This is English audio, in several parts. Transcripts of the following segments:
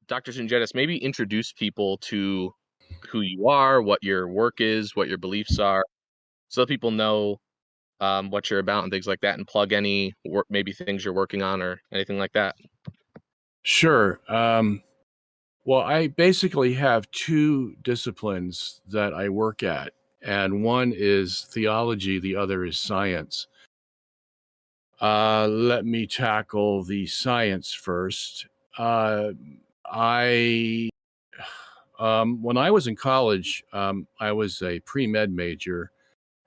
Dr. Sungenis, maybe introduce people to who you are, what your work is, what your beliefs are, so that people know what you're about and things like that, and plug any work, maybe things you're working on or anything like that. Sure. Well, I basically have two disciplines that I work at, and one is theology, the other is science. Let me tackle the science first. I When I was in college, I was a pre-med major,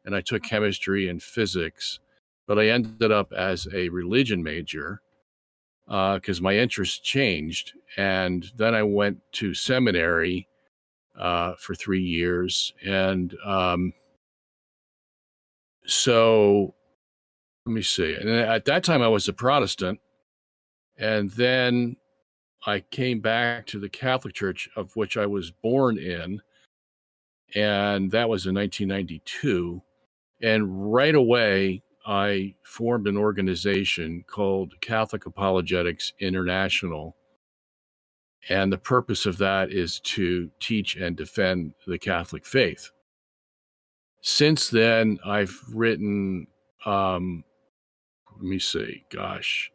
and I took chemistry and physics, but I ended up as a religion major because my interests changed. And then I went to seminary for 3 years. And so let me see. And at that time, I was a Protestant. And then I came back to the Catholic Church, of which I was born in. And that was in 1992. And right away, I formed an organization called Catholic Apologetics International. And the purpose of that is to teach and defend the Catholic faith. Since then, I've written, let me see, gosh.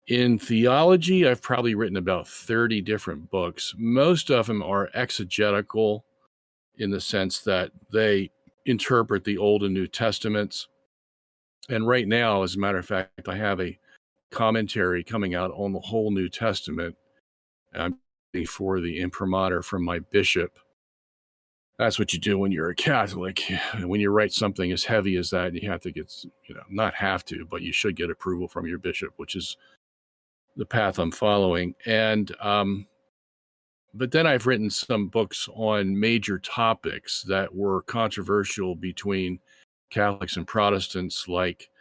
In theology, I've probably written about 30 different books. Most of them are exegetical in the sense that they interpret the Old and New Testaments. And right now, as a matter of fact, I have a commentary coming out on the whole New Testament. I'm for the imprimatur from my bishop. That's what you do when you're a Catholic. When you write something as heavy as that, you have to get, not have to, but you should get approval from your bishop, which is the path I'm following. And, but then I've written some books on major topics that were controversial between Catholics and Protestants, like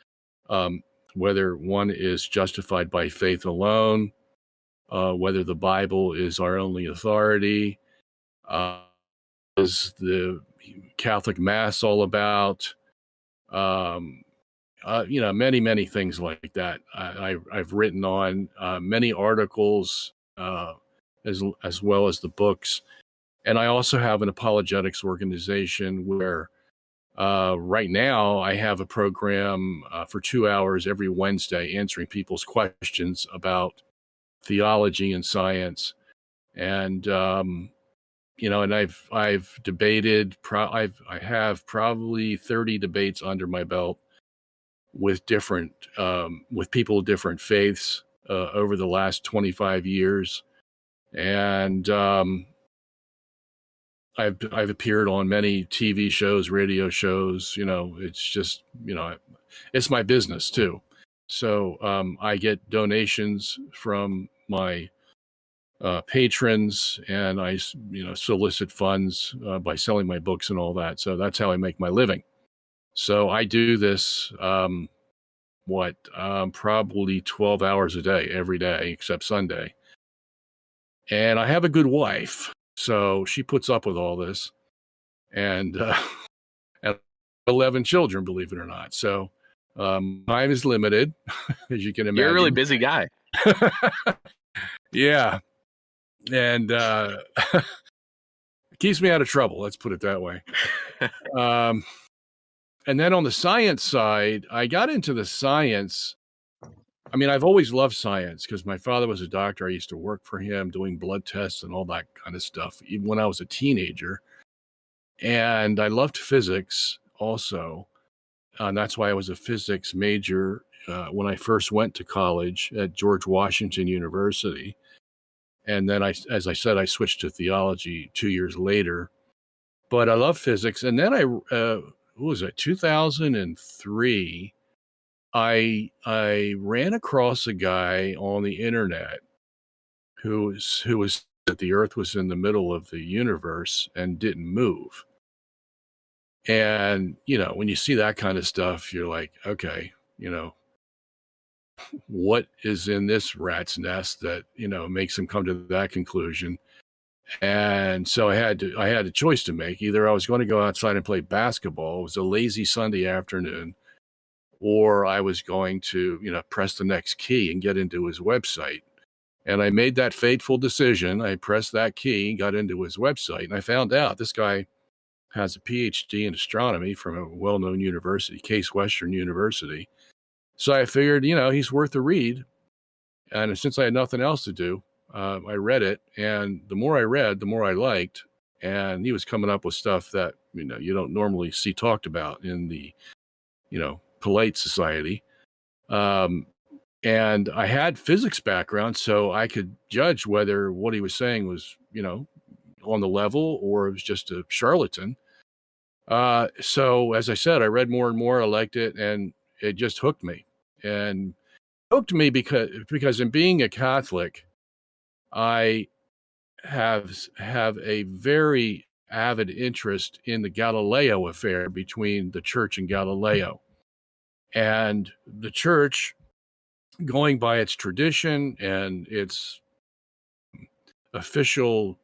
whether one is justified by faith alone, whether the Bible is our only authority, is the Catholic Mass all about, many, many things like that. I've written on many articles as well as the books. And I also have an apologetics organization where right now I have a program for 2 hours every Wednesday answering people's questions about theology and science. And, and I've debated, I have probably 30 debates under my belt with with people of different faiths over the last 25 years. And I've appeared on many TV shows, radio shows. It's just, it's my business too. So I get donations from my patrons, and I, solicit funds by selling my books and all that. So that's how I make my living. So I do this, probably 12 hours a day, every day, except Sunday. And I have a good wife, so she puts up with all this, and 11 children, believe it or not. So time is limited, as you can imagine. You're a really busy guy. Yeah. And it keeps me out of trouble. Let's put it that way. And then on the science side, I got into the science. I mean, I've always loved science because my father was a doctor. I used to work for him doing blood tests and all that kind of stuff, even when I was a teenager. And I loved physics also. And that's why I was a physics major when I first went to college at George Washington University. And then, as I said, I switched to theology 2 years later. But I love physics. And then 2003, I ran across a guy on the internet who was that the Earth was in the middle of the universe and didn't move. And, when you see that kind of stuff, you're like, okay, what is in this rat's nest that, makes him come to that conclusion? And so I had a choice to make. Either I was going to go outside and play basketball. It was a lazy Sunday afternoon, or I was going to, press the next key and get into his website. And I made that fateful decision. I pressed that key, got into his website, and I found out this guy has a PhD in astronomy from a well-known university, Case Western University. So I figured, he's worth a read. And since I had nothing else to do, I read it. And the more I read, the more I liked. And he was coming up with stuff that, you don't normally see talked about in the, polite society. And I had physics background, so I could judge whether what he was saying was, on the level or it was just a charlatan. So as I said, I read more and more. I liked it, and it just hooked me. And hooked me because in being a Catholic, I have a very avid interest in the Galileo affair between the church and Galileo. And the church, going by its tradition and its official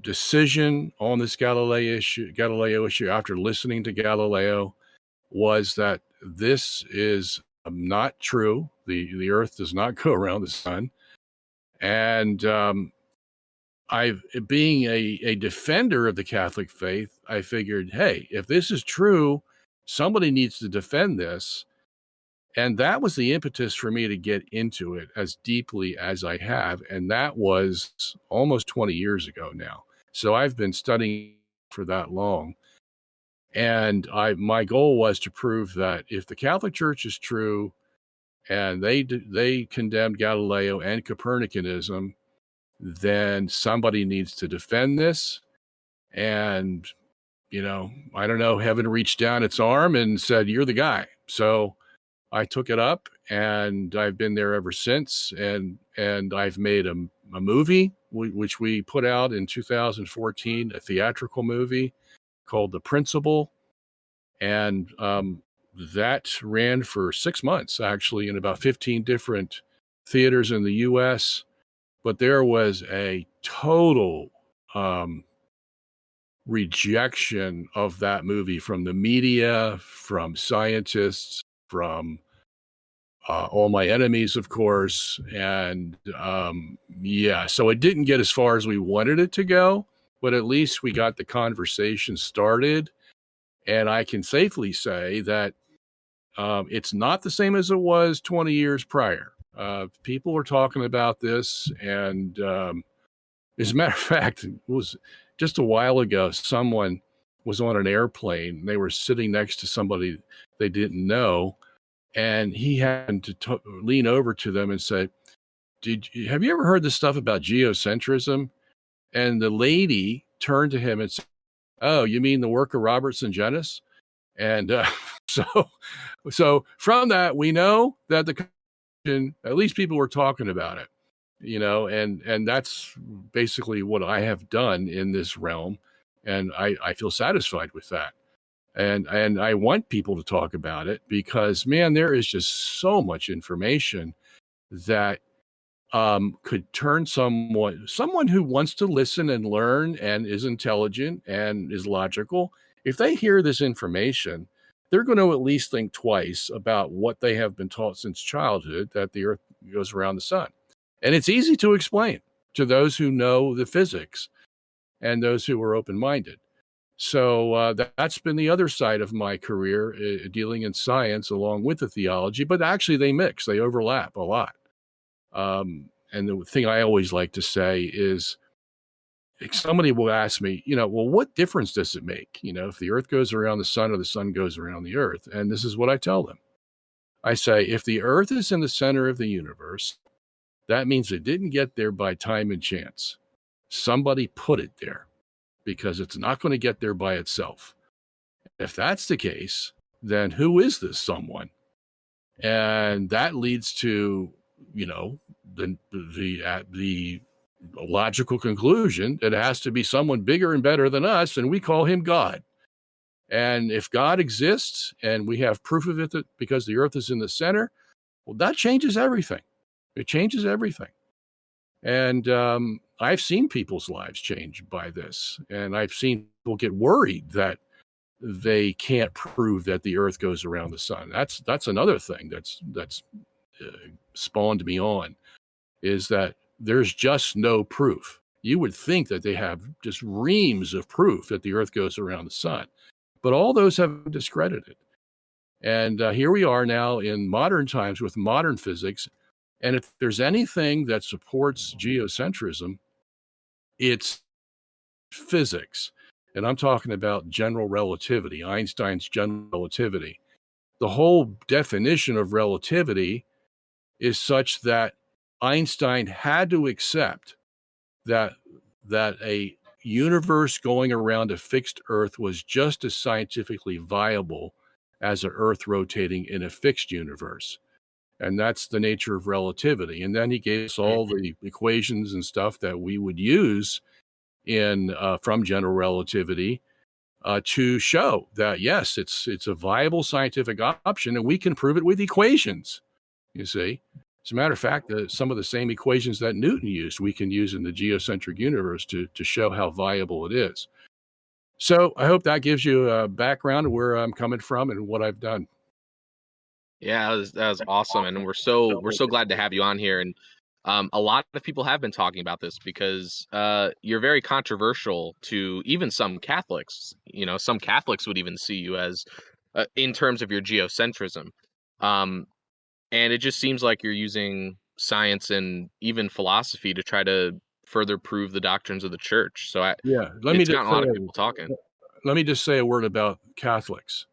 decision on this Galileo issue after listening to Galileo, was that this is not true. The Earth does not go around the sun. And being a defender of the Catholic faith, I figured, hey, if this is true, somebody needs to defend this. And that was the impetus for me to get into it as deeply as I have. And that was almost 20 years ago now. So I've been studying for that long. And my goal was to prove that if the Catholic Church is true and they condemned Galileo and Copernicanism, then somebody needs to defend this. And, I don't know, heaven reached down its arm and said, you're the guy. So I took it up, and I've been there ever since. And I've made a movie, which we put out in 2014, a theatrical movie called The Principle. And that ran for 6 months, actually, in about 15 different theaters in the U.S. But there was a total rejection of that movie from the media, from scientists, from all my enemies, of course. And so it didn't get as far as we wanted it to go, but at least we got the conversation started. And I can safely say that it's not the same as it was 20 years prior. People were talking about this. And as a matter of fact, it was just a while ago, someone was on an airplane. And they were sitting next to somebody they didn't know. And he happened to lean over to them and say, have you ever heard this stuff about geocentrism? And the lady turned to him and said, oh, you mean the work of Robert Sungenis? And so from that, we know that at least people were talking about it, and that's basically what I have done in this realm. And I feel satisfied with that. And I want people to talk about it because, man, there is just so much information that could turn someone who wants to listen and learn and is intelligent and is logical. If they hear this information, they're going to at least think twice about what they have been taught since childhood, that the Earth goes around the sun. And it's easy to explain to those who know the physics and those who are open-minded. So that's been the other side of my career, dealing in science along with the theology, but actually they mix, they overlap a lot. And the thing I always like to say is, somebody will ask me, well, what difference does it make, if the Earth goes around the sun or the sun goes around the Earth? And this is what I tell them. I say, if the Earth is in the center of the universe, that means it didn't get there by time and chance. Somebody put it there, because it's not going to get there by itself. If that's the case, then who is this someone? And that leads to, the logical conclusion that it has to be someone bigger and better than us, and we call him God. And if God exists and we have proof of it because the Earth is in the center, well, that changes everything. It changes everything. And I've seen people's lives change by this. And I've seen people get worried that they can't prove that the Earth goes around the sun. That's another thing that's spawned me on, is that there's just no proof. You would think that they have just reams of proof that the Earth goes around the sun, but all those have been discredited. And here we are now in modern times with modern physics. And if there's anything that supports geocentrism, it's physics. And I'm talking about general relativity, Einstein's general relativity. The whole definition of relativity is such that Einstein had to accept that a universe going around a fixed Earth was just as scientifically viable as an Earth rotating in a fixed universe. And that's the nature of relativity. And then he gave us all the equations and stuff that we would use in from general relativity to show that yes, it's a viable scientific option, and we can prove it with equations. You see, as a matter of fact, some of the same equations that Newton used, we can use in the geocentric universe to show how viable it is. So I hope that gives you a background of where I'm coming from and what I've done. Yeah, that was awesome, and we're so glad to have you on here. And a lot of people have been talking about this because you're very controversial to even some Catholics. You know, some Catholics would even see you as in terms of your geocentrism. Um, and it just seems like you're using science and even philosophy to try to further prove the doctrines of the church. Yeah, It's gotten a lot of people talking. let me just say a word about Catholics.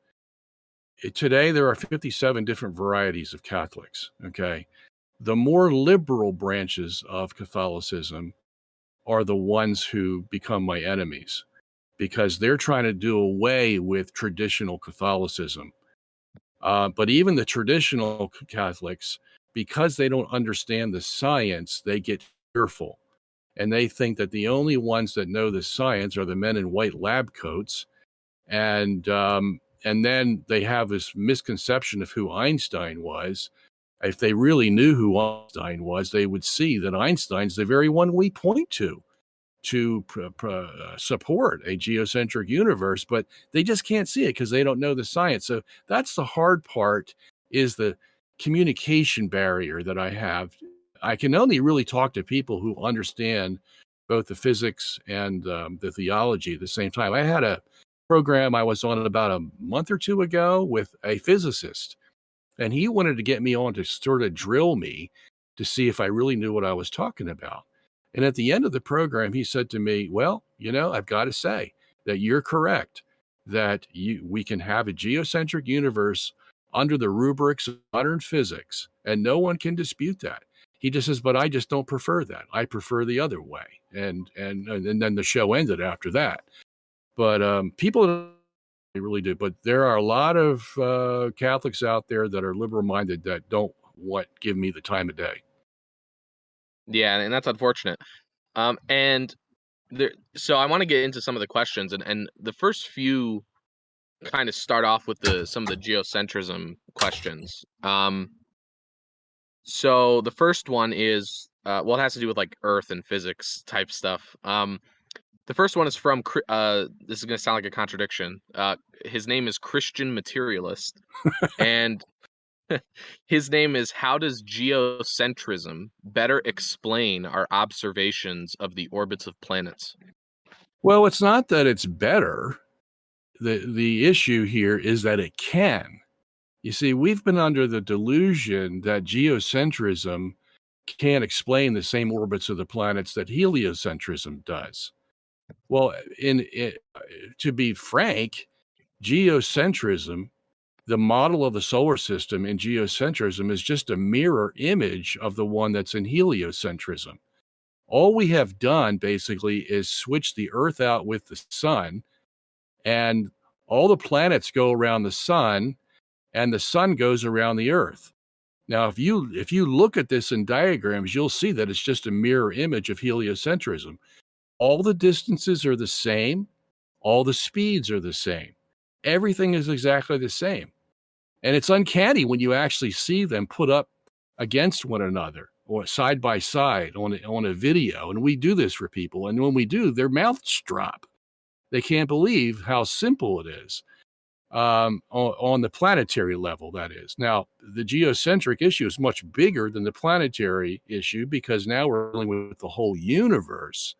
Today, there are 57 different varieties of Catholics. Okay. The more liberal branches of Catholicism are the ones who become my enemies because they're trying to do away with traditional Catholicism. But even the traditional Catholics, because they don't understand the science, they get fearful. And they think that the only ones that know the science are the men in white lab coats. And then they have this misconception of who Einstein was. If they really knew who Einstein was, they would see that Einstein's the very one we point to support a geocentric universe, but they just can't see it because they don't know the science. So that's the hard part, is the communication barrier that I have. I can only really talk to people who understand both the physics and the theology at the same time. I had a program I was on about a month or two ago with a physicist, and he wanted to get me on to sort of drill me to see if I really knew what I was talking about. And at the end of the program, he said to me, well, I've got to say that you're correct, that we can have a geocentric universe under the rubrics of modern physics, and no one can dispute that. He just says, but I just don't prefer that. I prefer the other way. And then the show ended after that. But people really do. But there are a lot of Catholics out there that are liberal-minded that don't give me the time of day. Yeah, and that's unfortunate. And so I want to get into some of the questions, and the first few kind of start off with some of the geocentrism questions. So the first one is well, it has to do with like Earth and physics type stuff. The first one is from this is going to sound like a contradiction. His name is Christian Materialist, and his name is, how does geocentrism better explain our observations of the orbits of planets? Well, it's not that it's better. The issue here is that it can. You see, we've been under the delusion that geocentrism can't explain the same orbits of the planets that heliocentrism does. Well, to be frank, geocentrism, the model of the solar system in geocentrism, is just a mirror image of the one that's in heliocentrism. All we have done basically is switch the Earth out with the sun, and all the planets go around the sun, and the sun goes around the Earth. Now, if you look at this in diagrams, you'll see that it's just a mirror image of heliocentrism. All the distances are the same. All the speeds are the same. Everything is exactly the same. And it's uncanny when you actually see them put up against one another or side by side on a video. And we do this for people. And when we do, their mouths drop. They can't believe how simple it is. on the planetary level, that is. Now, the geocentric issue is much bigger than the planetary issue because now we're dealing with the whole universe.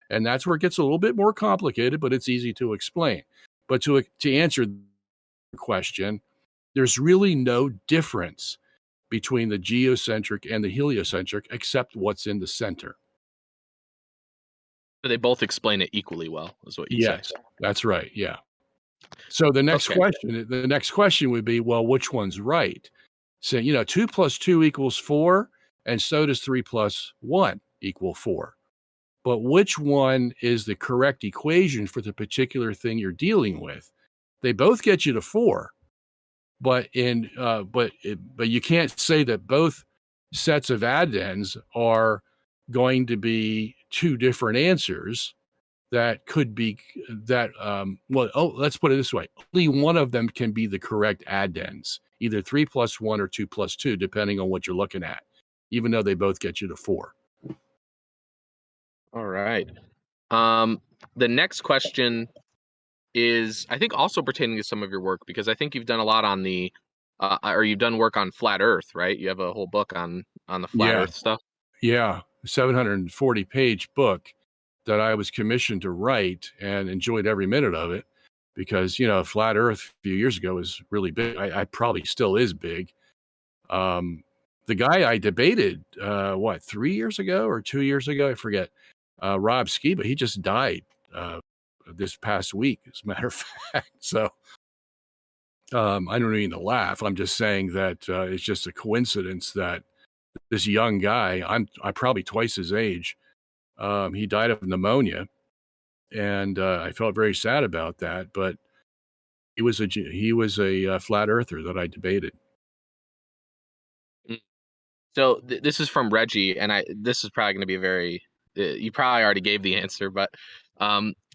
And that's where it gets a little bit more complicated, but it's easy to explain. But to answer the question, there's really no difference between the geocentric and the heliocentric except what's in the center. So they both explain it equally well, is what you'd say. Yes, that's right. Yeah. So the next Okay. question would be, well, which one's right? So, 2 plus 2 equals 4, and so does 3 plus 1 equal 4. But which one is the correct equation for the particular thing you're dealing with? They both get you to 4, but you can't say that both sets of addends are going to be two different answers that could be let's put it this way. Only one of them can be the correct addends, either 3 plus 1 or 2 plus 2, depending on what you're looking at, even though they both get you to 4. All right. The next question is, I think, also pertaining to some of your work, because I think you've done a lot on or you've done work on flat Earth, right? You have a whole book on the flat Yeah. Earth stuff. Yeah. 740-page book that I was commissioned to write and enjoyed every minute of it because, flat Earth a few years ago was really big. I probably still is big. The guy I debated, 3 years ago or 2 years ago, I forget, Rob Skiba, he just died this past week, as a matter of fact. So I don't mean to laugh. I'm just saying that it's just a coincidence that this young guy, I'm probably twice his age, he died of pneumonia, and I felt very sad about that. But he was a flat earther that I debated. Mm. So this is from Reggie, and this is probably going to be a very you probably already gave the answer, but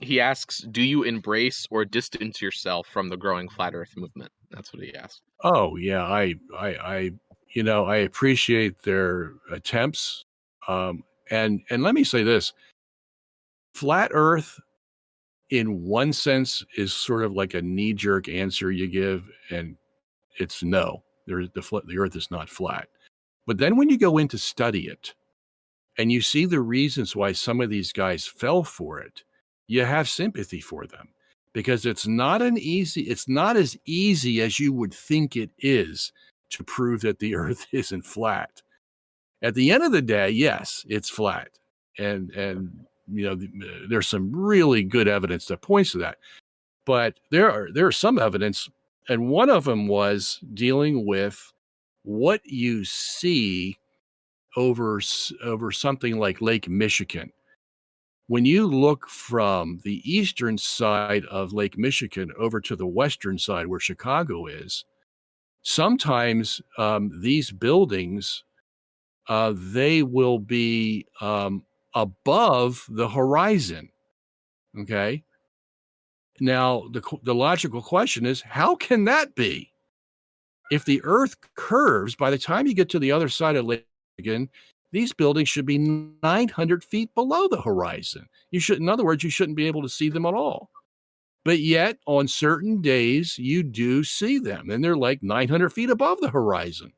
he asks, do you embrace or distance yourself from the growing flat Earth movement? That's what he asked. Oh yeah, I appreciate their attempts, and let me say this: flat Earth, in one sense, is sort of like a knee-jerk answer you give, and it's no. The Earth is not flat. But then when you go in to study it, and you see the reasons why some of these guys fell for it, you have sympathy for them because it's not as easy as you would think it is to prove that the earth isn't flat. At the end of the day, yes, it's flat. And there's some really good evidence that points to that. But there are some evidence, and one of them was dealing with what you see over something like Lake Michigan. When you look from the eastern side of Lake Michigan over to the western side where Chicago is, sometimes these buildings they will be above the horizon. Okay. Now the logical question is, how can that be? If the Earth curves, by the time you get to the other side of Lake Michigan, these buildings should be 900 feet below the horizon. In other words, you shouldn't be able to see them at all. But yet, on certain days, you do see them, and they're like 900 feet above the horizon.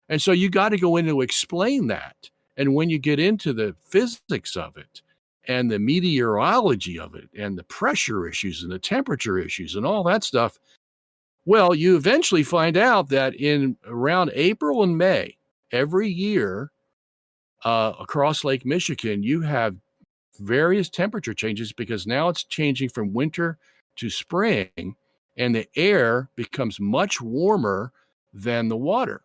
And so you got to go in to explain that. And when you get into the physics of it, and the meteorology of it, and the pressure issues, and the temperature issues, and all that stuff, well, you eventually find out that in around April and May every year across Lake Michigan, you have various temperature changes because now it's changing from winter to spring, and the air becomes much warmer than the water.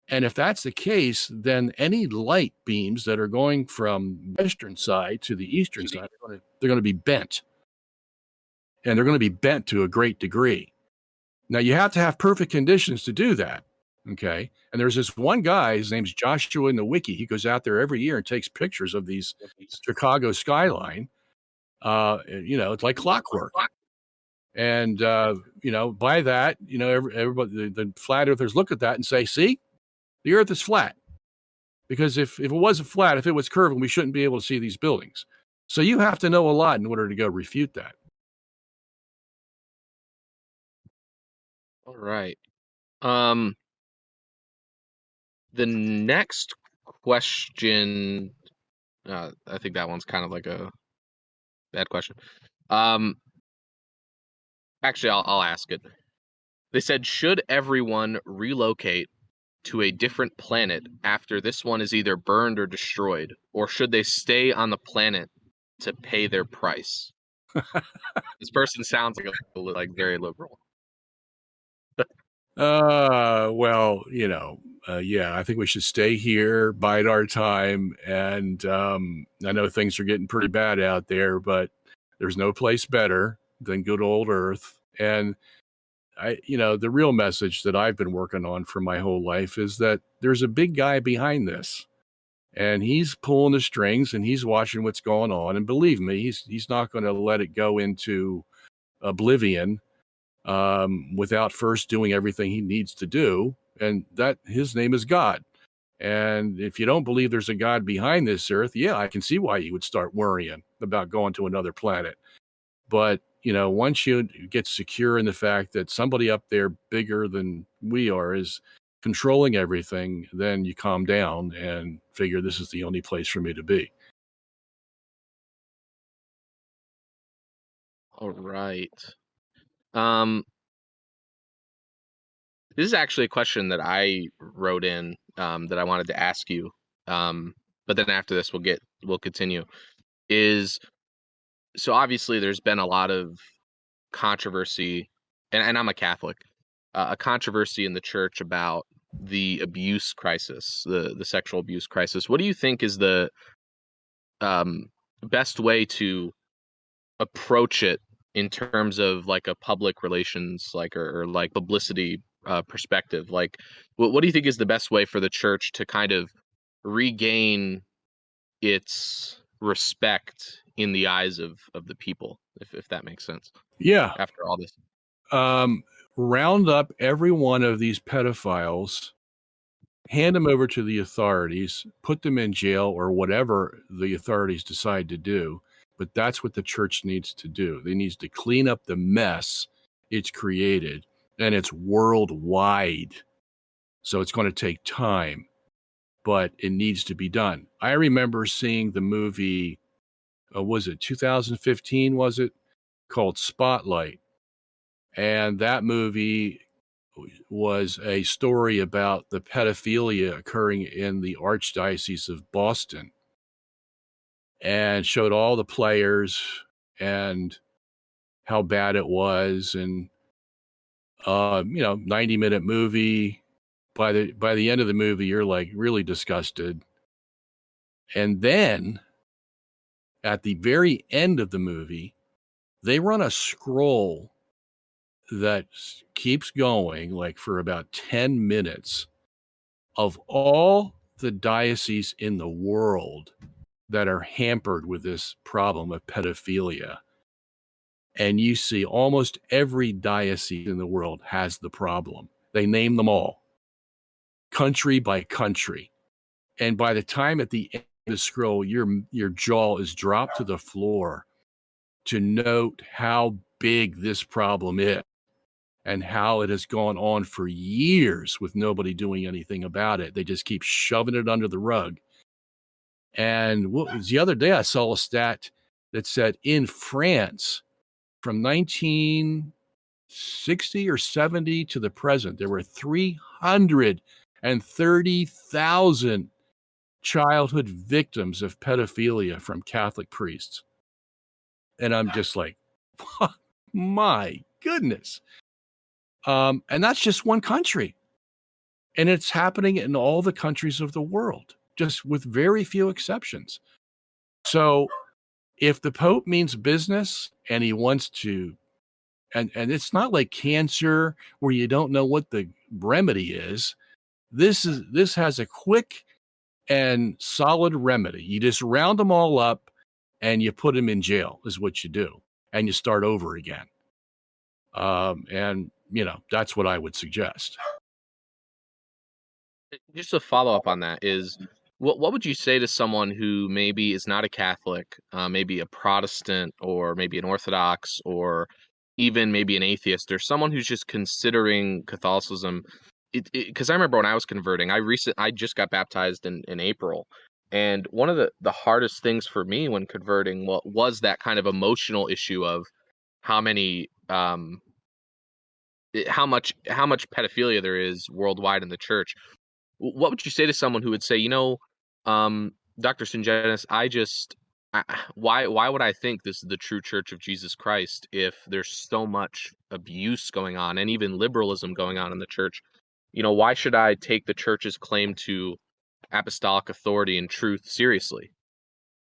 And if that's the case, then any light beams that are going from western side to the eastern side, they're going to be bent, and they're going to be bent to a great degree. Now, you have to have perfect conditions to do that, okay? And there's this one guy, his name's Joshua Nowicki. He goes out there every year and takes pictures of these Chicago skyline. It's like clockwork. And, by that, everybody, the flat earthers look at that and say, see, the earth is flat. Because if it wasn't flat, if it was curving, we shouldn't be able to see these buildings. So you have to know a lot in order to go refute that. All right. Um, the next question, I think that one's kind of like a bad question. Um, actually, I'll ask it. They said, should everyone relocate to a different planet after this one is either burned or destroyed, or should they stay on the planet to pay their price? This person sounds like very liberal. Well, yeah, I think we should stay here, bide our time. And I know things are getting pretty bad out there, but there's no place better than good old Earth. And the real message that I've been working on for my whole life is that there's a big guy behind this, and he's pulling the strings and he's watching what's going on. And believe me, he's not going to let it go into oblivion without first doing everything he needs to do. And that his name is God. And if you don't believe there's a God behind this earth, yeah, I can see why you would start worrying about going to another planet. But, once you get secure in the fact that somebody up there bigger than we are is controlling everything, then you calm down and figure this is the only place for me to be. All right. Um, this is actually a question that I wrote in that I wanted to ask you. But then after this, we'll continue. Is so obviously there's been a lot of controversy, and I'm a Catholic, a controversy in the church about the abuse crisis, the sexual abuse crisis. What do you think is the um, best way to approach it in terms of like a public relations, like or like publicity perspective? Like, what do you think is the best way for the church to kind of regain its respect in the eyes of the people, if that makes sense, Yeah. after all this? Um, Round up every one of these pedophiles, hand them over to the authorities, put them in jail or whatever the authorities decide to do. But that's what the church needs to do. They needs to clean up the mess it's created, and it's worldwide. So it's going to take time, but it needs to be done. I remember seeing the movie, was it 2015? Was it called Spotlight? And that movie was a story about the pedophilia occurring in the Archdiocese of Boston, and showed all the players and how bad it was. And 90-minute movie. By the end of the movie, you're like really disgusted. And then at the very end of the movie, they run a scroll that keeps going like for about 10 minutes of all the dioceses in the world that are hampered with this problem of pedophilia. And you see almost every diocese in the world has the problem. They name them all, country by country. And by the time at the end of the scroll, your jaw is dropped to the floor to note how big this problem is and how it has gone on for years with nobody doing anything about it. They just keep shoving it under the rug. And what was the other day, I saw a stat that said in France from 1960 or 70 to the present, there were 330,000 childhood victims of pedophilia from Catholic priests. And I'm just like, my goodness. And that's just one country. And it's happening in all the countries of the world, just with very few exceptions. So if the Pope means business and he wants to, and it's not like cancer where you don't know what the remedy is. This has a quick and solid remedy. You just round them all up and you put them in jail is what you do. And you start over again. And that's what I would suggest. Just to follow up on that is, what would you say to someone who maybe is not a Catholic, maybe a Protestant, or maybe an Orthodox, or even maybe an atheist or someone who's just considering Catholicism, because I remember when I was converting, I just got baptized in April, and one of the hardest things for me when converting was that kind of emotional issue of how many how much pedophilia there is worldwide in the church. What would you say to someone who would say, Dr. Sungenis, why would I think this is the true Church of Jesus Christ if there's so much abuse going on and even liberalism going on in the church? Why should I take the church's claim to apostolic authority and truth seriously?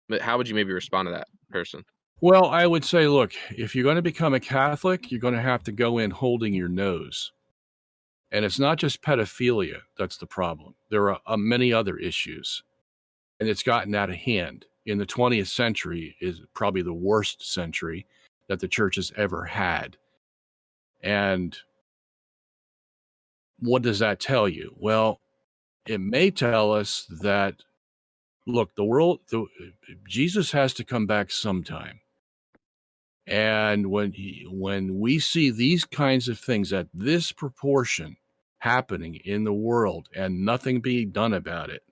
But how would you maybe respond to that person? Well, I would say, look, if you're going to become a Catholic, you're going to have to go in holding your nose. And it's not just pedophilia that's the problem. There are many other issues, and it's gotten out of hand. In the 20th century is probably the worst century that the church has ever had. And what does that tell you? Well, it may tell us that, look, Jesus has to come back sometime. And when we see these kinds of things at this proportion happening in the world and nothing being done about it,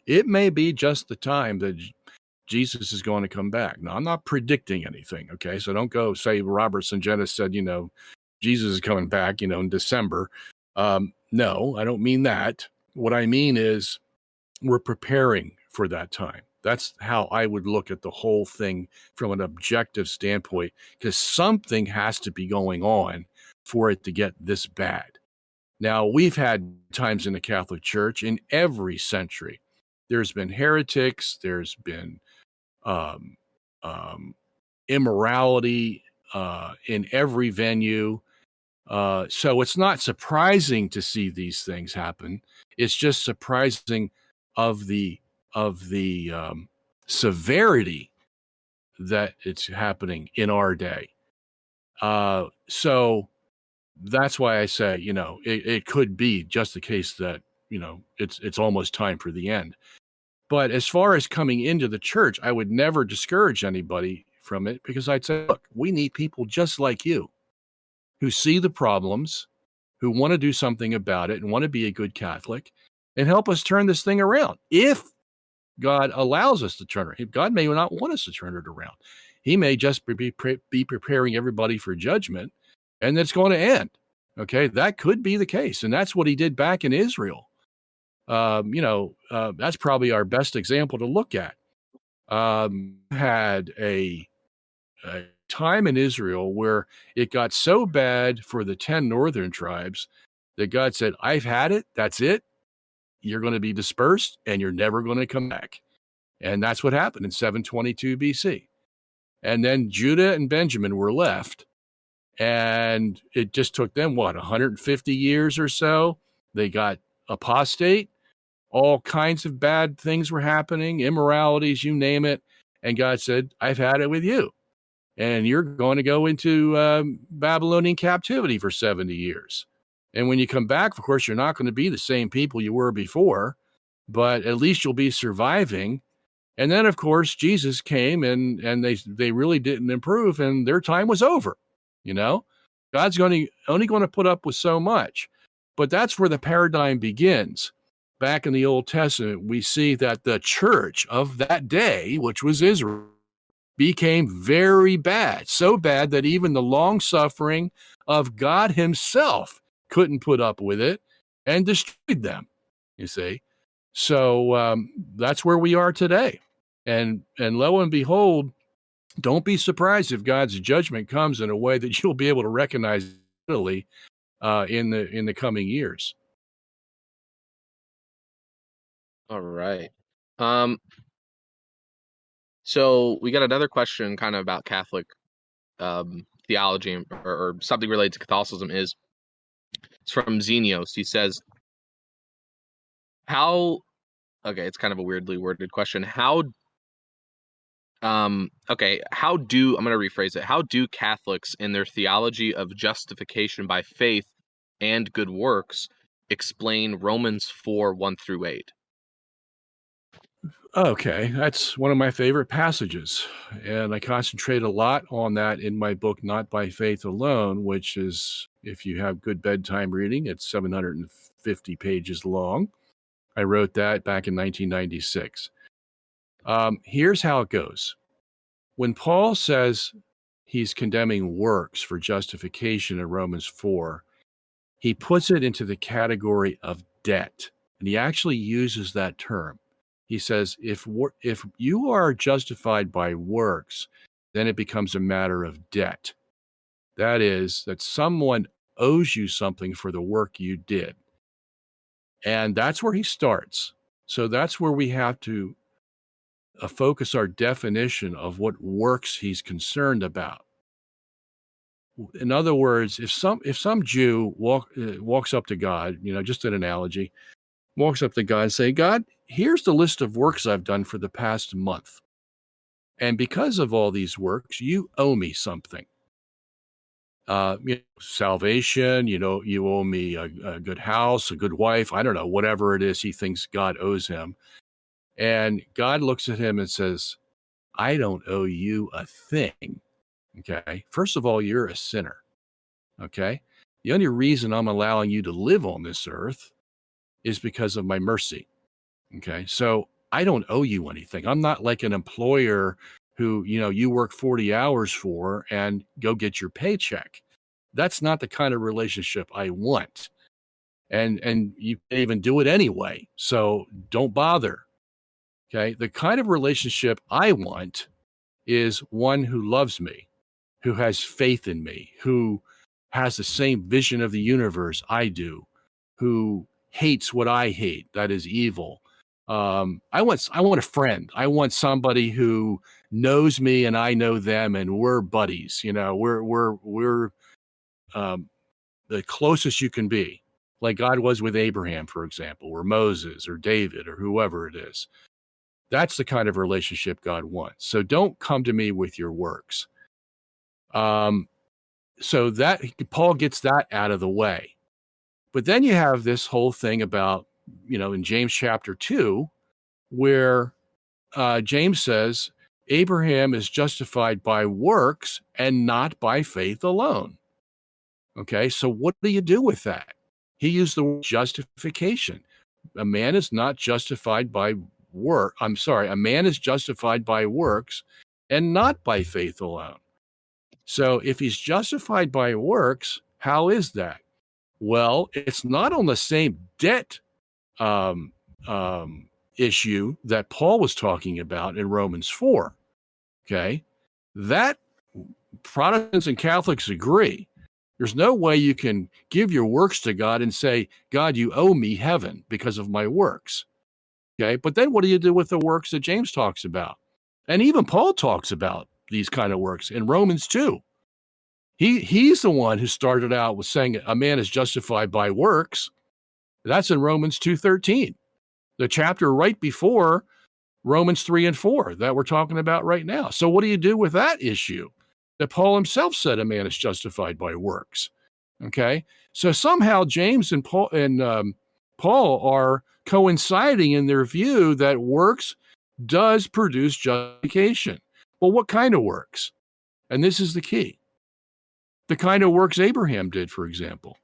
it may be just the time that Jesus is going to come back. Now, I'm not predicting anything, okay? So don't go say Robert Sungenis said, Jesus is coming back, in December. No, I don't mean that. What I mean is we're preparing for that time. That's how I would look at the whole thing from an objective standpoint, because something has to be going on for it to get this bad. Now, we've had times in the Catholic Church in every century. There's been heretics, there's been um, um, immorality in every venue. So it's not surprising to see these things happen. It's just surprising of the severity that it's happening in our day. So that's why I say, it could be just the case that it's almost time for the end. But as far as coming into the church, I would never discourage anybody from it, because I'd say, look, we need people just like you who see the problems, who want to do something about it and want to be a good Catholic and help us turn this thing around. If God allows us to turn it, God may not want us to turn it around. He may just be preparing everybody for judgment, and it's going to end. Okay, that could be the case. And that's what he did back in Israel. That's probably our best example to look at. Had a time in Israel where it got so bad for the 10 northern tribes that God said, I've had it. That's it. You're going to be dispersed and you're never going to come back. And that's what happened in 722 BC. And then Judah and Benjamin were left. And it just took them, 150 years or so. They got apostate. All kinds of bad things were happening, immoralities, you name it. And God said, I've had it with you. And you're going to go into Babylonian captivity for 70 years. And when you come back, of course, you're not going to be the same people you were before, but at least you'll be surviving. And then, of course, Jesus came and they really didn't improve, and their time was over. God's only going to put up with so much. But that's where the paradigm begins. Back in the Old Testament, we see that the church of that day, which was Israel, became very bad, so bad that even the long suffering of God himself couldn't put up with it and destroyed them, you see. So that's where we are today. And lo and behold, don't be surprised if God's judgment comes in a way that you'll be able to recognize readily in the coming years. All right. Um, so we got another question kind of about Catholic theology or something related to Catholicism. It's from Xenios. He says, how, okay, it's kind of a weirdly worded question. I'm going to rephrase it. How do Catholics in their theology of justification by faith and good works explain Romans 4, 1 through 8? Okay, that's one of my favorite passages. And I concentrate a lot on that in my book, Not by Faith Alone, which is, if you have good bedtime reading, it's 750 pages long. I wrote that back in 1996. Here's how it goes. When Paul says he's condemning works for justification in Romans 4, he puts it into the category of debt. And he actually uses that term. He says, if you are justified by works, then it becomes a matter of debt. That is, that someone owes you something for the work you did. And that's where he starts. So that's where we have to focus our definition of what works he's concerned about. In other words, if some Jew walks up to God, just an analogy, walks up to God and say, God, here's the list of works I've done for the past month. And because of all these works, you owe me something. Salvation, you owe me a good house, a good wife, I don't know, whatever it is he thinks God owes him. And God looks at him and says, I don't owe you a thing. Okay. First of all, you're a sinner. Okay. The only reason I'm allowing you to live on this earth is because of my mercy. Okay. So I don't owe you anything. I'm not like an employer who, you work 40 hours for and go get your paycheck. That's not the kind of relationship I want. And you can't even do it anyway. So don't bother. Okay. The kind of relationship I want is one who loves me, who has faith in me, who has the same vision of the universe I do, who hates what I hate, that is evil. I want a friend. I want somebody who knows me and I know them, and we're buddies. We're the closest you can be, like God was with Abraham, for example, or Moses, or David, or whoever it is. That's the kind of relationship God wants. So don't come to me with your works. So that Paul gets that out of the way. But then you have this whole thing about, in James chapter 2, where James says, Abraham is justified by works and not by faith alone. Okay, so what do you do with that? He used the word justification. A man is not justified by a man is justified by works and not by faith alone. So if he's justified by works, how is that? Well, it's not on the same debt issue that Paul was talking about in Romans 4. Okay. That Protestants and Catholics agree. There's no way you can give your works to God and say, God, you owe me heaven because of my works. Okay. But then what do you do with the works that James talks about? And even Paul talks about these kind of works in Romans 2. He's the one who started out with saying a man is justified by works. That's in Romans 2:13, the chapter right before Romans 3 and 4 that we're talking about right now. So what do you do with that issue that Paul himself said a man is justified by works? Okay, so somehow James and Paul are coinciding in their view that works does produce justification. Well, what kind of works? And this is the key. The kind of works Abraham did, for example.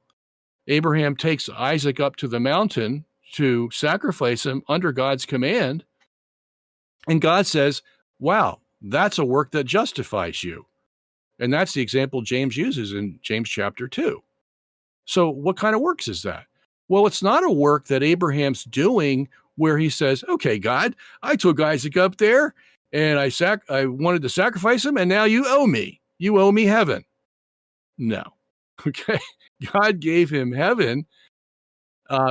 Abraham takes Isaac up to the mountain to sacrifice him under God's command. And God says, wow, that's a work that justifies you. And that's the example James uses in James chapter 2. So what kind of works is that? Well, it's not a work that Abraham's doing where he says, okay, God, I took Isaac up there and I wanted to sacrifice him, and now you owe me. You owe me heaven. No. Okay. God gave him heaven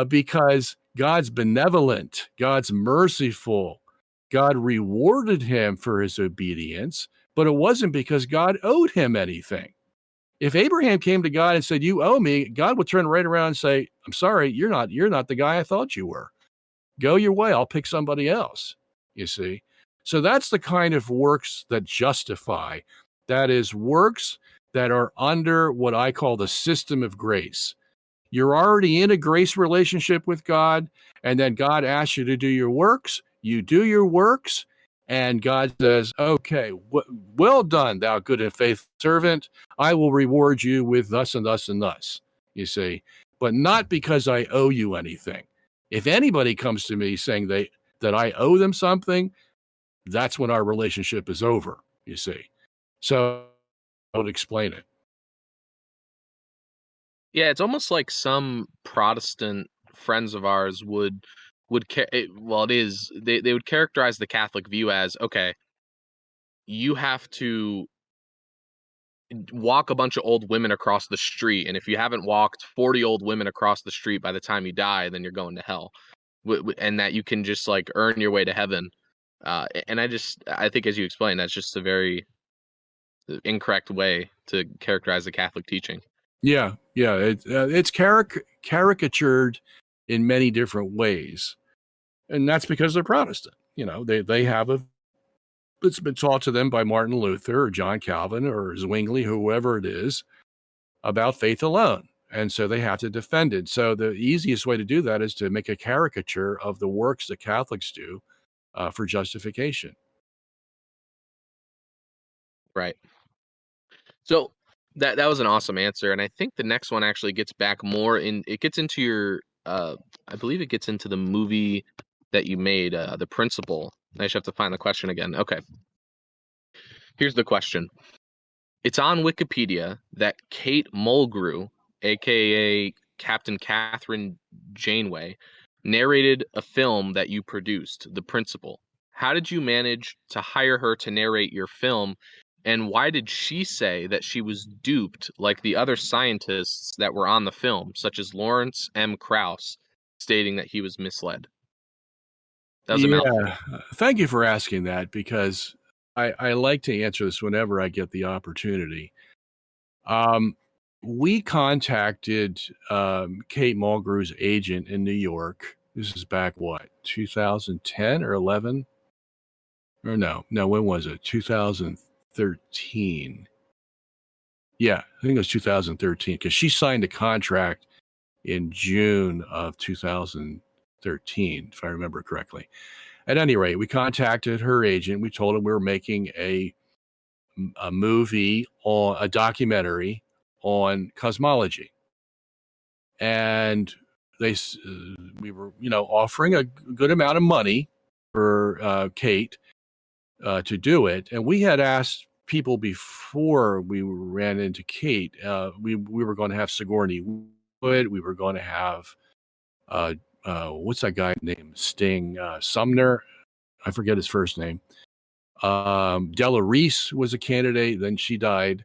because God's benevolent, God's merciful. God rewarded him for his obedience, but it wasn't because God owed him anything. If Abraham came to God and said, you owe me, God would turn right around and say, I'm sorry, you're not the guy I thought you were. Go your way. I'll pick somebody else. You see? So that's the kind of works that justify. That is works that are under what I call the system of grace. You're already in a grace relationship with God, and then God asks you to do your works, You do your works, and God says, okay, well done, thou good and faithful servant. I will reward you with thus and thus and thus, you see, but not because I owe you anything. If anybody comes to me saying that I owe them something, that's when our relationship is over, you see. So I would explain it. Yeah, it's almost like some Protestant friends of ours well, it is they would characterize the Catholic view as, okay, you have to walk a bunch of old women across the street, and if you haven't walked 40 old women across the street by the time you die, then you're going to hell. And that you can just like earn your way to heaven. And I think, as you explained, that's just a very incorrect way to characterize the Catholic teaching. Yeah, yeah, it's caricatured in many different ways, and that's because they're Protestant. You know, they have it's been taught to them by Martin Luther or John Calvin or Zwingli, whoever it is, about faith alone, and so they have to defend it. So the easiest way to do that is to make a caricature of the works that Catholics do for justification. Right. So that was an awesome answer, and I think the next one actually gets back more in. It gets into your. I believe it gets into the movie that you made, The Principal. I just have to find the question again. Okay, here's the question. It's on Wikipedia that Kate Mulgrew, aka Captain Catherine Janeway, narrated a film that you produced, The Principal. How did you manage to hire her to narrate your film, and why did she say that she was duped like the other scientists that were on the film, such as Lawrence M. Krauss, stating that he was misled? That was a mouthful. Yeah, thank you for asking that because I like to answer this whenever I get the opportunity. Um, we contacted Kate Mulgrew's agent in New York. This is back what, 2010 or 11? Or no, when was it? 2013. Yeah, I think it was 2013 because she signed a contract in June of 2013, if I remember correctly. At any rate, we contacted her agent. We told him we were making a movie or a documentary on cosmology, and we were offering a good amount of money for Kate to do it, and we had asked people before we ran into Kate. We were going to have Sigourney Wood. We were going to have what's that guy named Sting Sumner? I forget his first name. Della Reese was a candidate. Then she died.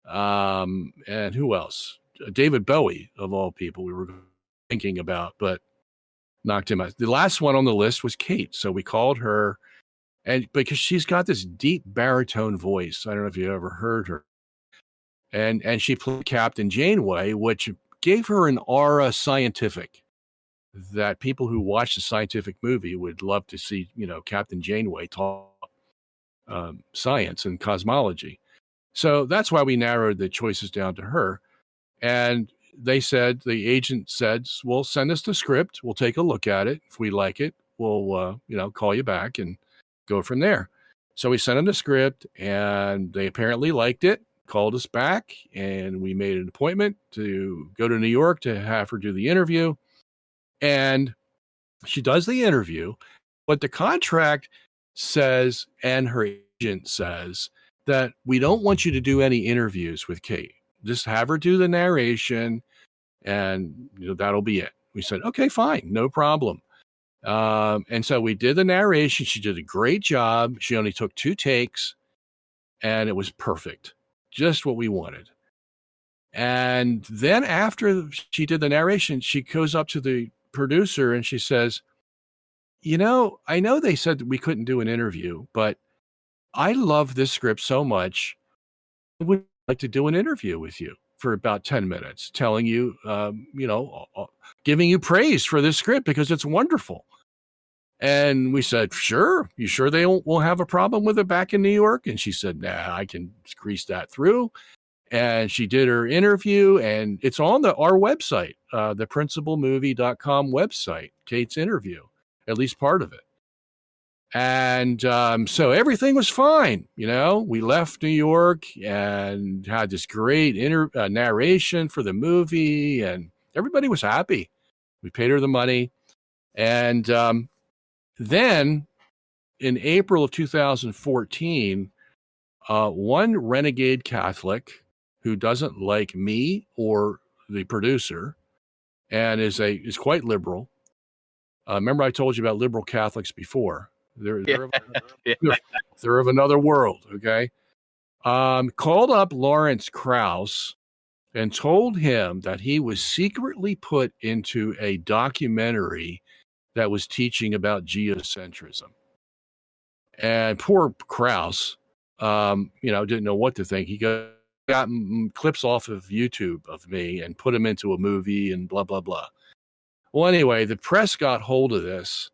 And who else? David Bowie, of all people, we were thinking about, but knocked him out. The last one on the list was Kate. So we called her, and because she's got this deep baritone voice. I don't know if you ever heard her. And she played Captain Janeway, which gave her an aura scientific that people who watch the scientific movie would love to see, Captain Janeway talk science and cosmology. So that's why we narrowed the choices down to her. And the agent said, well, send us the script. We'll take a look at it. If we like it, we'll, call you back and go from there. So we sent them the script and they apparently liked it, called us back, and we made an appointment to go to New York to have her do the interview. And she does the interview, but the contract says, and her agent says, that we don't want you to do any interviews with Kate. Just have her do the narration, and that'll be it. We said, okay, fine, no problem. And so we did the narration. She did a great job. She only took 2 takes, and it was perfect, just what we wanted. And then after she did the narration, she goes up to the producer and she says, I know they said that we couldn't do an interview, but I love this script so much. I would like to do an interview with you for about 10 minutes, telling you, giving you praise for this script because it's wonderful. And we said, sure. You sure they won't have a problem with it back in New York? And she said, nah, I can grease that through. And she did her interview, and it's on our website, the principalmovie.com website, Kate's interview, at least part of it. And so everything was fine. We left New York and had this great narration for the movie, and everybody was happy. We paid her the money. And then in April of 2014, one renegade Catholic who doesn't like me or the producer and is quite liberal. Remember, I told you about liberal Catholics before. They're Yeah. they're of another world. Okay, called up Lawrence Krauss and told him that he was secretly put into a documentary that was teaching about geocentrism. And poor Krauss, didn't know what to think. He got clips off of YouTube of me and put them into a movie and blah, blah, blah. Well, anyway, the press got hold of this,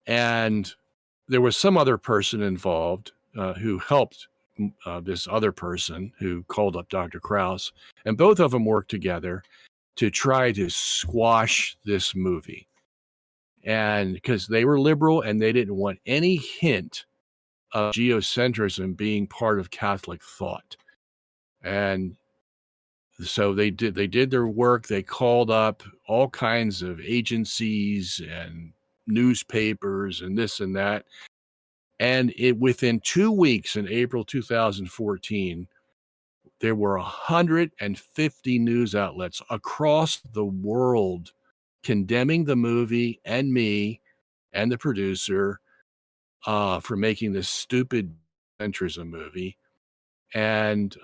and there was some other person involved who helped this other person who called up Dr. Krauss, and both of them worked together to try to squash this movie. And because they were liberal and they didn't want any hint of geocentrism being part of Catholic thought. And so they did their work. They called up all kinds of agencies and newspapers and this and that. And within 2 weeks in April 2014, there were 150 news outlets across the world condemning the movie and me and the producer for making this stupid centrism movie. And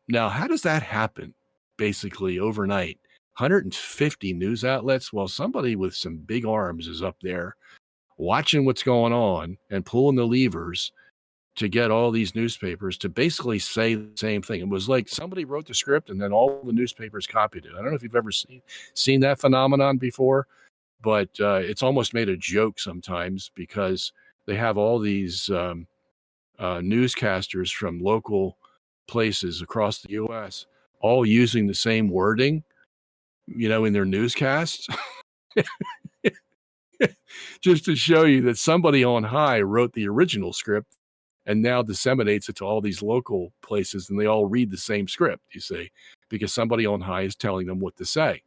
now, how does that happen? Basically, overnight, 150 news outlets. Well, somebody with some big arms is up there watching what's going on and pulling the levers to get all these newspapers to basically say the same thing. It was like somebody wrote the script and then all the newspapers copied it. I don't know if you've ever seen that phenomenon before, but it's almost made a joke sometimes because they have all these newscasters from local places across the U.S. all using the same wording, in their newscasts, just to show you that somebody on high wrote the original script and now disseminates it to all these local places, and they all read the same script, you see, because somebody on high is telling them what to say.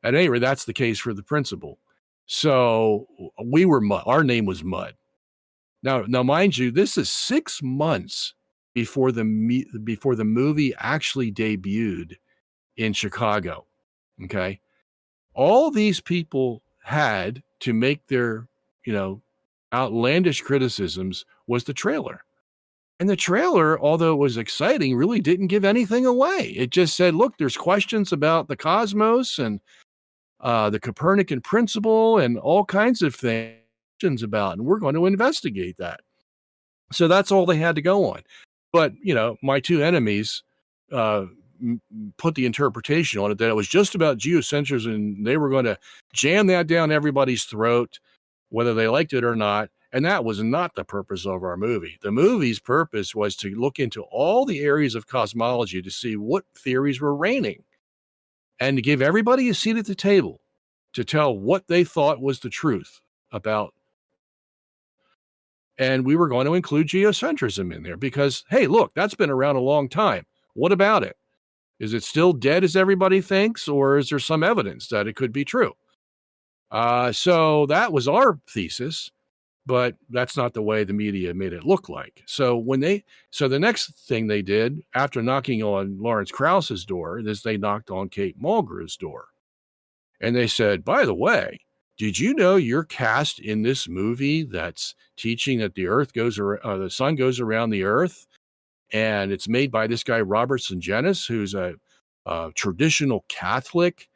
At any rate, that's the case for the principal. So we were Mud. Our name was Mud. Now, mind you, this is 6 months before the movie actually debuted in Chicago. Okay, all these people had to make their, outlandish criticisms was the trailer. And the trailer, although it was exciting, really didn't give anything away. It just said, look, there's questions about the cosmos and the Copernican principle and all kinds of things about, and we're going to investigate that. So that's all they had to go on. But, my two enemies put the interpretation on it that it was just about geocentrism and they were going to jam that down everybody's throat, whether they liked it or not. And that was not the purpose of our movie. The movie's purpose was to look into all the areas of cosmology to see what theories were reigning and to give everybody a seat at the table to tell what they thought was the truth about. And we were going to include geocentrism in there because, hey, look, that's been around a long time. What about it? Is it still dead as everybody thinks, or is there some evidence that it could be true? So that was our thesis, but that's not the way the media made it look like. So the next thing they did after knocking on Lawrence Krauss's door is they knocked on Kate Mulgrew's door. And they said, by the way, did you know you're cast in this movie that's teaching that the sun goes around the earth? And it's made by this guy, Robert Sungenis, who's a traditional Catholic,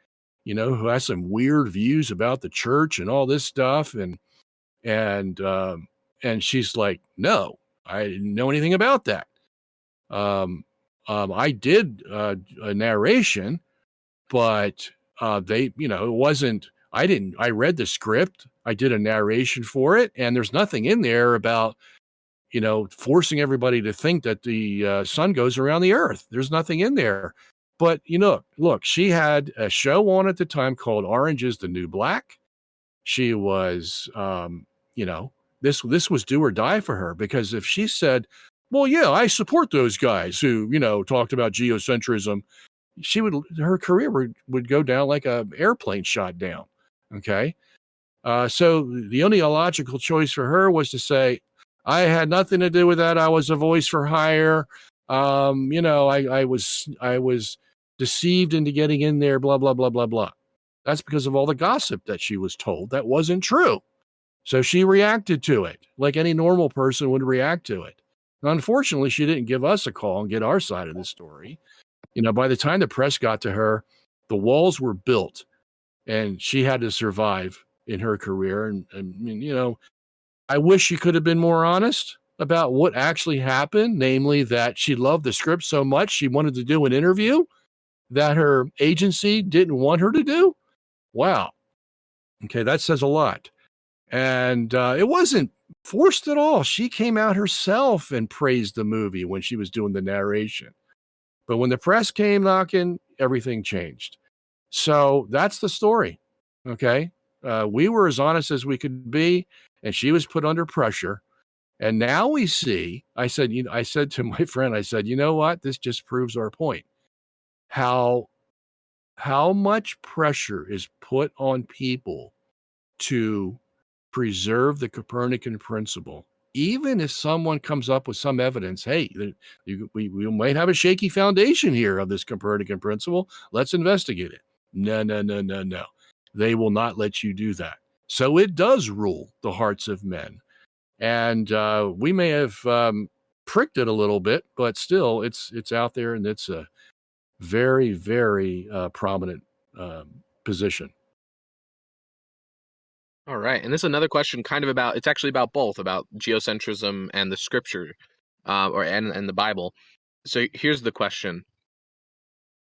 who has some weird views about the church and all this stuff. And she's like, no, I didn't know anything about that. I did a narration, but it wasn't, I read the script, I did a narration for it, and there's nothing in there about, forcing everybody to think that the sun goes around the earth. There's nothing in there. But, look, she had a show on at the time called Orange is the New Black. She was, this was do or die for her, because if she said, well, yeah, I support those guys who, talked about geocentrism, her career would go down like a airplane shot down. Okay. So the only logical choice for her was to say, I had nothing to do with that. I was a voice for hire. I was deceived into getting in there, blah, blah, blah, blah, blah. That's because of all the gossip that she was told that wasn't true. So she reacted to it like any normal person would react to it. And unfortunately, she didn't give us a call and get our side of the story. By the time the press got to her, the walls were built and she had to survive in her career. And I wish she could have been more honest about what actually happened, namely that she loved the script so much she wanted to do an interview that her agency didn't want her to do. Wow. Okay, that says a lot. And it wasn't forced at all. She came out herself and praised the movie when she was doing the narration. But when the press came knocking, everything changed. So that's the story. Okay. We were as honest as we could be, and she was put under pressure. And now we see, I said to my friend, I said, you know what? This just proves our point. How much pressure is put on people to preserve the Copernican principle, even if someone comes up with some evidence. Hey, we might have a shaky foundation here of this Copernican principle. Let's investigate it. No. They will not let you do that. So it does rule the hearts of men. And we may have pricked it a little bit, but still it's out there, and it's a very, very prominent position. All right. And this is another question it's actually about both, about geocentrism and the scripture, and the Bible. So here's the question.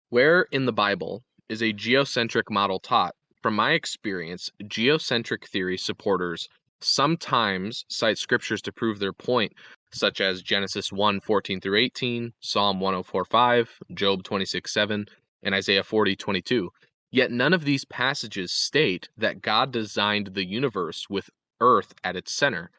Where in the Bible is a geocentric model taught? From my experience, geocentric theory supporters sometimes cite scriptures to prove their point, such as Genesis 1:14-18, Psalm 104:5, Job 26:7, and Isaiah 40:22. Yet none of these passages state that God designed the universe with Earth at its center.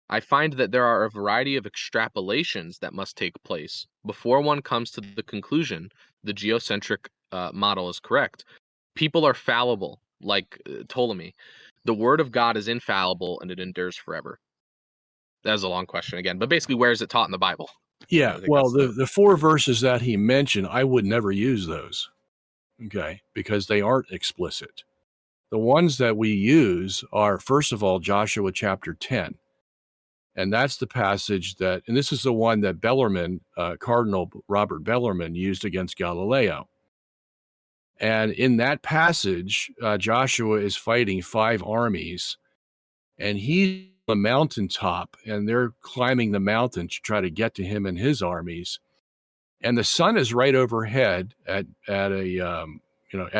I find that there are a variety of extrapolations that must take place before one comes to the conclusion the geocentric model is correct. People are fallible, like Ptolemy. The word of God is infallible and it endures forever. That was a long question again, but basically, where is it taught in the Bible? Yeah, I think well, that's the 4 verses that he mentioned, I would never use those, okay, because they aren't explicit. The ones that we use are, first of all, Joshua chapter 10. And that's the passage and this is the one that Bellarmine, Cardinal Robert Bellarmine, used against Galileo. And in that passage, Joshua is fighting 5 armies, and he's on a mountaintop, and they're climbing the mountain to try to get to him and his armies. And the sun is right overhead at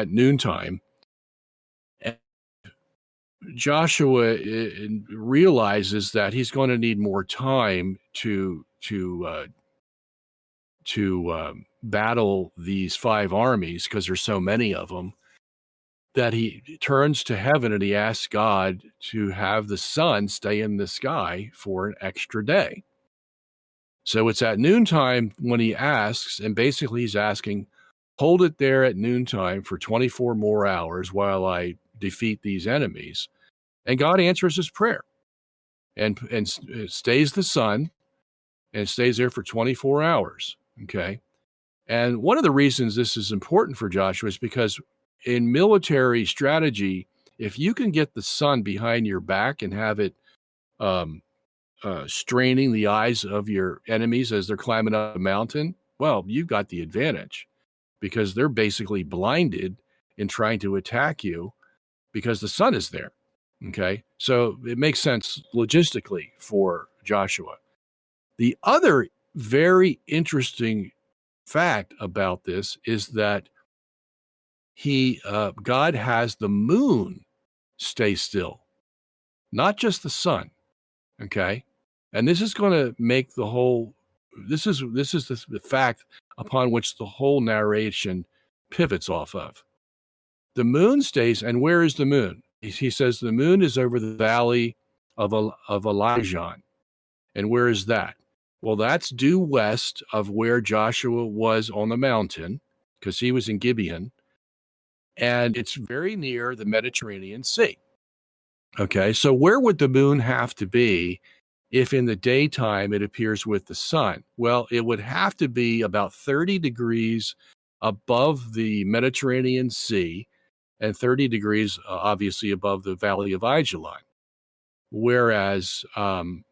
noontime. And Joshua realizes that he's going to need more time to battle these 5 armies, because there's so many of them, that he turns to heaven and he asks God to have the sun stay in the sky for an extra day. So it's at noontime when he asks, and basically he's asking, hold it there at noontime for 24 more hours while I defeat these enemies. And God answers his prayer and stays the sun, and stays there for 24 hours. Okay. And one of the reasons this is important for Joshua is because in military strategy, if you can get the sun behind your back and have it straining the eyes of your enemies as they're climbing up a mountain, well, you've got the advantage, because they're basically blinded in trying to attack you because the sun is there. Okay. So it makes sense logistically for Joshua. The other very interesting fact about this is that God has the moon stay still, not just the sun. Okay. And this is going to make this is the fact upon which the whole narration pivots off of. The moon stays, and where is the moon? He says the moon is over the valley of Elijah. And where is that? Well, that's due west of where Joshua was on the mountain, because he was in Gibeon, and it's very near the Mediterranean Sea. Okay, so where would the moon have to be if in the daytime it appears with the sun? Well, it would have to be about 30 degrees above the Mediterranean Sea and 30 degrees, obviously, above the Valley of Ajalon. Whereas the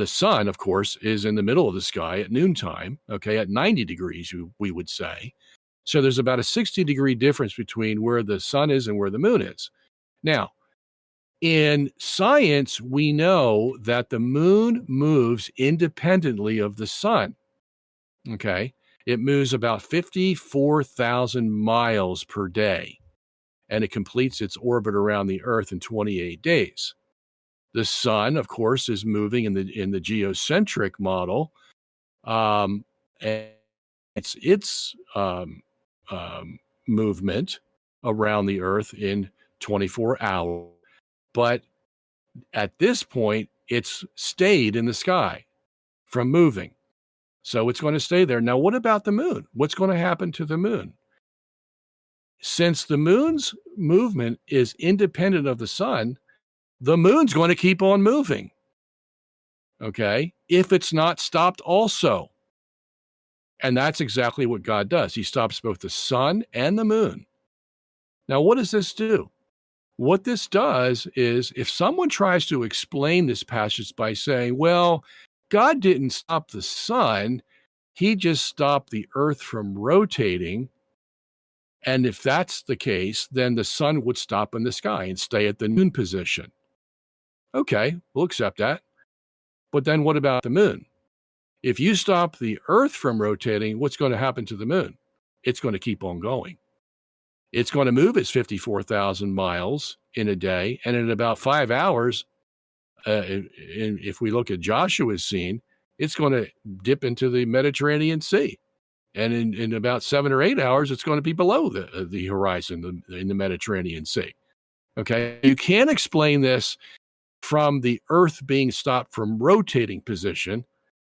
sun, of course, is in the middle of the sky at noontime, okay, at 90 degrees, we would say. So there's about a 60-degree difference between where the sun is and where the moon is. Now, in science, we know that the moon moves independently of the sun, okay? It moves about 54,000 miles per day, and it completes its orbit around the Earth in 28 days. The sun, of course, is moving in the geocentric model, and its movement around the Earth in 24 hours. But at this point, it's stayed in the sky from moving. So it's going to stay there. Now, what about the moon? What's going to happen to the moon? Since the moon's movement is independent of the sun, the moon's going to keep on moving. Okay? If it's not stopped also. And that's exactly what God does. He stops both the sun and the moon. Now, what does this do? What this does is if someone tries to explain this passage by saying, well, God didn't stop the sun, he just stopped the earth from rotating. And if that's the case, then the sun would stop in the sky and stay at the noon position. Okay, we'll accept that. But then what about the moon? If you stop the earth from rotating, what's going to happen to the moon? It's going to keep on going. It's going to move its 54,000 miles in a day. And in about 5 hours, if we look at Joshua's scene, it's going to dip into the Mediterranean Sea. And in about 7 or 8 hours, it's going to be below the horizon in the Mediterranean Sea. Okay. You can't explain this from the earth being stopped from rotating position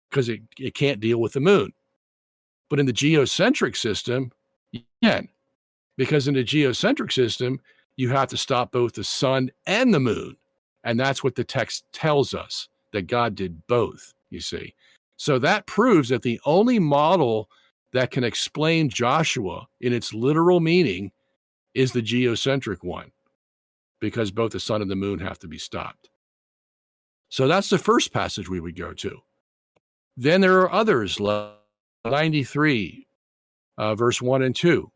because it can't deal with the moon. But in the geocentric system, you can. Because in the geocentric system, you have to stop both the sun and the moon. And that's what the text tells us, that God did both, you see. So that proves that the only model that can explain Joshua in its literal meaning is the geocentric one, because both the sun and the moon have to be stopped. So that's the first passage we would go to. Then there are others, 93, verse 1 and 2.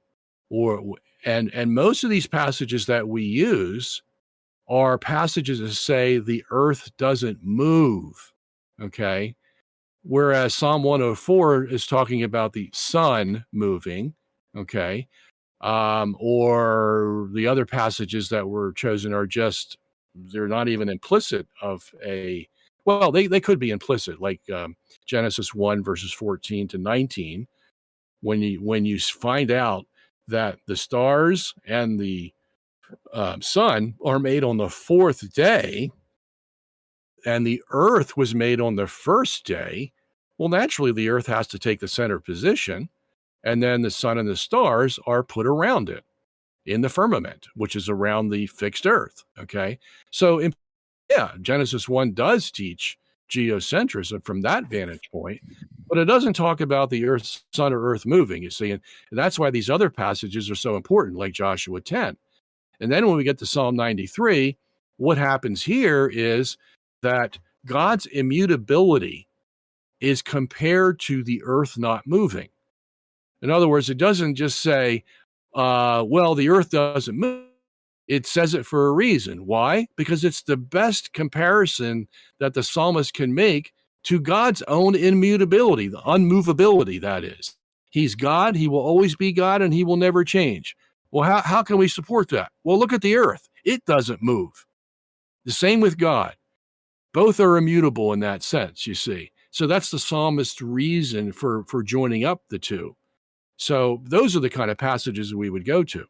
And most of these passages that we use are passages that say the earth doesn't move, okay? Whereas Psalm 104 is talking about the sun moving, okay? Or the other passages that were chosen are just, they're not even implicit of well, they could be implicit, like Genesis 1, verses 14 to 19, when you find out that the stars and the sun are made on the fourth day, and the earth was made on the first day. Well, naturally, the earth has to take the center position, and then the sun and the stars are put around it in the firmament, which is around the fixed earth. Okay. So, Genesis 1 does teach geocentrism from that vantage point, but it doesn't talk about the earth, sun, or earth moving, you see. And that's why these other passages are so important, like Joshua 10. And then when we get to Psalm 93, what happens here is that God's immutability is compared to the earth not moving. In other words, it doesn't just say, well, the earth doesn't move. It says it for a reason. Why? Because it's the best comparison that the psalmist can make to God's own immutability, the unmovability, that is. He's God, he will always be God, and he will never change. Well, how can we support that? Well, look at the earth. It doesn't move. The same with God. Both are immutable in that sense, you see. So that's the psalmist's reason for joining up the two. So those are the kind of passages we would go to.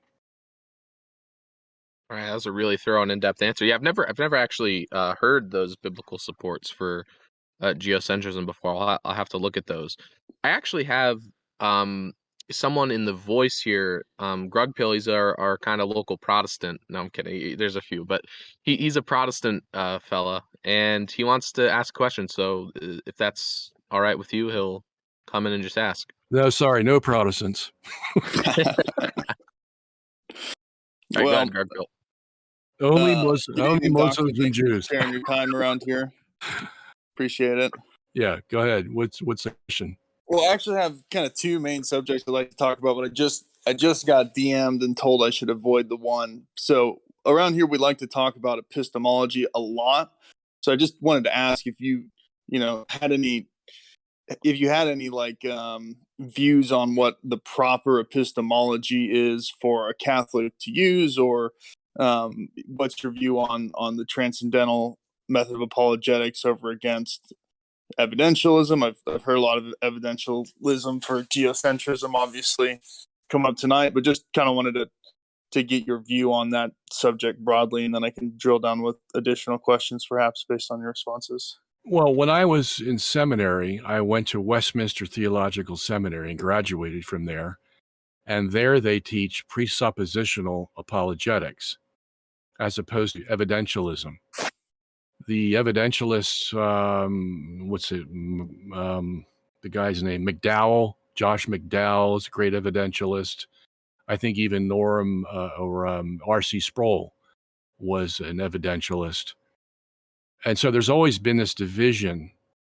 All right, that was a really thorough and in-depth answer. Yeah, I've never actually heard those biblical supports for geocentrism before. I'll have to look at those. I actually have um, someone in the voice here. Grug Pill, he's our kind of local Protestant. No, I'm kidding. There's a few, but he's a Protestant fella, and he wants to ask questions. So if that's all right with you, he'll come in and just ask. No, sorry, no Protestants. All right, go Well, ahead, Grug Pill. Only good only evening, Doctor. Muslims and Thank you for Jews. sharing your time around here. Appreciate it. Yeah, go ahead. What's the question? Well, I actually have kind of two main subjects I'd like to talk about, but I just got DM'd and told I should avoid the one. So around here, we like to talk about epistemology a lot. So I just wanted to ask if you had any like views on what the proper epistemology is for a Catholic to use, or what's your view on the transcendental method of apologetics over against evidentialism? I've heard a lot of evidentialism for geocentrism, obviously, come up tonight, but just kind of wanted to get your view on that subject broadly, and then I can drill down with additional questions, perhaps based on your responses. Well, when I was in seminary, I went to Westminster Theological Seminary and graduated from there. And there they teach presuppositional apologetics as opposed to evidentialism. The evidentialists, the guy's name, McDowell, Josh McDowell is a great evidentialist. I think even R.C. Sproul was an evidentialist. And so there's always been this division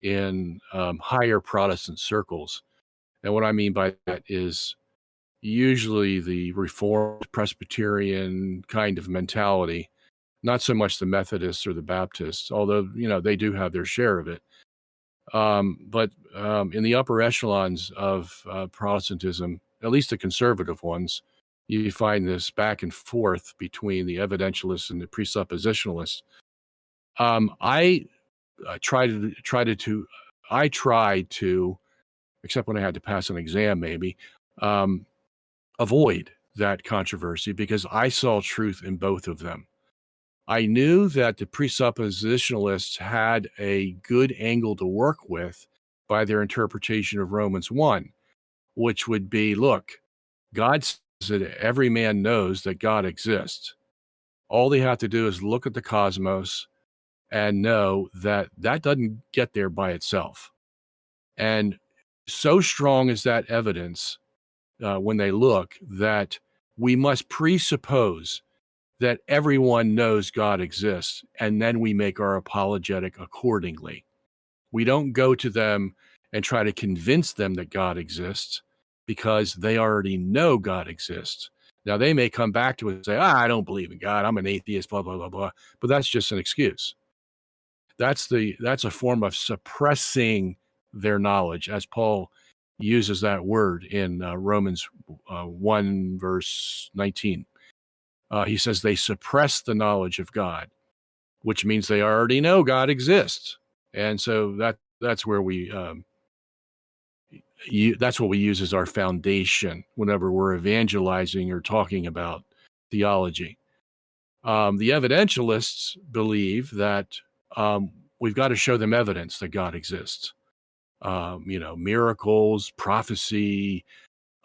in higher Protestant circles. And what I mean by that is usually the Reformed Presbyterian kind of mentality, not so much the Methodists or the Baptists, although, they do have their share of it. But in the upper echelons of Protestantism, at least the conservative ones, you find this back and forth between the evidentialists and the presuppositionalists. I tried to, except when I had to pass an exam, maybe, avoid that controversy because I saw truth in both of them. I knew that the presuppositionalists had a good angle to work with by their interpretation of Romans 1, which would be, look, God says that every man knows that God exists. All they have to do is look at the cosmos and know that that doesn't get there by itself. And so strong is that evidence when they look that we must presuppose that everyone knows God exists, and then we make our apologetic accordingly. We don't go to them and try to convince them that God exists because they already know God exists. Now, they may come back to us and say, I don't believe in God, I'm an atheist, blah, blah, blah, blah. But that's just an excuse. That's a form of suppressing their knowledge, as Paul uses that word in Romans 1, verse 19. He says they suppress the knowledge of God, which means they already know God exists. And so that's where that's what we use as our foundation whenever we're evangelizing or talking about theology. The evidentialists believe that we've got to show them evidence that God exists. Miracles, prophecy.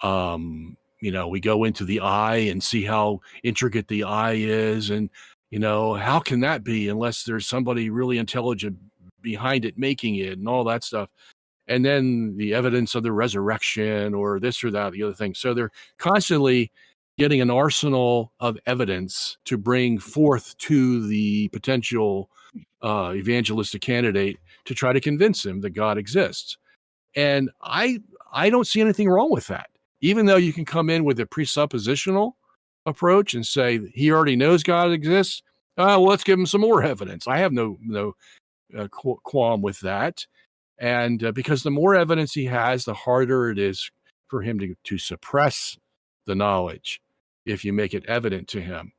We go into the eye and see how intricate the eye is, and how can that be unless there's somebody really intelligent behind it making it and all that stuff. And then the evidence of the resurrection or this or that, the other thing. So they're constantly getting an arsenal of evidence to bring forth to the potential evangelistic candidate to try to convince him that God exists. And I don't see anything wrong with that. Even though you can come in with a presuppositional approach and say he already knows God exists, well, let's give him some more evidence. I have no qualm with that. And because the more evidence he has, the harder it is for him to suppress the knowledge if you make it evident to him.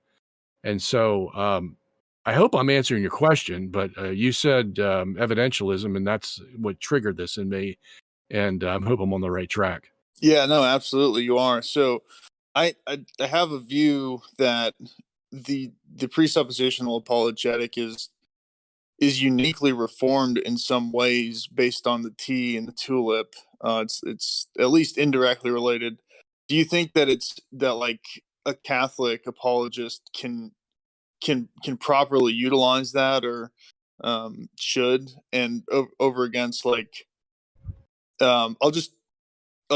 And so I hope I'm answering your question, but you said evidentialism, and that's what triggered this in me. And I hope I'm on the right track. Yeah, no, absolutely, you are. So I have a view that the presuppositional apologetic is uniquely reformed in some ways based on the tea and the tulip. It's at least indirectly related. Do you think that it's that like a Catholic apologist can properly utilize that, or should, and over against like I'll just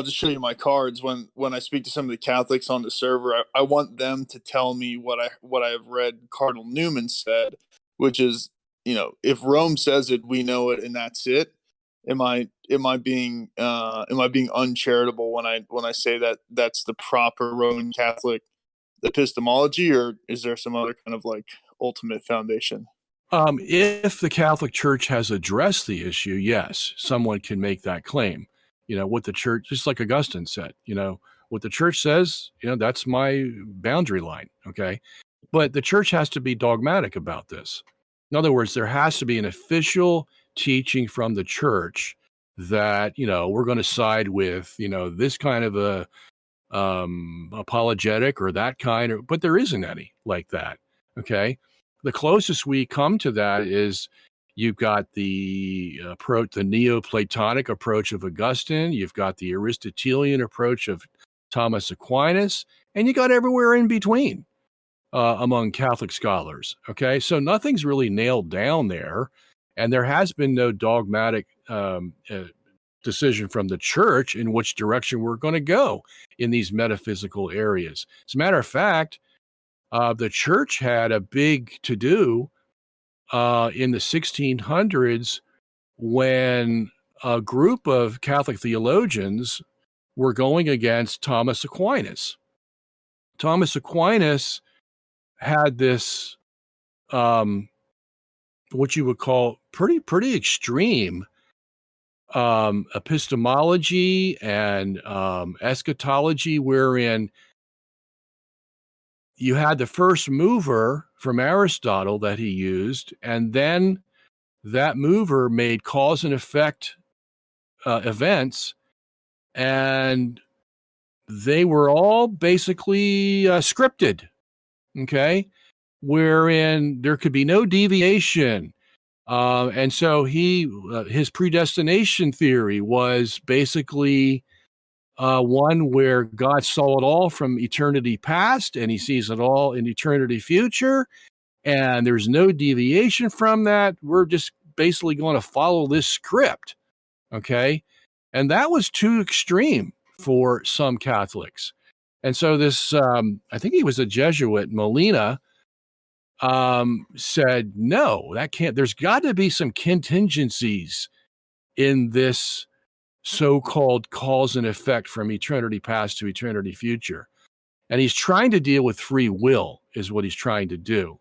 show you my cards when I speak to some of the Catholics on the server. I want them to tell me what I have read Cardinal Newman said, which is, if Rome says it, we know it, and that's it. Am I being uncharitable when I say that that's the proper Roman Catholic epistemology, or is there some other kind of like ultimate foundation? If the Catholic Church has addressed the issue, yes, someone can make that claim. What the church, just like Augustine said, what the church says, that's my boundary line. Okay. But the church has to be dogmatic about this. In other words, there has to be an official teaching from the church that, we're going to side with, this kind of a apologetic or that kind of, but there isn't any like that. Okay. The closest we come to that is you've got the approach, the Neoplatonic approach of Augustine. You've got the Aristotelian approach of Thomas Aquinas, and you got everywhere in between among Catholic scholars. Okay. So nothing's really nailed down there. And there has been no dogmatic decision from the church in which direction we're going to go in these metaphysical areas. As a matter of fact, the church had a big to-do in the 1600s when a group of Catholic theologians were going against Thomas Aquinas. Thomas Aquinas had this, what you would call pretty extreme epistemology and eschatology, wherein you had the first mover from Aristotle that he used, and then that mover made cause and effect events, and they were all basically scripted, okay, wherein there could be no deviation. And so his predestination theory was basically one where God saw it all from eternity past and he sees it all in eternity future. And there's no deviation from that. We're just basically going to follow this script. Okay. And that was too extreme for some Catholics. And so this, I think he was a Jesuit, Molina, said, no, that can't, there's got to be some contingencies in this so-called cause and effect from eternity past to eternity future. And he's trying to deal with free will is what he's trying to do.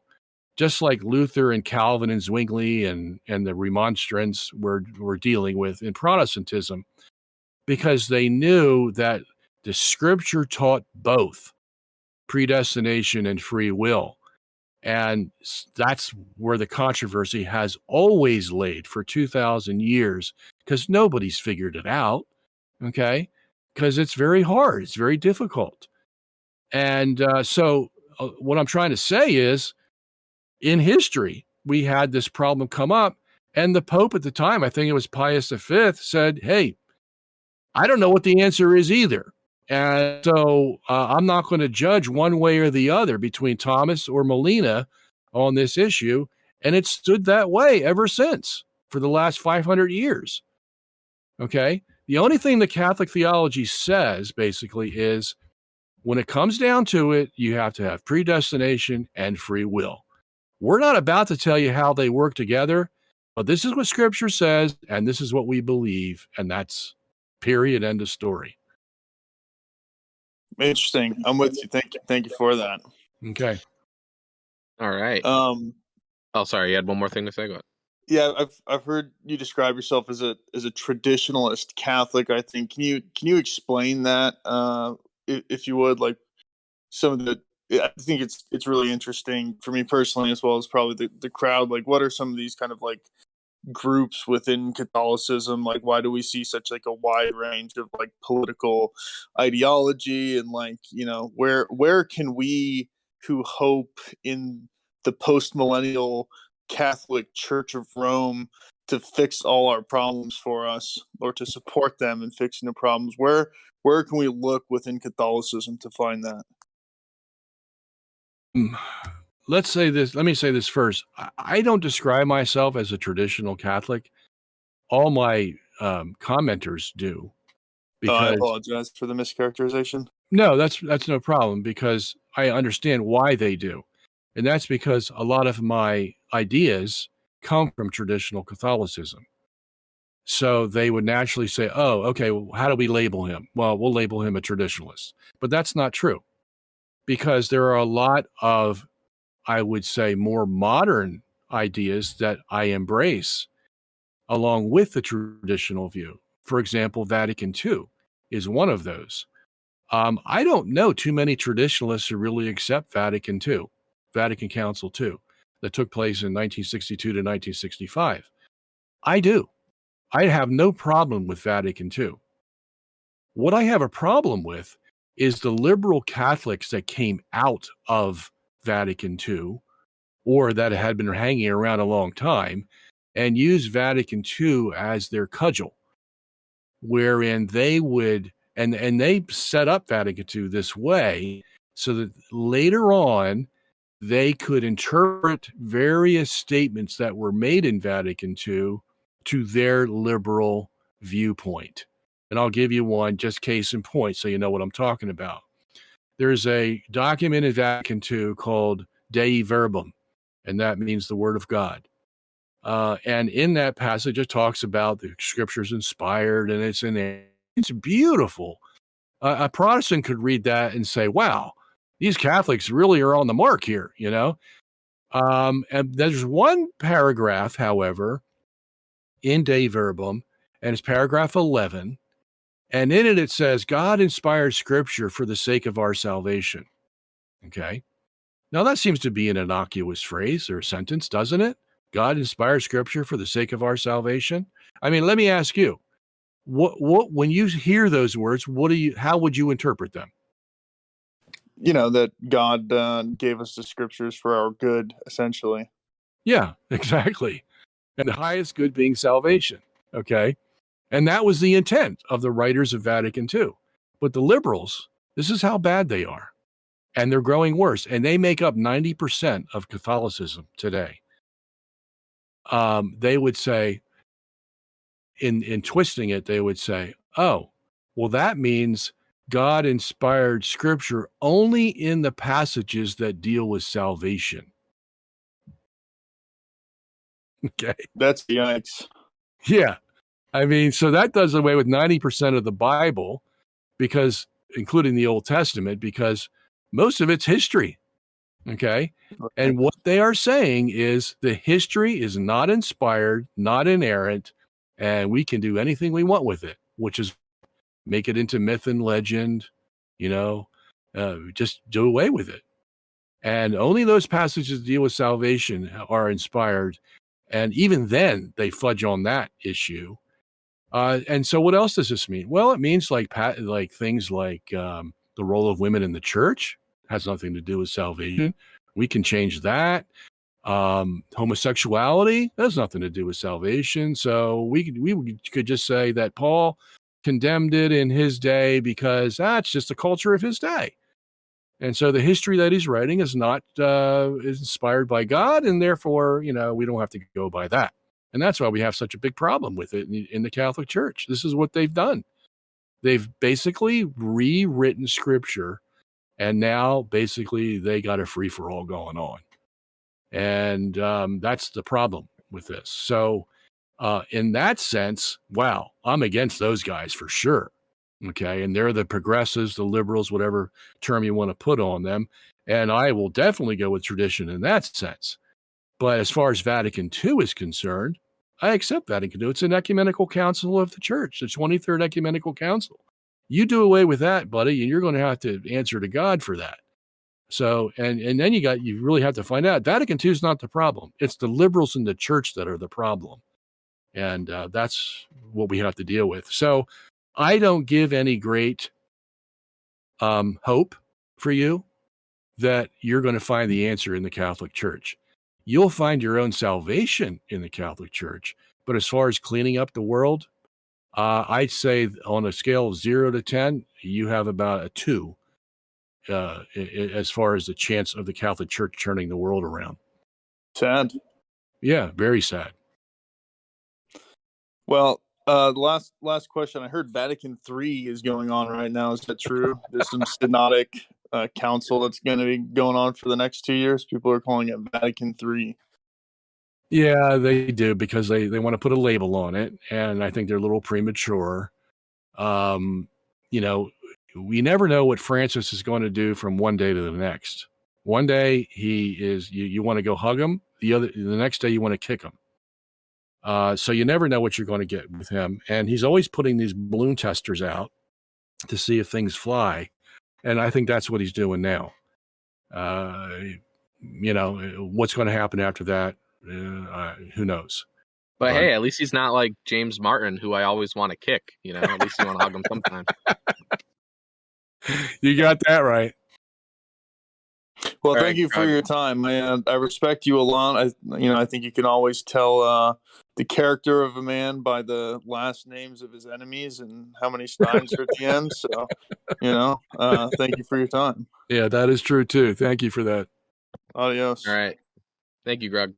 Just like Luther and Calvin and Zwingli and the Remonstrants were dealing with in Protestantism, because they knew that the scripture taught both predestination and free will. And that's where the controversy has always laid for 2,000 years, because nobody's figured it out, okay? Because it's very hard. It's very difficult. And so what I'm trying to say is, in history, we had this problem come up, and the Pope at the time, I think it was Pius V, said, hey, I don't know what the answer is either. And so I'm not going to judge one way or the other between Thomas or Molina on this issue. And it stood that way ever since for the last 500 years. Okay. The only thing the Catholic theology says basically is when it comes down to it, you have to have predestination and free will. We're not about to tell you how they work together, but this is what scripture says, and this is what we believe. And that's period, end of story. Interesting. I'm with you. Thank you for that. Okay. All right. Oh, sorry. You had one more thing to say? Go ahead. Yeah, I've heard you describe yourself as a traditionalist Catholic. I think can you explain that if you would, like some of the. I think it's really interesting for me personally, as well as probably the crowd. Like, what are some of these kind of like groups within Catholicism? Like, why do we see such like a wide range of like political ideology, and like, where can we who hope in the post-millennial Catholic Church of Rome to fix all our problems for us, or to support them in fixing the problems? Where can we look within Catholicism to find that? Let me say this first. I don't describe myself as a traditional Catholic. All my commenters do, I because apologize for the mischaracterization. no, that's no problem, because I understand why they do. And that's because a lot of my ideas come from traditional Catholicism. So they would naturally say, oh, okay, well, how do we label him? Well, we'll label him a traditionalist. But that's not true, because there are a lot of, I would say, more modern ideas that I embrace along with the traditional view. For example, Vatican II is one of those. I don't know too many traditionalists who really accept Vatican II, Vatican Council II, that took place in 1962 to 1965. I do. I have no problem with Vatican II. What I have a problem with is the liberal Catholics that came out of Vatican II, or that had been hanging around a long time, and used Vatican II as their cudgel, wherein they would, and they set up Vatican II this way so that later on they could interpret various statements that were made in Vatican II to their liberal viewpoint. And I'll give you one, just case in point, so you know what I'm talking about. There's a document in Vatican II called Dei Verbum, and that means the Word of God. And in that passage, it talks about the Scripture's inspired, and it's in there. It's beautiful. A Protestant could read that and say, "Wow, these Catholics really are on the mark here," you know. And there's one paragraph, however, in Dei Verbum, and it's paragraph 11, and in it says, "God inspired Scripture for the sake of our salvation." Okay. Now, that seems to be an innocuous phrase or sentence, doesn't it? God inspired Scripture for the sake of our salvation. I mean, let me ask you, when you hear those words, how would you interpret them? That God gave us the scriptures for our good, essentially. Yeah, exactly. And the highest good being salvation. Okay. And that was the intent of the writers of Vatican II. But the liberals, this is how bad they are. And they're growing worse. And they make up 90% of Catholicism today. They would say, in twisting it, they would say, oh, well, that means God inspired Scripture only in the passages that deal with salvation. Okay. That's yikes. Yeah. I mean, so that does away with 90% of the Bible, because, including the Old Testament, because most of it's history. Okay. And what they are saying is the history is not inspired, not inerrant, and we can do anything we want with it, which is make it into myth and legend, just do away with it. And only those passages that deal with salvation are inspired. And even then, they fudge on that issue. And so what else does this mean? Well, it means like things like the role of women in the church has nothing to do with salvation. We can change that. Homosexuality has nothing to do with salvation. So we could just say that Paul condemned it in his day because it's just the culture of his day. And so the history that he's writing is not is inspired by God, and therefore, we don't have to go by that. And that's why we have such a big problem with it in the Catholic Church. This is what they've done. They've basically rewritten Scripture, and now basically they got a free-for-all going on. And that's the problem with this. So in that sense, wow, I'm against those guys for sure. Okay. And they're the progressives, the liberals, whatever term you want to put on them. And I will definitely go with tradition in that sense. But as far as Vatican II is concerned, I accept Vatican II. It's an ecumenical council of the church, the 23rd ecumenical council. You do away with that, buddy, and you're going to have to answer to God for that. So, and then you really have to find out Vatican II is not the problem. It's the liberals in the church that are the problem. And that's what we have to deal with. So I don't give any great hope for you. that you're going to find the answer in the Catholic Church. You'll find your own salvation in the Catholic Church. But as far as cleaning up the world, I'd say on a scale of 0 to 10, you have about a 2 as far as the chance of the Catholic Church turning the world around. Sad. Yeah, very sad. Well, last question. I heard Vatican III is going on right now. Is that true? There's some synodic council that's going to be going on for the next 2 years. People are calling it Vatican III. Yeah, they do, because they want to put a label on it, and I think they're a little premature. You know, we never know what Francis is going to do from one day to the next. One day he is, you want to go hug him. The next day you want to kick him. So you never know what you're going to get with him. And he's always putting these balloon testers out to see if things fly. And I think that's what he's doing now. You know, what's going to happen after that? Who knows? But hey, at least he's not like James Martin, who I always want to kick. You know, at least you want to hug him sometimes. You got that right. Well, thank you for your time, man. I respect you a lot. I think you can always tell the character of a man by the last names of his enemies and how many steins are at the end. So, thank you for your time. Yeah, that is true too. Thank you for that. Adios. All right. Thank you, Greg.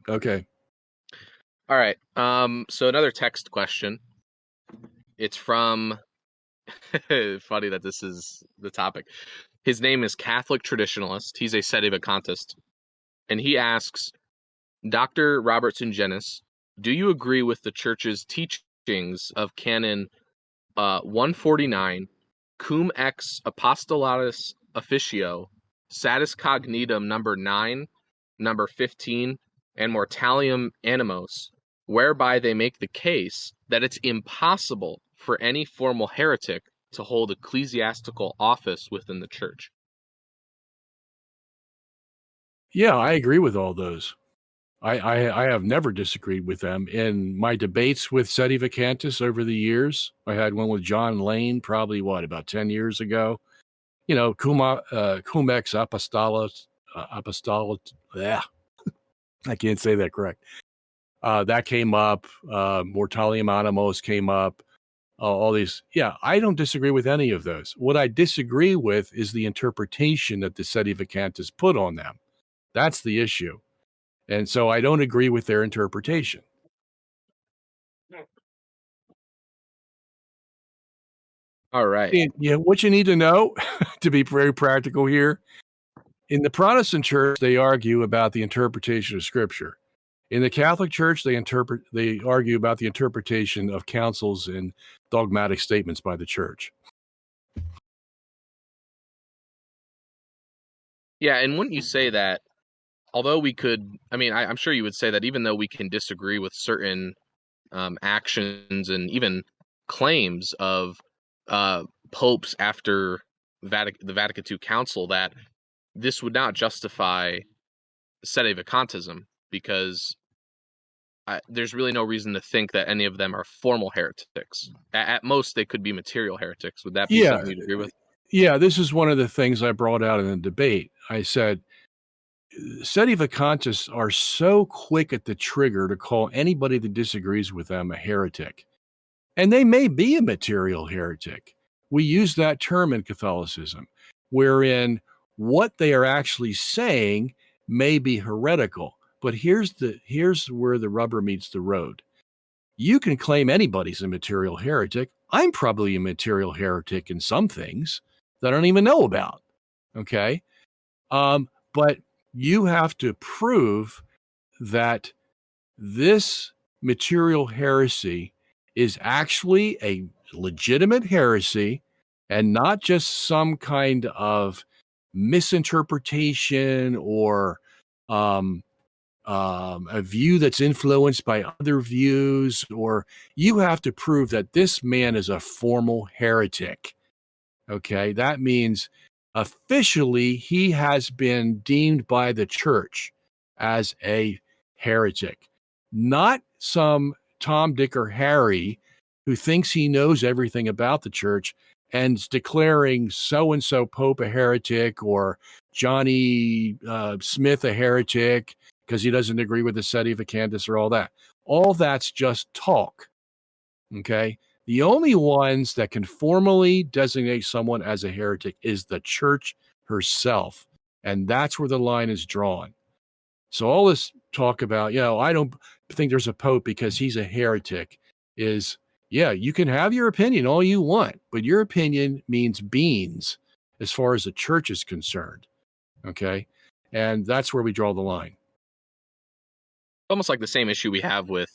Okay. All right. So another text question. It's from funny that this is the topic. His name is Catholic Traditionalist. He's a sedevacantist. And he asks, Dr. Robert Sungenis, do you agree with the Church's teachings of Canon 149, cum ex apostolatus officio, satis cognitum number 9, number 15, and mortalium animos, whereby they make the case that it's impossible for any formal heretic to hold ecclesiastical office within the Church? Yeah, I agree with all those. I have never disagreed with them. In my debates with sedevacantists over the years, I had one with John Lane, probably about 10 years ago. You know, cum ex apostolos, yeah, I can't say that correct. That came up. Mortalium animos came up. All these. Yeah, I don't disagree with any of those. What I disagree with is the interpretation that the sedevacantists put on them. That's the issue. And so I don't agree with their interpretation. All right. And, what you need to know, to be very practical here, in the Protestant Church, they argue about the interpretation of Scripture. In the Catholic Church, they argue about the interpretation of councils and dogmatic statements by the Church. Yeah, and wouldn't you say that, although we could, I'm sure you would say that even though we can disagree with certain actions and even claims of popes after the Vatican II Council, that this would not justify sedevacantism, because there's really no reason to think that any of them are formal heretics. At most, they could be material heretics. Would that be something you'd agree with? Yeah, this is one of the things I brought out in the debate. I said, sedevacantists are so quick at the trigger to call anybody that disagrees with them a heretic. And they may be a material heretic. We use that term in Catholicism, wherein what they are actually saying may be heretical. But here's where the rubber meets the road. You can claim anybody's a material heretic. I'm probably a material heretic in some things that I don't even know about. Okay. But you have to prove that this material heresy is actually a legitimate heresy and not just some kind of misinterpretation or a view that's influenced by other views, or you have to prove that this man is a formal heretic. Okay, that means officially he has been deemed by the Church as a heretic, not some Tom, Dick, or Harry who thinks he knows everything about the Church and declaring so-and-so Pope a heretic or Johnny Smith a heretic because he doesn't agree with the Sedevacantist or all that. All that's just talk, okay? The only ones that can formally designate someone as a heretic is the church herself, and that's where the line is drawn. So all this talk about, I don't think there's a pope because he's a heretic is, yeah, you can have your opinion all you want, but your opinion means beans as far as the church is concerned. Okay. And that's where we draw the line. Almost like the same issue we have with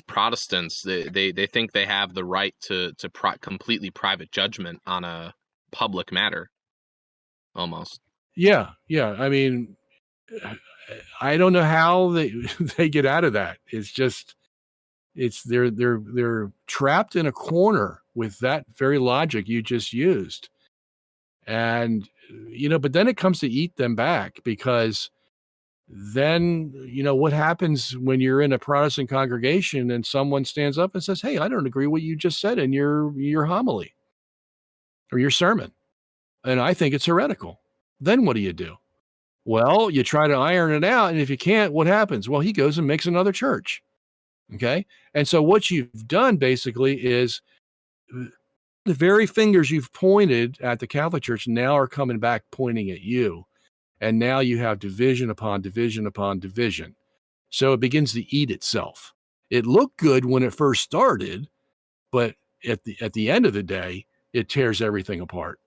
Protestants. They think they have the right to completely private judgment on a public matter. Almost. Yeah. I mean, I don't know how they get out of that. It's just, they're trapped in a corner with that very logic you just used. And, but then it comes to eat them back, because then, what happens when you're in a Protestant congregation and someone stands up and says, "Hey, I don't agree with what you just said in your homily or your sermon, and I think it's heretical." Then what do? Well, you try to iron it out, and if you can't, what happens? Well, he goes and makes another church. Okay. And so what you've done basically is the very fingers you've pointed at the Catholic Church now are coming back pointing at you. And now you have division upon division upon division. So it begins to eat itself. It looked good when it first started, but at the end of the day, it tears everything apart.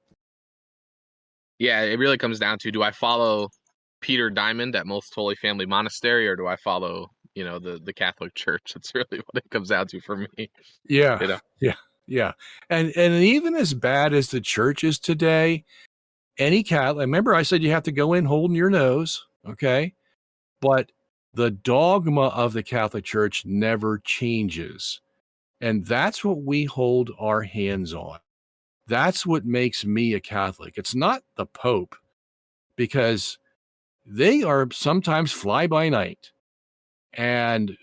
Yeah, it really comes down to, do I follow Peter Diamond at Most Holy Family Monastery, or do I follow, the Catholic Church? That's really what it comes down to for me. Yeah. Yeah. And even as bad as the church is today, any Catholic, remember I said you have to go in holding your nose, okay? But the dogma of the Catholic Church never changes. And that's what we hold our hands on. That's what makes me a Catholic. It's not the Pope, because they are sometimes fly by night. And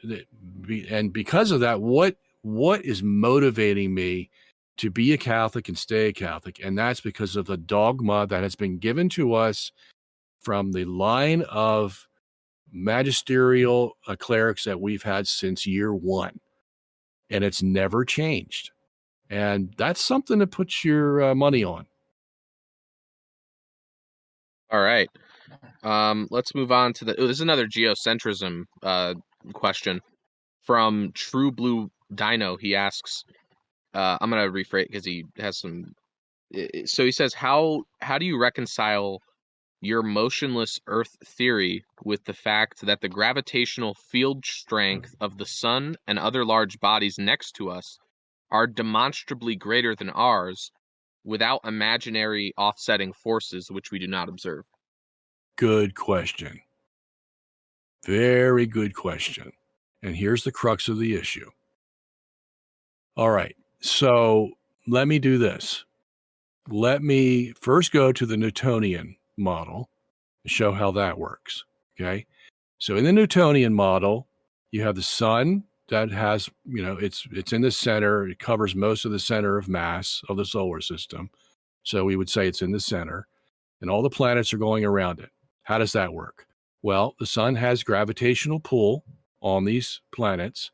because of that, what is motivating me to be a Catholic and stay a Catholic? And that's because of the dogma that has been given to us from the line of magisterial clerics that we've had since year one. And it's never changed. And that's something to put your money on. All right. Let's move on to this is another geocentrism question from True Blue Dino. He asks, I'm going to rephrase because he has some. So he says, how do you reconcile your motionless Earth theory with the fact that the gravitational field strength of the sun and other large bodies next to us are demonstrably greater than ours, without imaginary offsetting forces which we do not observe? Good question. Very good question. And here's the crux of the issue. All right. So let me do this. Let me first go to the Newtonian model and show how that works. Okay. So in the Newtonian model, you have the sun that has, it's in the center. It covers most of the center of mass of the solar system. So we would say it's in the center, and all the planets are going around it. How does that work? Well, the sun has gravitational pull on these planets.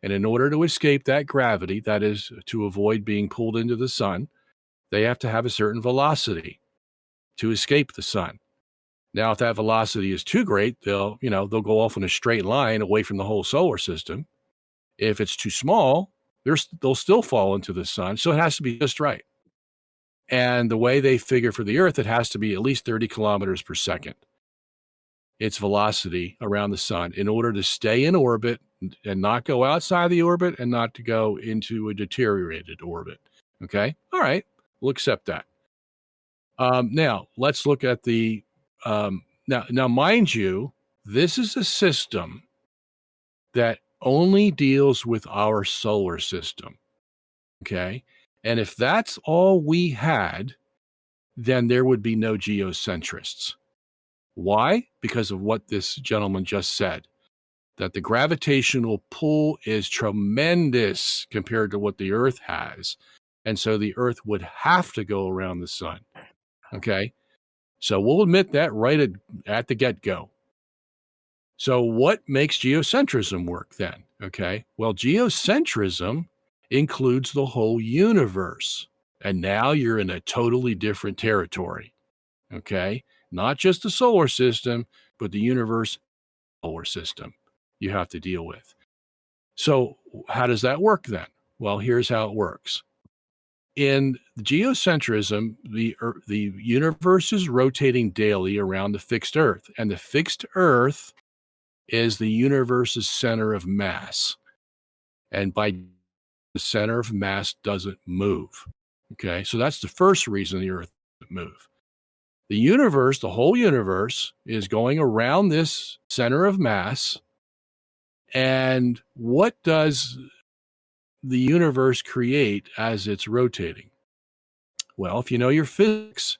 And in order to escape that gravity, that is to avoid being pulled into the sun, they have to have a certain velocity to escape the sun. Now, if that velocity is too great, they'll go off in a straight line away from the whole solar system. If it's too small, they'll still fall into the sun. So it has to be just right. And the way they figure for the Earth, it has to be at least 30 kilometers per second, its velocity around the sun, in order to stay in orbit and not go outside the orbit and not to go into a deteriorated orbit. Okay. All right. We'll accept that. Now let's look at the, now, mind you, this is a system that only deals with our solar system. Okay. And if that's all we had, then there would be no geocentrists. Why? Because of what this gentleman just said, that the gravitational pull is tremendous compared to what the Earth has. And so the Earth would have to go around the sun. Okay. So we'll admit that right at the get-go. So what makes geocentrism work then? Okay. Well, geocentrism includes the whole universe. And now you're in a totally different territory. Okay. Not just the solar system, but the universe solar system you have to deal with. So how does that work then? Well, here's how it works. In geocentrism, the universe is rotating daily around the fixed Earth, and the fixed Earth is the universe's center of mass. And by the center of mass doesn't move. Okay, so that's the first reason the Earth doesn't move. The universe, the whole universe, is going around this center of mass. And what does the universe create as it's rotating? Well, if you know your physics,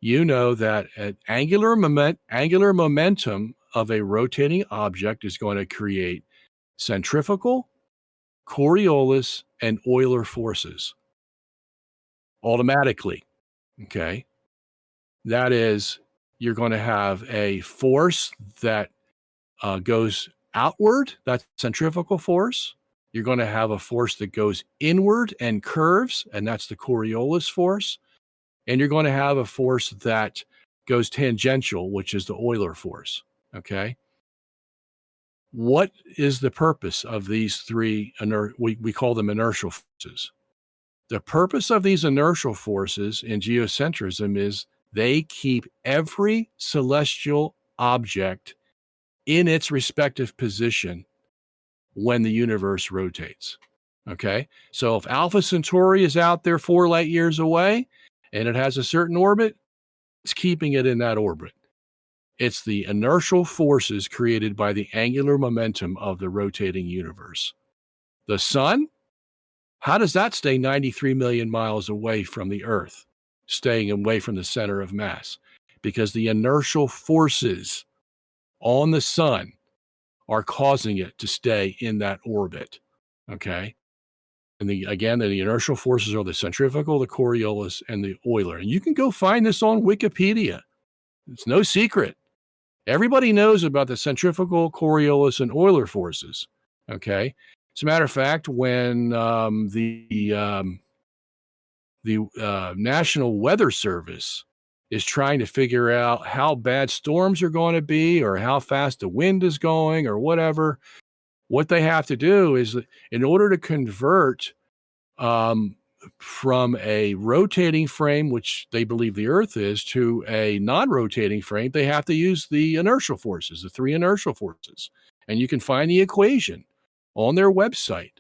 you know that an angular momentum of a rotating object is going to create centrifugal, Coriolis, and Euler forces automatically. Okay. That is, you're going to have a force that goes outward, that's centrifugal force. You're going to have a force that goes inward and curves, and that's the Coriolis force. And you're going to have a force that goes tangential, which is the Euler force. Okay. What is the purpose of these three? We call them inertial forces. The purpose of these inertial forces in geocentrism is they keep every celestial object in its respective position when the universe rotates. Okay. So if Alpha Centauri is out there 4 light years away and it has a certain orbit, it's keeping it in that orbit. It's the inertial forces created by the angular momentum of the rotating universe. The sun, how does that stay 93 million miles away from the Earth, staying away from the center of mass? Because the inertial forces on the sun are causing it to stay in that orbit. Okay. And the inertial forces are the centrifugal, the Coriolis, and the Euler. And you can go find this on Wikipedia. It's no secret. Everybody knows about the centrifugal, Coriolis, and Euler forces. Okay. As a matter of fact, when the National Weather Service is trying to figure out how bad storms are going to be or how fast the wind is going or whatever, what they have to do is, in order to convert from a rotating frame, which they believe the Earth is, to a non-rotating frame, they have to use the inertial forces, the 3 inertial forces. And you can find the equation on their website.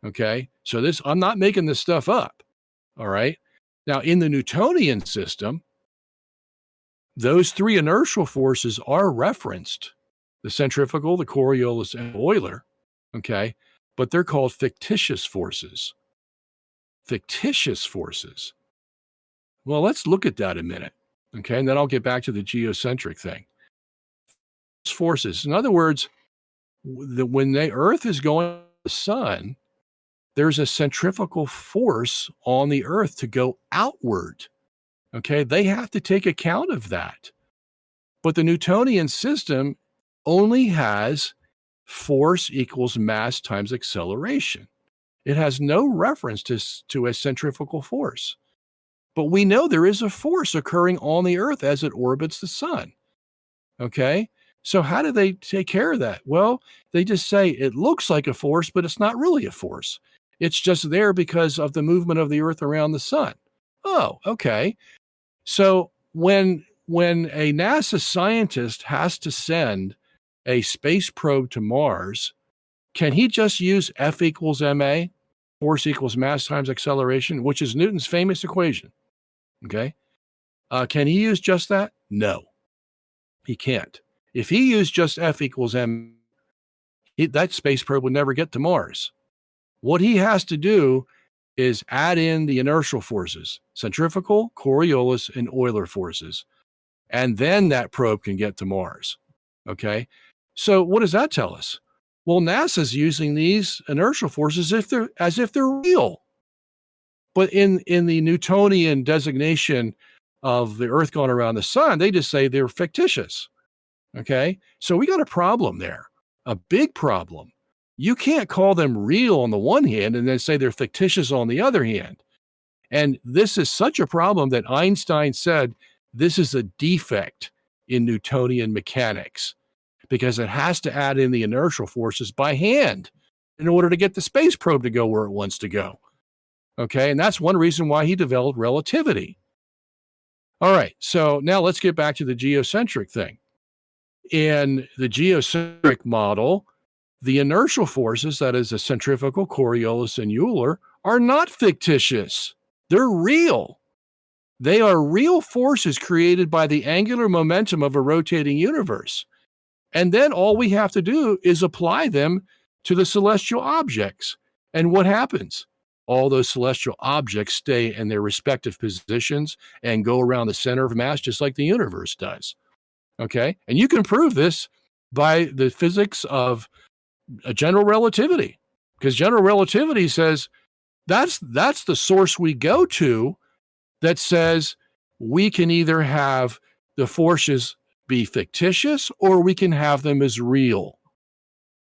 Okay. So I'm not making this stuff up. All right. Now, in the Newtonian system, those 3 inertial forces are referenced, the centrifugal, the Coriolis, and Euler. Okay. But they're called fictitious forces. Fictitious forces. Well, let's look at that a minute. Okay. And then I'll get back to the geocentric thing. Forces. In other words, when the Earth is going to the sun, there's a centrifugal force on the Earth to go outward. Okay. They have to take account of that. But the Newtonian system only has force equals mass times acceleration. It has no reference to a centrifugal force. But we know there is a force occurring on the Earth as it orbits the sun. Okay? So how do they take care of that? Well, they just say it looks like a force, but it's not really a force. It's just there because of the movement of the Earth around the sun. Oh, okay. So when a NASA scientist has to send a space probe to Mars, can he just use F equals ma, force equals mass times acceleration, which is Newton's famous equation? Okay. Can he use just that? No, he can't. If he used just F equals m, that space probe would never get to Mars. What he has to do is add in the inertial forces, centrifugal, Coriolis, and Euler forces. And then that probe can get to Mars. Okay. So what does that tell us? Well, NASA's using these inertial forces as if they're real. But in the Newtonian designation of the Earth going around the sun, they just say they're fictitious. Okay. So we got a problem there, a big problem. You can't call them real on the one hand and then say they're fictitious on the other hand. And this is such a problem that Einstein said this is a defect in Newtonian mechanics because it has to add in the inertial forces by hand in order to get the space probe to go where it wants to go. Okay. And that's one reason why he developed relativity. All right. So now let's get back to the geocentric thing. In the geocentric model, the inertial forces, that is the centrifugal, Coriolis, and Euler, are not fictitious. They're real. They are real forces created by the angular momentum of a rotating universe. And then all we have to do is apply them to the celestial objects. And what happens? All those celestial objects stay in their respective positions and go around the center of mass just like the universe does. Okay? And you can prove this by the physics of general relativity, because general relativity says that's the source we go to that says we can either have the forces be fictitious or we can have them as real.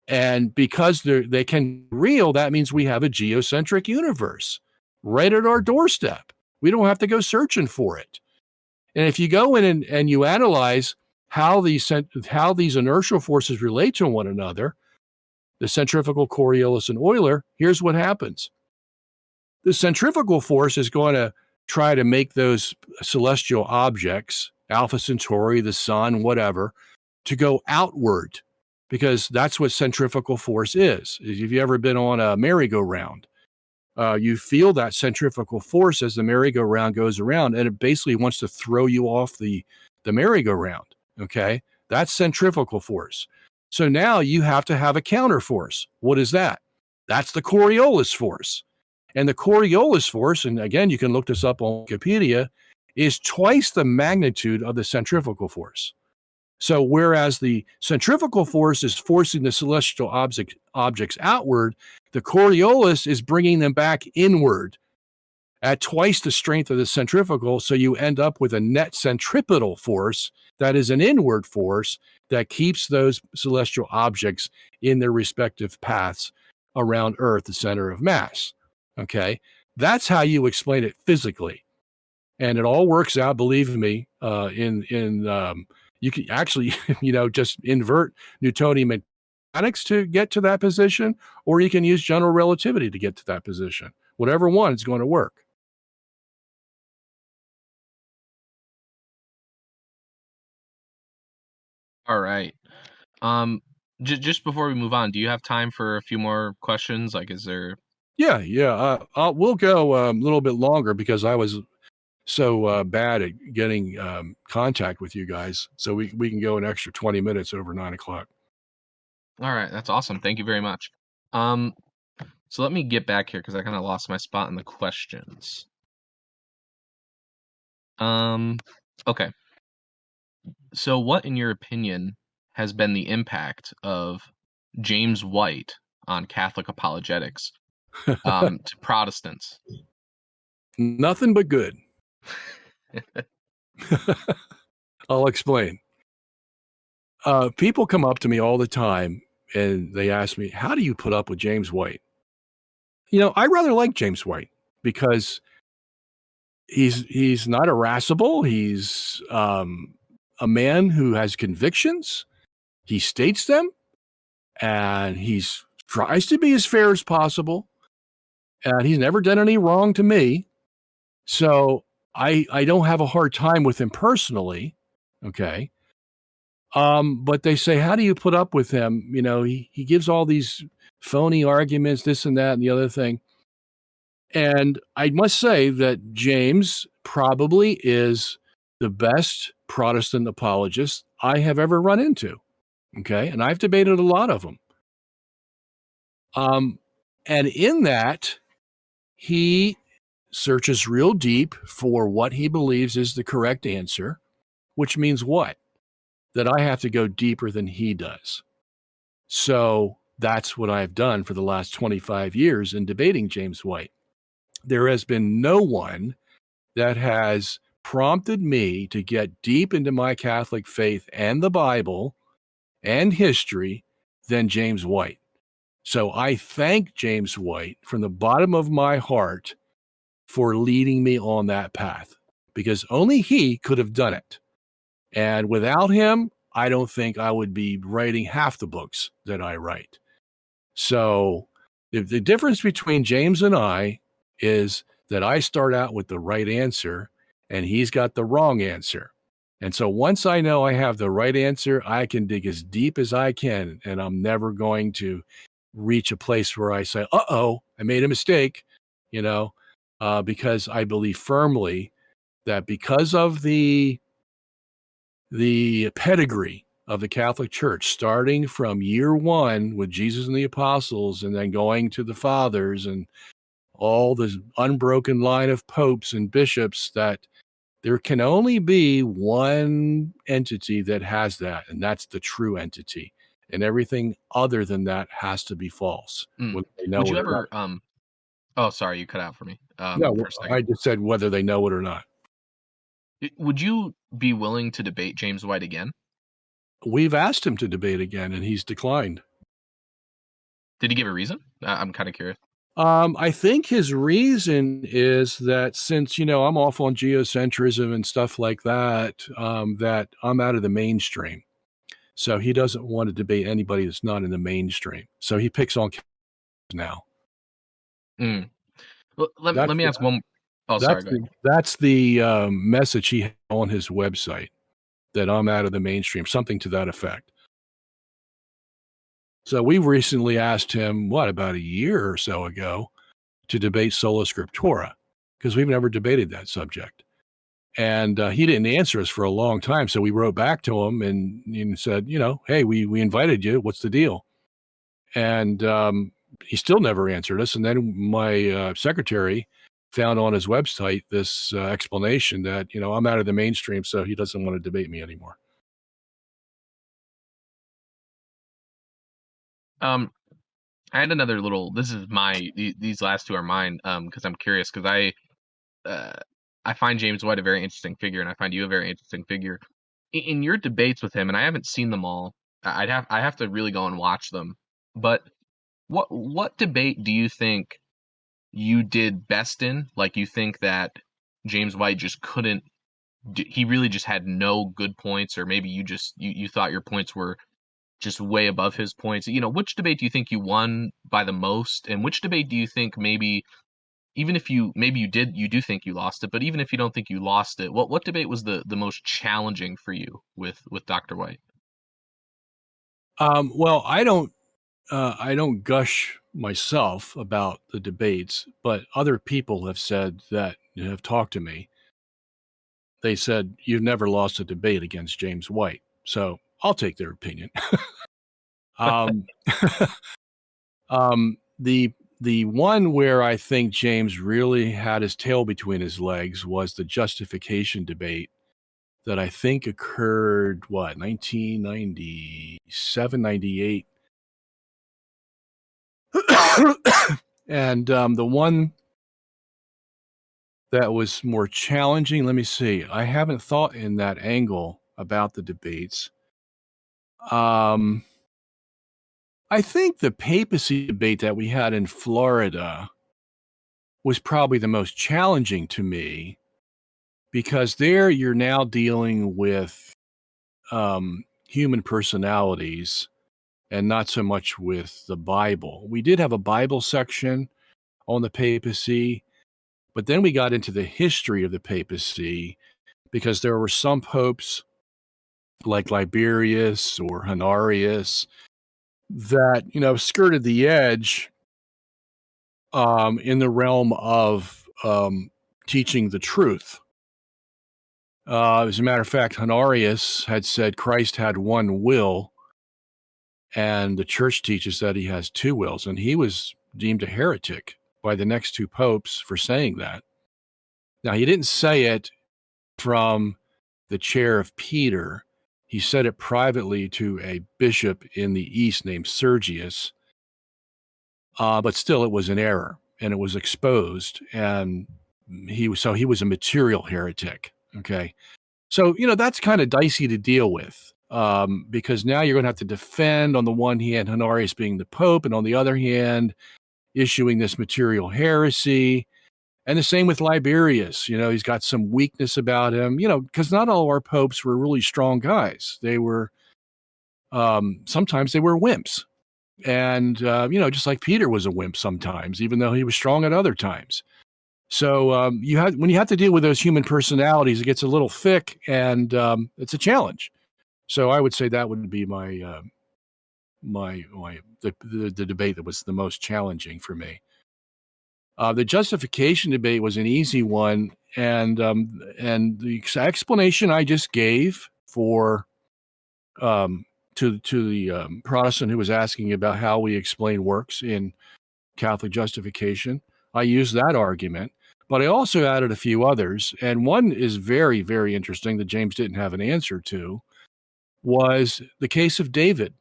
And because they can be real, that means we have a geocentric universe right at our doorstep. We don't have to go searching for it. And if you go in and you analyze how these inertial forces relate to one another, the centrifugal, Coriolis, and Euler, here's what happens. The centrifugal force is going to try to make those celestial objects, Alpha Centauri, the sun, whatever, to go outward, because that's what centrifugal force is. If you've ever been on a merry-go-round, you feel that centrifugal force as the merry-go-round goes around, and it basically wants to throw you off the merry-go-round, okay? That's centrifugal force. So now you have to have a counterforce. What is that? That's the Coriolis force. And the Coriolis force, and again, you can look this up on Wikipedia, is twice the magnitude of the centrifugal force. So whereas the centrifugal force is forcing the celestial objects outward, the Coriolis is bringing them back inward at twice the strength of the centrifugal. So you end up with a net centripetal force that is an inward force that keeps those celestial objects in their respective paths around Earth, the center of mass. Okay, that's how you explain it physically, and it all works out. Believe me, you can actually, just invert Newtonian mechanics to get to that position, or you can use general relativity to get to that position. Whatever one is going to work. All right. Just before we move on, do you have time for a few more questions? Like, is there? Yeah. We'll go a little bit longer because I was so bad at getting contact with you guys. So we can go an extra 20 minutes over 9 o'clock. All right, that's awesome. Thank you very much. So let me get back here because I kind of lost my spot in the questions. Okay. So what, in your opinion, has been the impact of James White on Catholic apologetics to Protestants? Nothing but good. I'll explain. People come up to me all the time and they ask me, how do you put up with James White? I rather like James White because he's not irascible. He's a man who has convictions. He states them, and he tries to be as fair as possible. And he's never done any wrong to me. So I don't have a hard time with him personally. Okay. But they say, how do you put up with him? He gives all these phony arguments, this and that and the other thing. And I must say that James probably is the best Protestant apologist I have ever run into. Okay. And I've debated a lot of them. And in that, he searches real deep for what he believes is the correct answer, which means what? That I have to go deeper than he does. So that's what I've done for the last 25 years in debating James White. there has been no one that has prompted me to get deep into my Catholic faith and the Bible and history than James White. So I thank James White from the bottom of my heart for leading me on that path, because only he could have done it. And without him, I don't think I would be writing half the books that I write. So the difference between James and I is that I start out with the right answer and he's got the wrong answer. And so once I know I have the right answer, I can dig as deep as I can, and I'm never going to reach a place where I say, uh-oh, I made a mistake, because I believe firmly that because of the pedigree of the Catholic Church, starting from year one with Jesus and the apostles, and then going to the fathers and all the unbroken line of popes and bishops, that there can only be one entity that has that, and that's the true entity. And everything other than that has to be false. Whether they know Would you it or not. ever oh, sorry, you cut out for me No, for a second. I just said whether they know it or not. Would you be willing to debate James White again? We've asked him to debate again, and he's declined. Did he give a reason? I'm kind of curious. I think his reason is that since, I'm off on geocentrism and stuff like that, that I'm out of the mainstream. So he doesn't want to debate anybody that's not in the mainstream. So he picks on now. Well, let me ask one. Oh, sorry. Go ahead. That's the message he had on his website, that I'm out of the mainstream, something to that effect. So we recently asked him, about a year or so ago, to debate Sola Scriptura, because we've never debated that subject. And he didn't answer us for a long time. So we wrote back to him and said, hey, we invited you. What's the deal? And he still never answered us. And then my secretary found on his website this explanation that, I'm out of the mainstream, so he doesn't want to debate me anymore. I had another little. This is these last two are mine. Because I'm curious, because I find James White a very interesting figure, and I find you a very interesting figure. In your debates with him, and I haven't seen them all. I have to really go and watch them. But what debate do you think you did best in? Like, you think that James White just couldn't. He really just had no good points, or maybe you thought your points were just way above his points. Which debate do you think you won by the most, and which debate do you think maybe, even if you do think you lost it, but even if you don't think you lost it, what debate was the most challenging for you with Dr. White? Well, I don't gush myself about the debates, but other people have said that, have talked to me. They said, you've never lost a debate against James White. So I'll take their opinion. The one where I think James really had his tail between his legs was the justification debate that I think occurred, 1997, 98. And the one that was more challenging, let me see. I haven't thought in that angle about the debates. I think the papacy debate that we had in Florida was probably the most challenging to me, because there you're now dealing with human personalities and not so much with the Bible. We did have a Bible section on the papacy, but then we got into the history of the papacy, because there were some popes like Liberius or Honorius that, skirted the edge in the realm of teaching the truth. As a matter of fact, Honorius had said Christ had one will, and the church teaches that he has two wills, and he was deemed a heretic by the next two popes for saying that. Now, he didn't say it from the chair of Peter. He said it privately to a bishop in the East named Sergius, but still it was an error. and it was exposed, and he was a material heretic. Okay, so that's kind of dicey to deal with, because now you're going to have to defend, on the one hand, Honorius being the Pope, and on the other hand, issuing this material heresy. And the same with Liberius. He's got some weakness about him, because not all our popes were really strong guys. They were, sometimes they were wimps. And, just like Peter was a wimp sometimes, even though he was strong at other times. So when you have to deal with those human personalities, it gets a little thick, and it's a challenge. So I would say that would be the debate that was the most challenging for me. The justification debate was an easy one, and the explanation I just gave for to the Protestant who was asking about how we explain works in Catholic justification, I used that argument, but I also added a few others, and one is very, very interesting that James didn't have an answer to, was the case of David,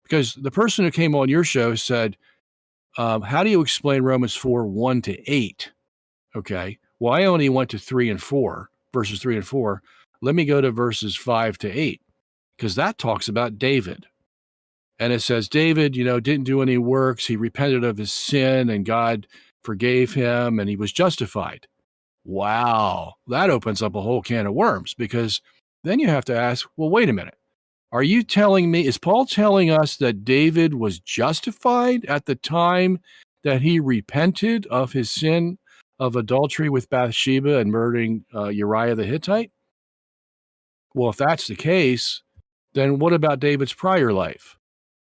because the person who came on your show said, how do you explain Romans 4, 1-8? Okay. Well, I only went to 3 and 4, verses 3 and 4. Let me go to verses 5-8, because that talks about David. And it says, David, didn't do any works. He repented of his sin, and God forgave him, and he was justified. Wow. That opens up a whole can of worms, because then you have to ask, well, wait a minute. Are you telling me, is Paul telling us that David was justified at the time that he repented of his sin of adultery with Bathsheba and murdering Uriah the Hittite? Well, if that's the case, then what about David's prior life?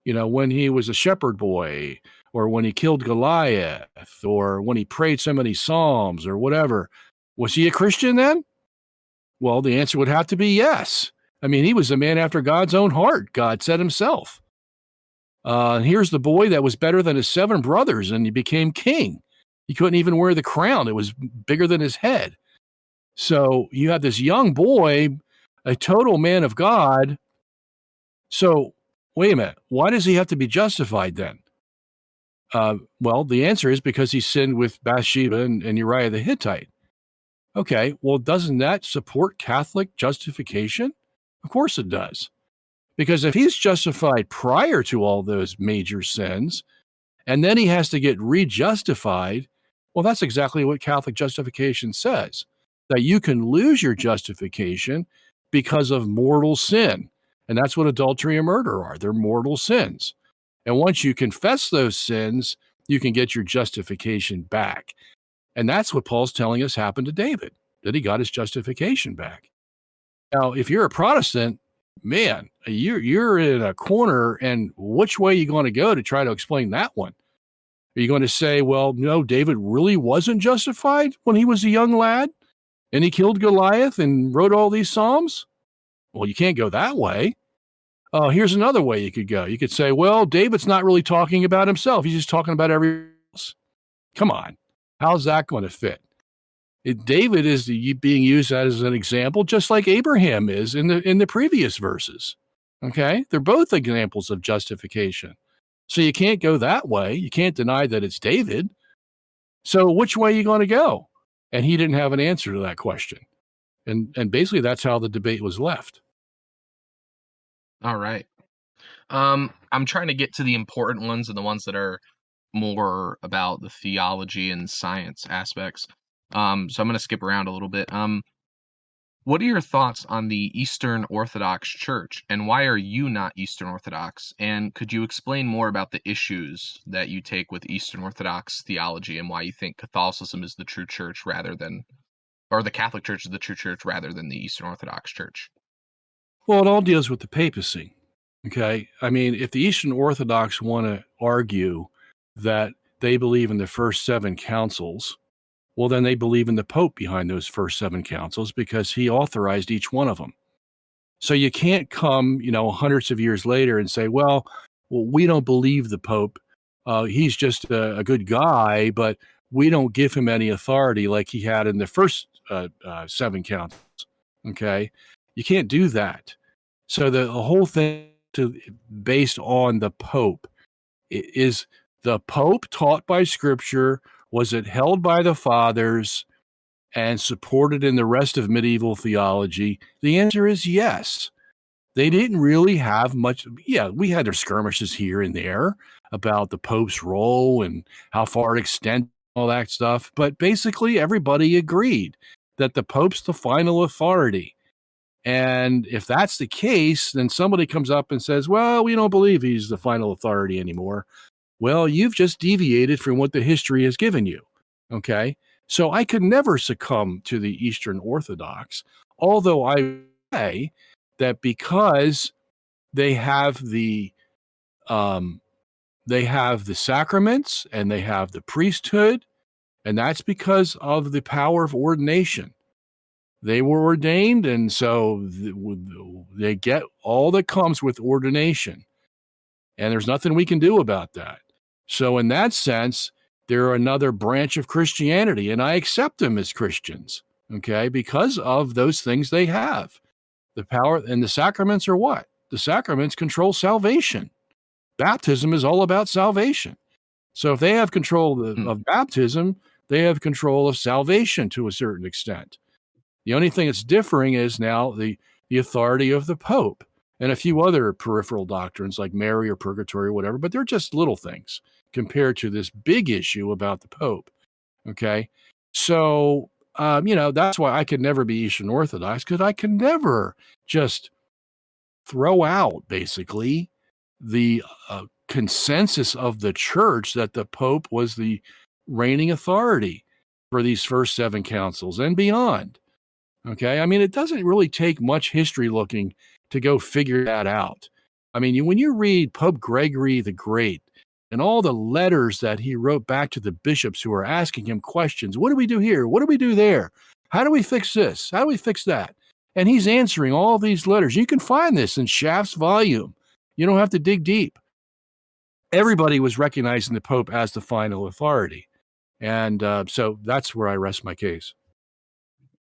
When he was a shepherd boy, or when he killed Goliath, or when he prayed so many psalms, or whatever. Was he a Christian then? Well, the answer would have to be yes. I mean, he was a man after God's own heart, God said himself. Here's the boy that was better than his 7 brothers, and he became king. He couldn't even wear the crown. It was bigger than his head. So you have this young boy, a total man of God. So wait a minute. Why does he have to be justified then? Well, the answer is because he sinned with Bathsheba and Uriah the Hittite. Okay, well, doesn't that support Catholic justification? Of course it does. Because if he's justified prior to all those major sins, and then he has to get rejustified, well, that's exactly what Catholic justification says, that you can lose your justification because of mortal sin. And that's what adultery and murder are. They're mortal sins. And once you confess those sins, you can get your justification back. And that's what Paul's telling us happened to David, that he got his justification back. Now, if you're a Protestant, man, you're in a corner, and which way are you going to go to try to explain that one? Are you going to say, well, no, David really wasn't justified when he was a young lad, and he killed Goliath and wrote all these Psalms? Well, you can't go that way. Here's another way you could go. You could say, well, David's not really talking about himself. He's just talking about everyone else. Come on. How's that going to fit? David is being used as an example, just like Abraham is in the previous verses. Okay? They're both examples of justification. So you can't go that way. You can't deny that it's David. So which way are you going to go? And he didn't have an answer to that question. And basically that's how the debate was left. All right. I'm trying to get to the important ones and the ones that are more about the theology and science aspects. So I'm going to skip around a little bit. What are your thoughts on the Eastern Orthodox Church, and why are you not Eastern Orthodox? And could you explain more about the issues that you take with Eastern Orthodox theology, and why you think Catholicism is the true church or the Catholic Church is the true church rather than the Eastern Orthodox Church? Well, it all deals with the papacy. Okay. I mean, if the Eastern Orthodox want to argue that they believe in the first 7 councils, well, then they believe in the Pope behind those first 7 councils, because he authorized each one of them. So you can't come, hundreds of years later and say, well, we don't believe the Pope. He's just a good guy, but we don't give him any authority like he had in the first 7 councils. Okay. You can't do that. So the whole thing based on the Pope is the Pope taught by Scripture, Was it held by the fathers and supported in the rest of medieval theology? The answer is yes. They didn't really have much. Yeah, we had our skirmishes here and there about the Pope's role and how far it extended, all that stuff. But basically, everybody agreed that the Pope's the final authority. And if that's the case, then somebody comes up and says, well, we don't believe he's the final authority anymore. Well, you've just deviated from what the history has given you. Okay. So I could never succumb to the Eastern Orthodox, although I say that because they have the sacraments and they have the priesthood, and that's because of the power of ordination. They were ordained, and so they get all that comes with ordination. And there's nothing we can do about that. So in that sense, they're another branch of Christianity, and I accept them as Christians, okay, because of those things they have. The power and the sacraments are what? The sacraments control salvation. Baptism is all about salvation. So if they have control of baptism, they have control of salvation to a certain extent. The only thing that's differing is now the authority of the Pope and a few other peripheral doctrines like Mary or purgatory or whatever, but they're just little things compared to this big issue about the Pope. Okay. So, that's why I could never be Eastern Orthodox, because I can never just throw out basically the consensus of the church that the Pope was the reigning authority for these first 7 councils and beyond. Okay. I mean, it doesn't really take much history looking to go figure that out. I mean, when you read Pope Gregory the Great and all the letters that he wrote back to the bishops who are asking him questions, what do we do here? What do we do there? How do we fix this? How do we fix that? And he's answering all these letters. You can find this in Schaff's volume. You don't have to dig deep. Everybody was recognizing the Pope as the final authority. And so that's where I rest my case.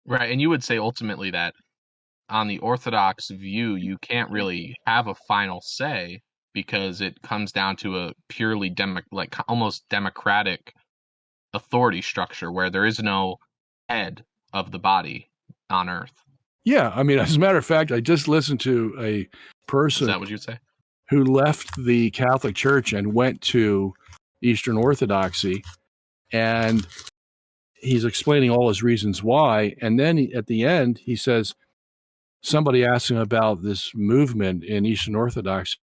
Right. And you would say ultimately that on the Orthodox view, you can't really have a final say because it comes down to a purely almost democratic authority structure where there is no head of the body on earth. Yeah. I mean, as a matter of fact, I just listened to a person. Is that what you'd say? Who left the Catholic Church and went to Eastern Orthodoxy. And he's explaining all his reasons why. And then at the end, he says, somebody asked him about this movement in Eastern Orthodoxy.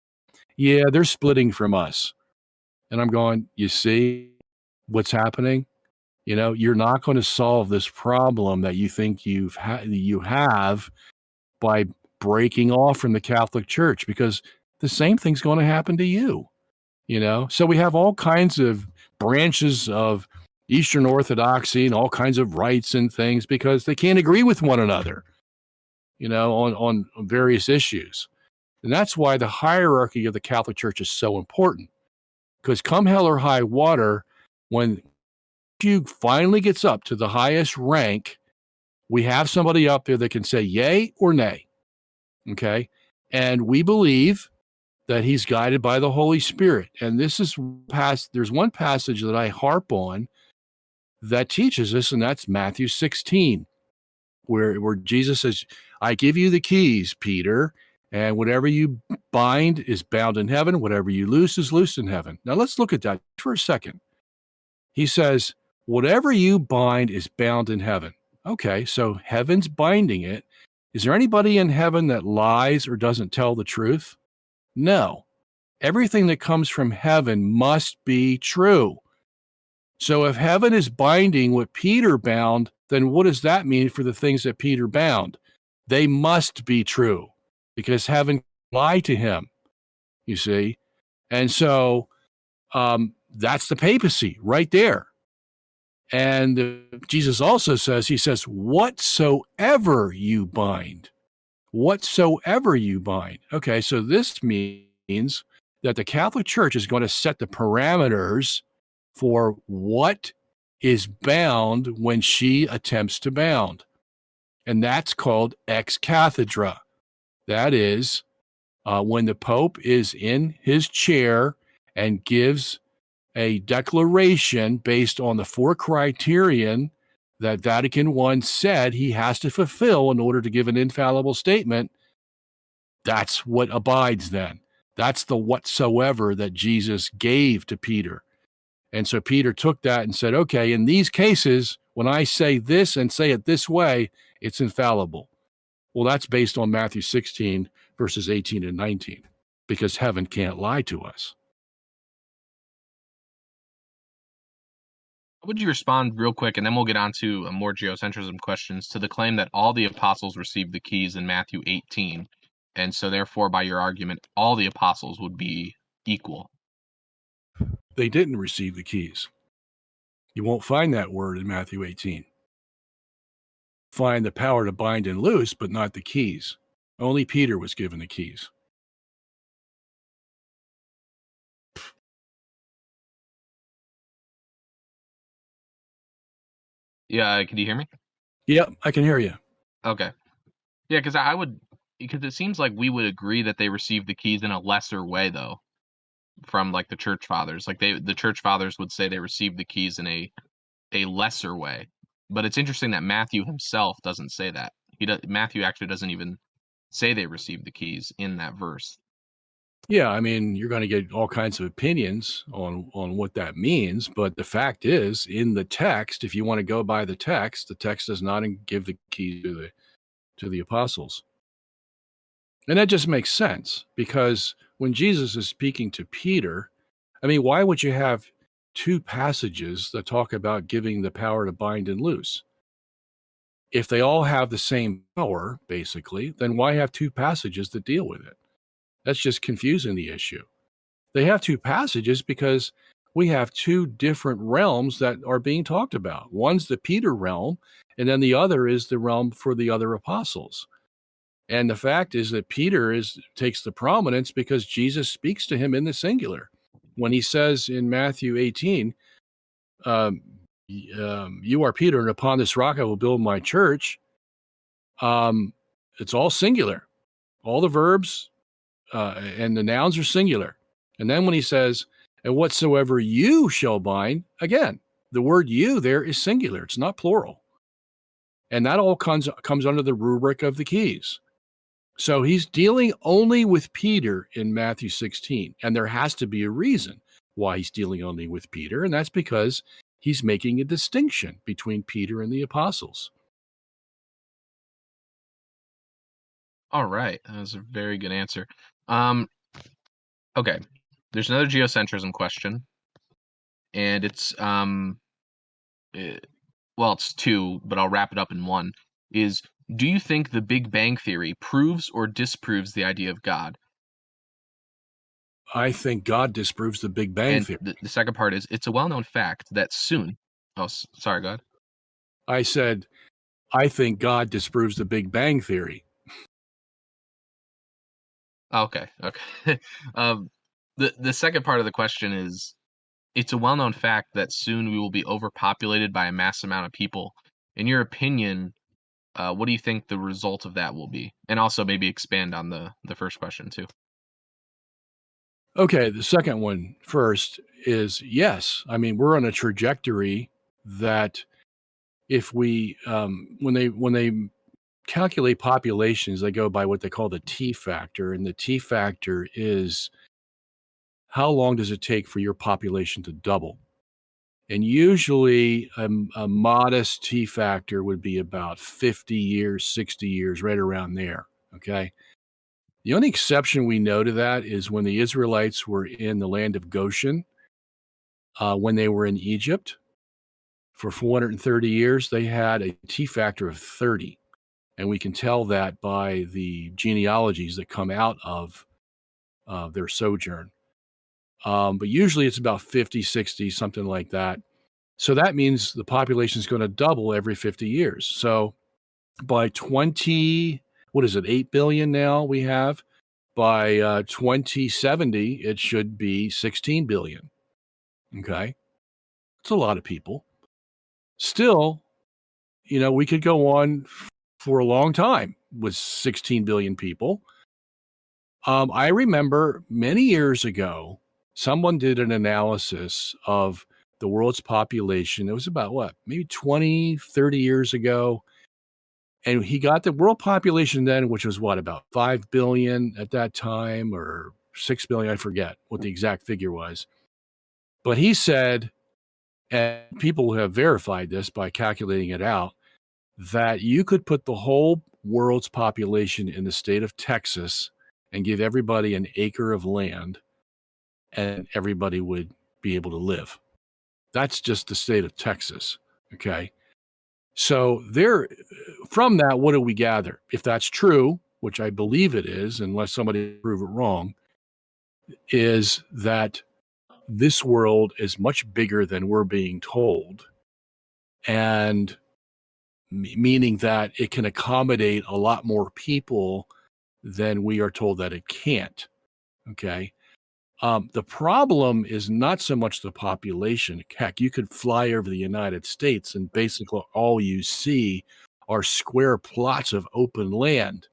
Yeah, they're splitting from us. And I'm going, you see what's happening? You're not going to solve this problem that you think you have by breaking off from the Catholic Church, because the same thing's going to happen to you. So we have all kinds of branches of Eastern Orthodoxy and all kinds of rites and things because they can't agree with one another, on various issues. And that's why the hierarchy of the Catholic Church is so important, because come hell or high water, when you finally gets up to the highest rank, we have somebody up there that can say yay or nay. Okay. And we believe that he's guided by the Holy Spirit. And there's one passage that I harp on that teaches this, and that's Matthew 16, where Jesus says, I give you the keys, Peter, and whatever you bind is bound in heaven, whatever you loose is loosed in heaven. Now let's look at that for a second. He says, whatever you bind is bound in heaven. Okay, so heaven's binding it. Is there anybody in heaven that lies or doesn't tell the truth? No. Everything that comes from heaven must be true. So if heaven is binding what Peter bound, then what does that mean for the things that Peter bound? They must be true because heaven lied to him, you see. And so that's the papacy right there. And Jesus also says, whatsoever you bind. Whatsoever you bind. Okay, so this means that the Catholic Church is going to set the parameters for what is bound when she attempts to bound. And that's called ex cathedra. That is, when the Pope is in his chair and gives a declaration based on the 4 criterion that Vatican I said he has to fulfill in order to give an infallible statement, that's what abides then. That's the whatsoever that Jesus gave to Peter. And so Peter took that and said, okay, in these cases, when I say this and say it this way, it's infallible. Well, that's based on Matthew 16, verses 18 and 19, because heaven can't lie to us. How would you respond real quick, and then we'll get on to more geocentrism questions, to the claim that all the apostles received the keys in Matthew 18, and so therefore, by your argument, all the apostles would be equal? They didn't receive the keys. You won't find that word in Matthew 18. Find the power to bind and loose, but not the keys. Only Peter was given the keys. Yeah, can you hear me? Yep, I can hear you. Okay. Yeah, because it seems like we would agree that they received the keys in a lesser way, though, from like the church fathers. Like the church fathers would say they received the keys in a lesser way. But it's interesting that Matthew himself doesn't say that. Matthew actually doesn't even say they received the keys in that verse. Yeah, I mean, you're going to get all kinds of opinions on what that means, but the fact is, in the text, if you want to go by the text does not give the key to the apostles. And that just makes sense, because when Jesus is speaking to Peter, I mean, why would you have 2 passages that talk about giving the power to bind and loose? If they all have the same power, basically, then why have 2 passages that deal with it? That's just confusing the issue. They have 2 passages because we have 2 different realms that are being talked about. One's the Peter realm, and then the other is the realm for the other apostles. And the fact is that Peter takes the prominence because Jesus speaks to him in the singular. When he says in Matthew 18, you are Peter, and upon this rock I will build my church, it's all singular. All the verbs and the nouns are singular. And then when he says, and whatsoever you shall bind, again, the word you there is singular. It's not plural. And that all comes under the rubric of the keys. So he's dealing only with Peter in Matthew 16. And there has to be a reason why he's dealing only with Peter. And that's because he's making a distinction between Peter and the apostles. All right. That was a very good answer. Okay. There's another geocentrism question. And it's it's 2, but I'll wrap it up in one. Do you think the Big Bang Theory proves or disproves the idea of God? I think God disproves the Big Bang Theory. The second part is, it's a well-known fact that soon... Oh, sorry, go ahead. I said, I think God disproves the Big Bang Theory. Okay. The second part of the question is, it's a well-known fact that soon we will be overpopulated by a mass amount of people. In your opinion, what do you think the result of that will be? And also maybe expand on the first question too. Okay, the second one first is yes. I mean, we're on a trajectory that if we, when they calculate populations, they go by what they call the T factor. And the T factor is how long does it take for your population to double? And usually a modest T factor would be about 50 years, 60 years, right around there. Okay. The only exception we know to that is when the Israelites were in the land of Goshen, when they were in Egypt for 430 years, they had a T factor of 30. And we can tell that by the genealogies that come out of their sojourn. But usually it's about 50, 60, something like that. So that means the population is going to double every 50 years. So by 8 billion now we have? By 2070, it should be 16 billion. Okay. It's a lot of people. Still, we could go on for a long time with 16 billion people. I remember many years ago someone did an analysis of the world's population. It was about what, maybe 20, 30 years ago. And he got the world population then, which was what, about 5 billion at that time, or 6 billion, I forget what the exact figure was. But he said, and people have verified this by calculating it out, that you could put the whole world's population in the state of Texas and give everybody an acre of land, and everybody would be able to live. That's just the state of Texas. Okay. So there, from that, what do we gather? If that's true, which I believe it is, unless somebody prove it wrong, is that this world is much bigger than we're being told, and meaning that it can accommodate a lot more people than we are told that it can't. Okay. The problem is not so much the population. Heck, you could fly over the United States and basically all you see are square plots of open land.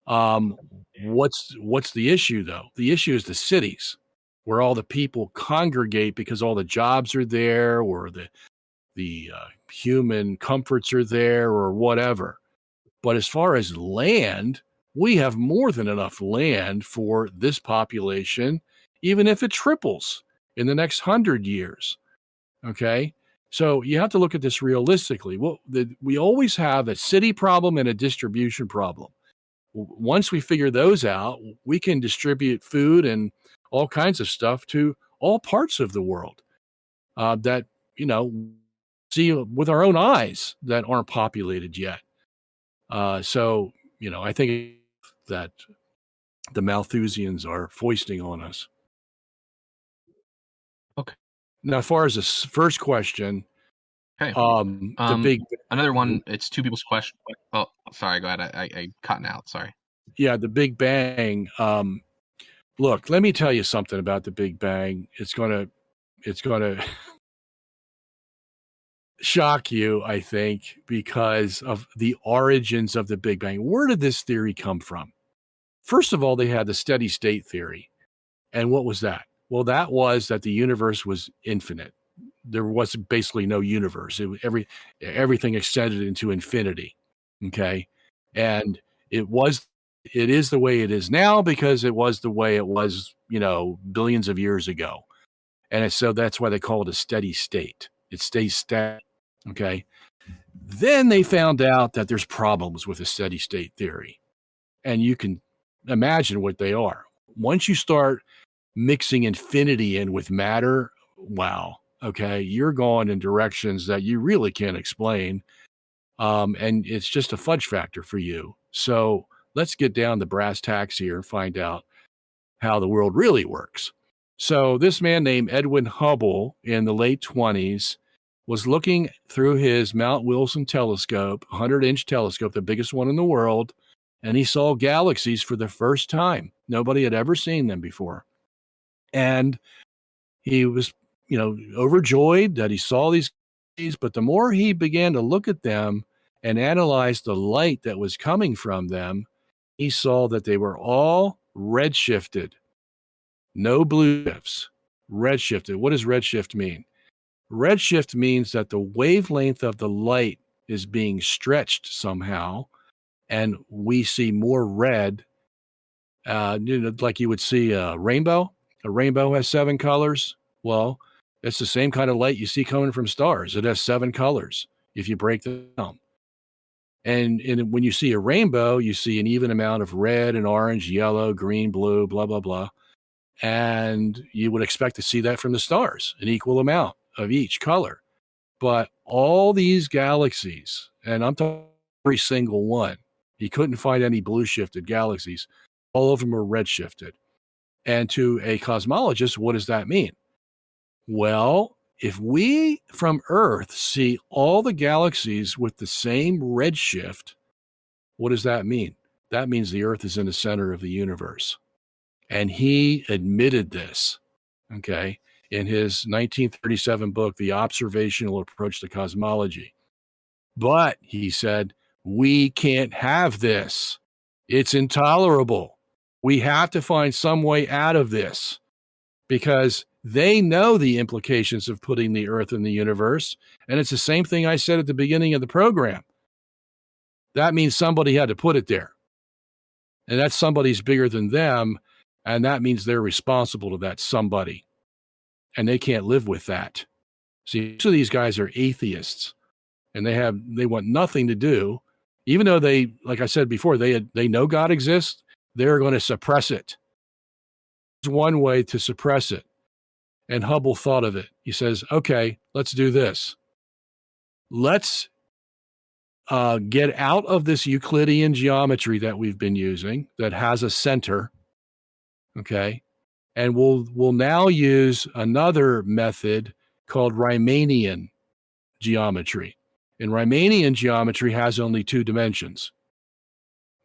What's the issue though? The issue is the cities where all the people congregate because all the jobs are there, or the human comforts are there, or whatever. But as far as land, we have more than enough land for this population, even if it triples in the next 100 years. Okay. So you have to look at this realistically. Well, we always have a city problem and a distribution problem. Once we figure those out, we can distribute food and all kinds of stuff to all parts of the world that, see with our own eyes that aren't populated yet. So, I think that the Malthusians are foisting on us. Okay. Now, as far as the first question, Okay. the big another one. It's two people's question. Oh, sorry. Go ahead. I cutting out. Sorry. Yeah, the Big Bang. Look, let me tell you something about the Big Bang. It's gonna shock you, I think, because of the origins of the Big Bang. Where did this theory come from? First of all, they had the steady state theory. And what was that? Well, that was that the universe was infinite. There was basically no universe. Everything extended into infinity. Okay. And it is the way it is now because it was the way it was, billions of years ago. And so that's why they call it a steady state. It stays static. Okay. Then they found out that there's problems with a steady state theory. And you can imagine what they are. Once you start mixing infinity in with matter, wow. Okay. You're going in directions that you really can't explain. And it's just a fudge factor for you. So let's get down to brass tacks here and find out how the world really works. So this man named Edwin Hubble in the late 1920s was looking through his Mount Wilson telescope, 100-inch telescope, the biggest one in the world, and he saw galaxies for the first time. Nobody had ever seen them before. And he was, overjoyed that he saw these galaxies, but the more he began to look at them and analyze the light that was coming from them, he saw that they were all redshifted. No blue shifts, redshifted. What does redshift mean? Redshift means that the wavelength of the light is being stretched somehow, and we see more red, like you would see a rainbow. A rainbow has 7 colors. Well, it's the same kind of light you see coming from stars. It has 7 colors if you break them down. And when you see a rainbow, you see an even amount of red and orange, yellow, green, blue, blah, blah, blah. And you would expect to see that from the stars, an equal amount of each color. But all these galaxies, and I'm talking every single one, he couldn't find any blue shifted galaxies. All of them are red shifted. And to a cosmologist, what does that mean? Well, if we from Earth see all the galaxies with the same redshift, what does that mean? That means the Earth is in the center of the universe. And he admitted this, okay, in his 1937 book, The Observational Approach to Cosmology. But he said, we can't have this. It's intolerable. We have to find some way out of this. because they know the implications of putting the Earth in the universe. And it's the same thing I said at the beginning of the program. That means somebody had to put it there. And that somebody's bigger than them. And that means they're responsible to that somebody. And they can't live with that. See, most of these guys are atheists, and they want nothing to do, even though they, like I said before, they know God exists, they're going to suppress it. There's one way to suppress it. And Hubble thought of it. He says, okay, let's do this. Let's get out of this Euclidean geometry that we've been using that has a center, okay? And we'll now use another method called Riemannian geometry. And Riemannian geometry has only 2 dimensions.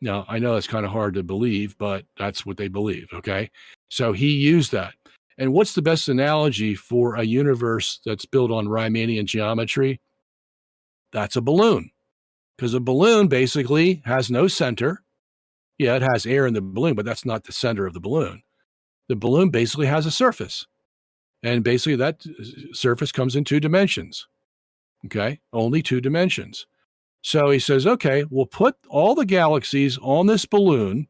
Now, I know that's kind of hard to believe, but that's what they believe, okay? So he used that. And what's the best analogy for a universe that's built on Riemannian geometry? That's a balloon. Because a balloon basically has no center. Yeah, it has air in the balloon, but that's not the center of the balloon. The balloon basically has a surface. And basically that surface comes in 2 dimensions. Okay, only 2 dimensions. So he says, okay, we'll put all the galaxies on this balloon.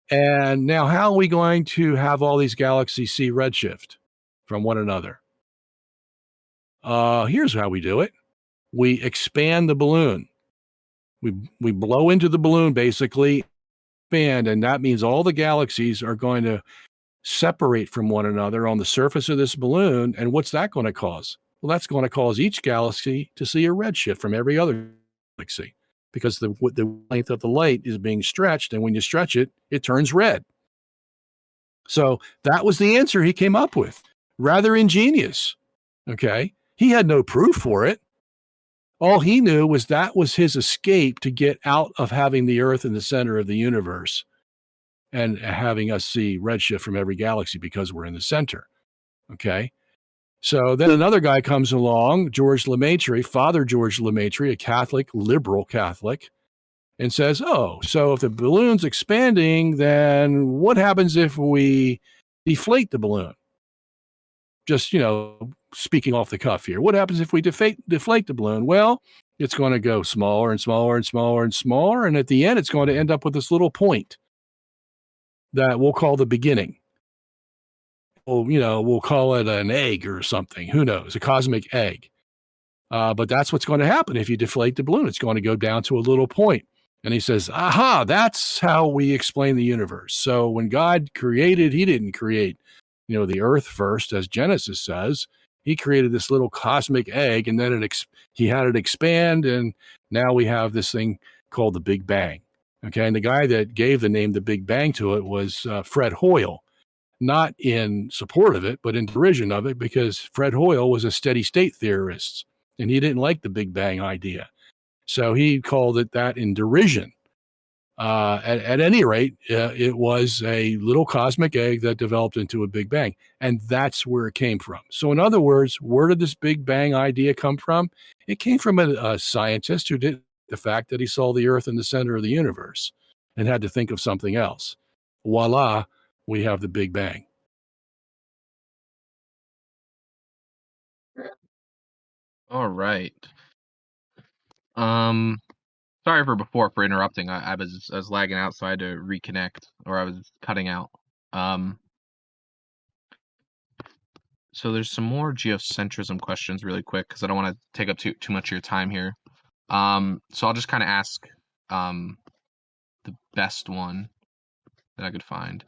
And now how are we going to have all these galaxies see redshift from one another? Here's how we do it. We expand the balloon. We blow into the balloon, basically, expand, and that means all the galaxies are going to separate from one another on the surface of this balloon. And what's that going to cause? Well, that's going to cause each galaxy to see a redshift from every other galaxy, because the length of the light is being stretched, and when you stretch it, it turns red. So that was the answer he came up with. Rather ingenious. Okay. He had no proof for it. All he knew was that was his escape to get out of having the Earth in the center of the universe and having us see redshift from every galaxy because we're in the center. Okay. So then another guy comes along, George Lemaitre, Father George Lemaitre, a Catholic, liberal Catholic, and says, oh, so if the balloon's expanding, then what happens if we deflate the balloon? Just, speaking off the cuff here. What happens if we deflate the balloon? Well, it's going to go smaller and smaller and smaller and smaller. And at the end, it's going to end up with this little point that we'll call the beginning. We'll call it an egg or something. Who knows? A cosmic egg. But that's what's going to happen if you deflate the balloon. It's going to go down to a little point. And he says, aha, that's how we explain the universe. So when God created, he didn't create, the earth first, as Genesis says. He created this little cosmic egg, and then he had it expand, and now we have this thing called the Big Bang. Okay, and the guy that gave the name the Big Bang to it was Fred Hoyle. Not in support of it, but in derision of it, because Fred Hoyle was a steady state theorist, and he didn't like the Big Bang idea. So he called it that in derision. At any rate, it was a little cosmic egg that developed into a Big Bang, and that's where it came from. So in other words, where did this Big Bang idea come from? It came from a scientist who did the fact that he saw the Earth in the center of the universe and had to think of something else. Voila, we have the Big Bang. All right. Sorry for interrupting. I was lagging out, so I had to reconnect, or I was cutting out. So there's some more geocentrism questions really quick, because I don't want to take up too much of your time here. So I'll just kind of ask the best one that I could find.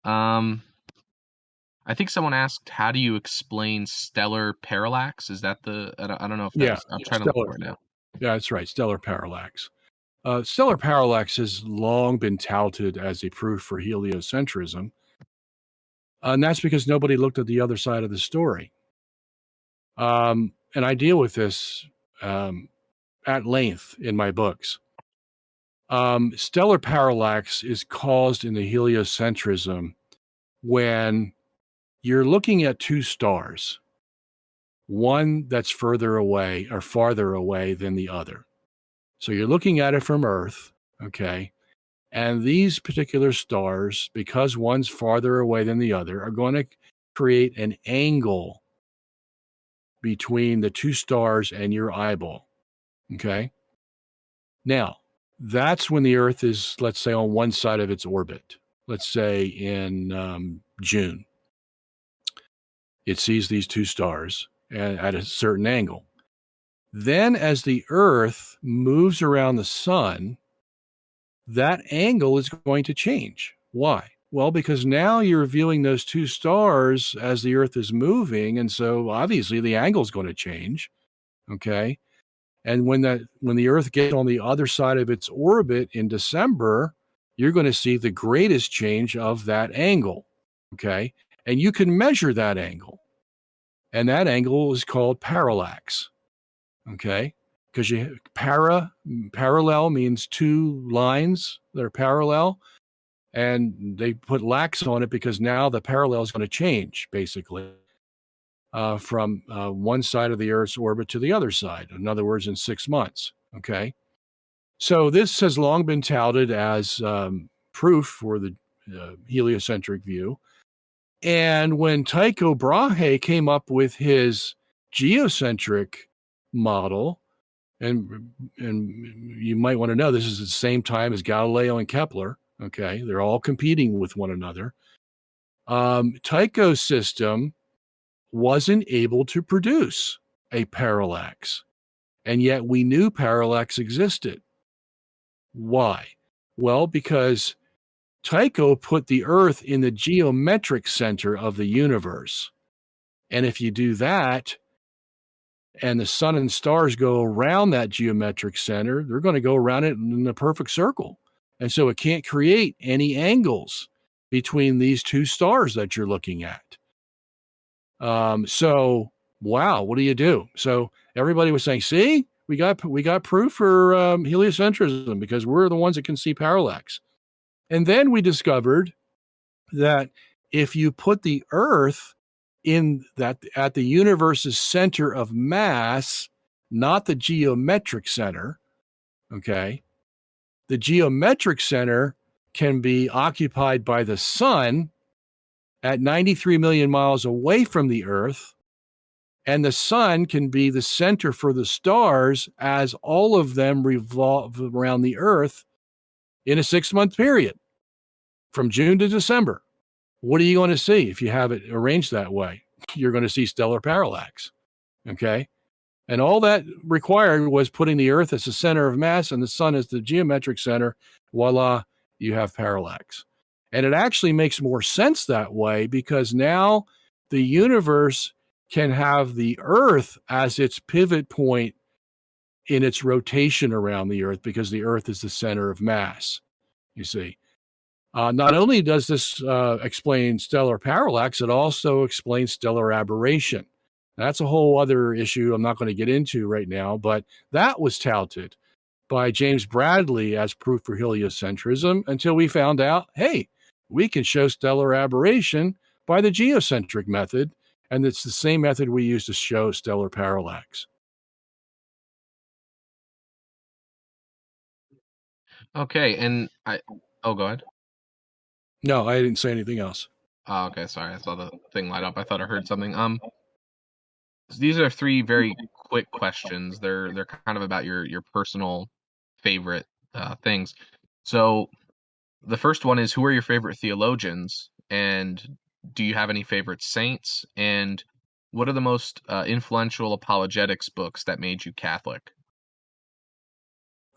I think someone asked, how do you explain stellar parallax? Is that I don't know if that's, I'm trying to look for it now. Yeah, that's right. Stellar parallax. Stellar parallax has long been touted as a proof for heliocentrism. And that's because nobody looked at the other side of the story. And I deal with this at length in my books. Stellar parallax is caused in the heliocentrism when you're looking at 2 stars, one that's further away or farther away than the other. So you're looking at it from Earth, okay? And these particular stars, because one's farther away than the other, are going to create an angle between the two stars and your eyeball. Okay. Now, that's when the Earth is, let's say, on one side of its orbit. Let's say in June. It sees these two stars at a certain angle. Then, as the Earth moves around the sun, that angle is going to change. Why? Well, because now you're viewing those two stars as the Earth is moving, and so obviously the angle is going to change. Okay. And when the Earth gets on the other side of its orbit in December, you're going to see the greatest change of that angle. Okay. And you can measure that angle. And that angle is called parallax. Okay. Because parallel means two lines that are parallel. And they put lax on it because now the parallel is going to change, basically, from one side of the Earth's orbit to the other side. In other words, in 6 months. Okay. So this has long been touted as proof for the heliocentric view. And when Tycho Brahe came up with his geocentric model, and you might want to know this is at the same time as Galileo and Kepler. Okay, they're all competing with one another. Tycho's system wasn't able to produce a parallax, and yet we knew parallax existed. Why? Well, because Tycho put the Earth in the geometric center of the universe. And if you do that, and the sun and stars go around that geometric center, they're going to go around it in a perfect circle. And so it can't create any angles between these two stars that you're looking at. So, wow, what do you do? So everybody was saying, see, we got proof for heliocentrism because we're the ones that can see parallax. And then we discovered that if you put the Earth in that at the universe's center of mass, not the geometric center, okay, the geometric center can be occupied by the sun at 93 million miles away from the Earth, and the sun can be the center for the stars as all of them revolve around the Earth in a 6-month period from June to December. What are you going to see if you have it arranged that way? You're going to see stellar parallax. Okay. And all that required was putting the Earth as the center of mass and the sun as the geometric center. Voila, you have parallax. And it actually makes more sense that way because now the universe can have the Earth as its pivot point in its rotation around the Earth because the Earth is the center of mass, you see. Not only does this explain stellar parallax, it also explains stellar aberration. That's a whole other issue I'm not going to get into right now, but that was touted by James Bradley as proof for heliocentrism until we found out, hey, we can show stellar aberration by the geocentric method, and it's the same method we use to show stellar parallax. Okay, and oh, go ahead. No, I didn't say anything else. Oh, okay, sorry. I saw the thing light up. I thought I heard something. These are 3 very quick questions. They're kind of about your personal favorite things. So the first one is, who are your favorite theologians, and do you have any favorite saints? And what are the most influential apologetics books that made you Catholic?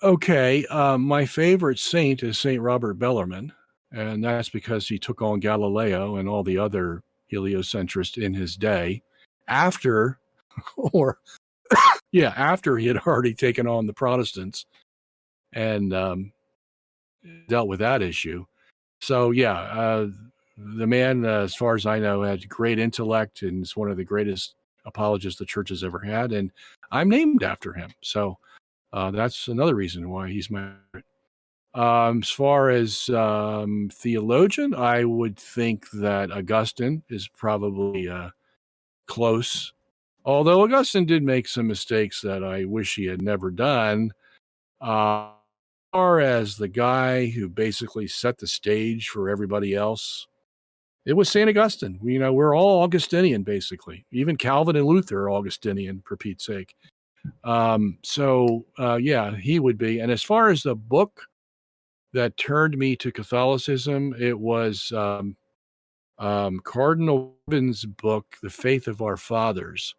Okay, my favorite saint is Saint Robert Bellarmine, and that's because he took on Galileo and all the other heliocentrists in his day after, or after he had already taken on the Protestants and dealt with that issue. So the man, as far as I know, had great intellect and is one of the greatest apologists the church has ever had, and I'm named after him. So that's another reason why he's my favorite. As far as theologian, I would think that Augustine is probably close. Although Augustine did make some mistakes that I wish he had never done. far as the guy who basically set the stage for everybody else, it was St. Augustine. We're all Augustinian, basically. Even Calvin and Luther are Augustinian, for Pete's sake. Yeah, he would be. And as far as the book that turned me to Catholicism, it was Cardinal Gibbon's book, The Faith of Our Fathers,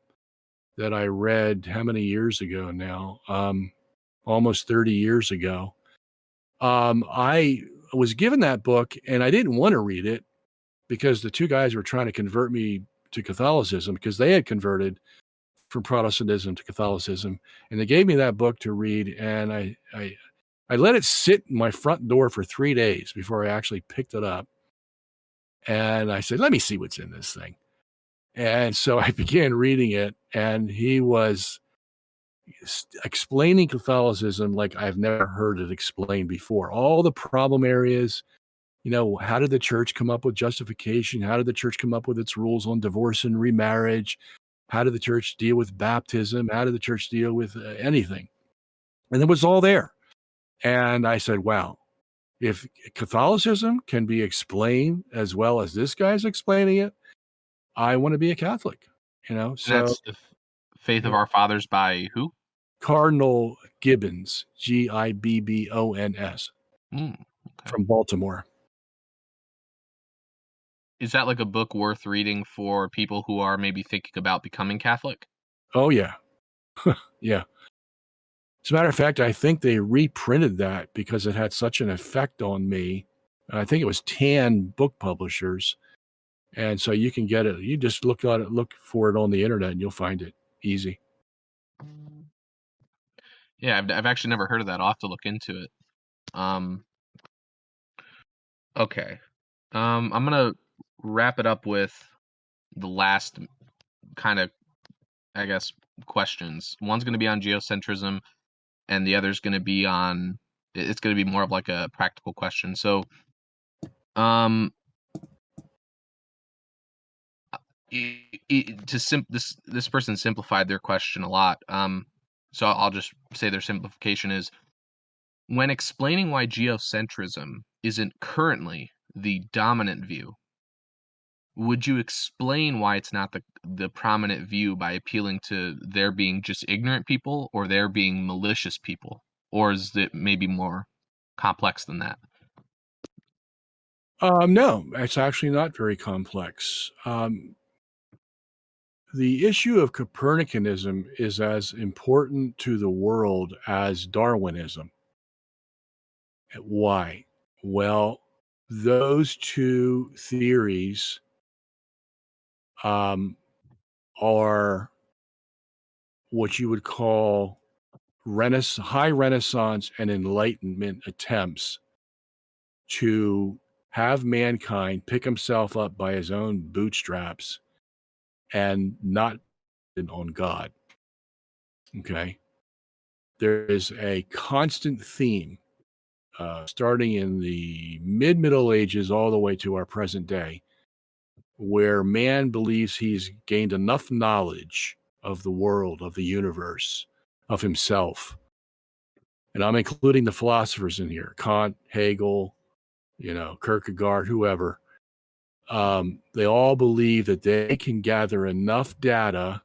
that I read how many years ago now? Almost 30 years ago. I was given that book and I didn't want to read it because the two guys were trying to convert me to Catholicism because they had converted from Protestantism to Catholicism. And they gave me that book to read. And I let it sit in my front door for 3 days before I actually picked it up. And I said, let me see what's in this thing. And so I began reading it, and he was explaining Catholicism like I've never heard it explained before. All the problem areas, how did the church come up with justification? How did the church come up with its rules on divorce and remarriage? How did the church deal with baptism? How did the church deal with anything? And it was all there. And I said, wow, if Catholicism can be explained as well as this guy's explaining it, I want to be a Catholic, So And that's The Faith of Our Fathers by who? Cardinal Gibbons, Gibbons, Okay. from Baltimore. Is that like a book worth reading for people who are maybe thinking about becoming Catholic? Oh, yeah. Yeah. As a matter of fact, I think they reprinted that because it had such an effect on me. I think it was Tan Book Publishers. And so you can get it. You just look for it on the internet and you'll find it easy. Yeah, I've actually never heard of that. I'll have to look into it. Okay. I'm gonna wrap it up with the last kind of, I guess, questions. One's gonna be on geocentrism, and the other's gonna be on. It's gonna be more of like a practical question. So, this person simplified their question a lot. So I'll just say their simplification is: when explaining why geocentrism isn't currently the dominant view, would you explain why it's not the prominent view by appealing to there being just ignorant people or there being malicious people? Or is it maybe more complex than that? No, it's actually not very complex. The issue of Copernicanism is as important to the world as Darwinism. Why? Well, those two theories are what you would call high Renaissance and Enlightenment attempts to have mankind pick himself up by his own bootstraps and not on God. Okay. There is a constant theme starting in the Middle Ages all the way to our present day, where man believes he's gained enough knowledge of the world, of the universe, of himself. And I'm including the philosophers in here, Kant, Hegel, Kierkegaard, whoever. They all believe that they can gather enough data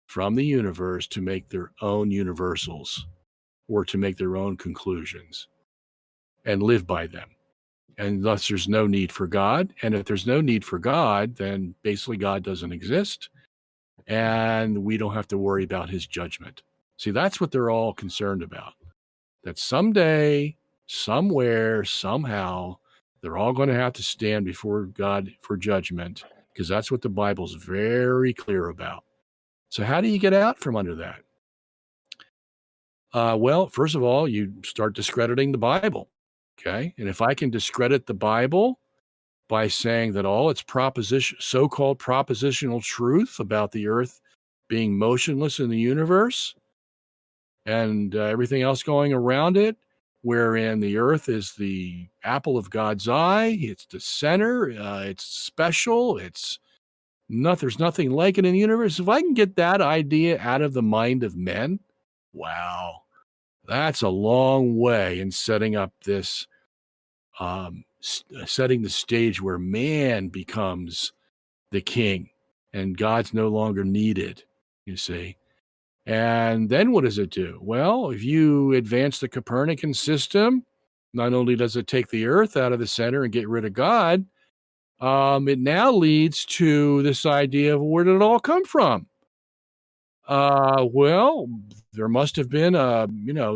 from the universe to make their own universals or to make their own conclusions and live by them. And thus there's no need for God. And if there's no need for God, then basically God doesn't exist. And we don't have to worry about his judgment. See, that's what they're all concerned about. That someday, somewhere, somehow, they're all going to have to stand before God for judgment, because that's what the Bible's very clear about. So how do you get out from under that? Well, first of all, you start discrediting the Bible. Okay. And if I can discredit the Bible by saying that all its so-called propositional truth about the earth being motionless in the universe and everything else going around it, wherein the earth is the apple of God's eye, it's the center, it's special, there's nothing like it in the universe. If I can get that idea out of the mind of men, wow, That's a long way in setting up this, setting the stage where man becomes the king and God's no longer needed, you see. And then what does it do? Well, if you advance the Copernican system, not only does it take the earth out of the center and get rid of God, it now leads to this idea of where did it all come from? Well, there must have been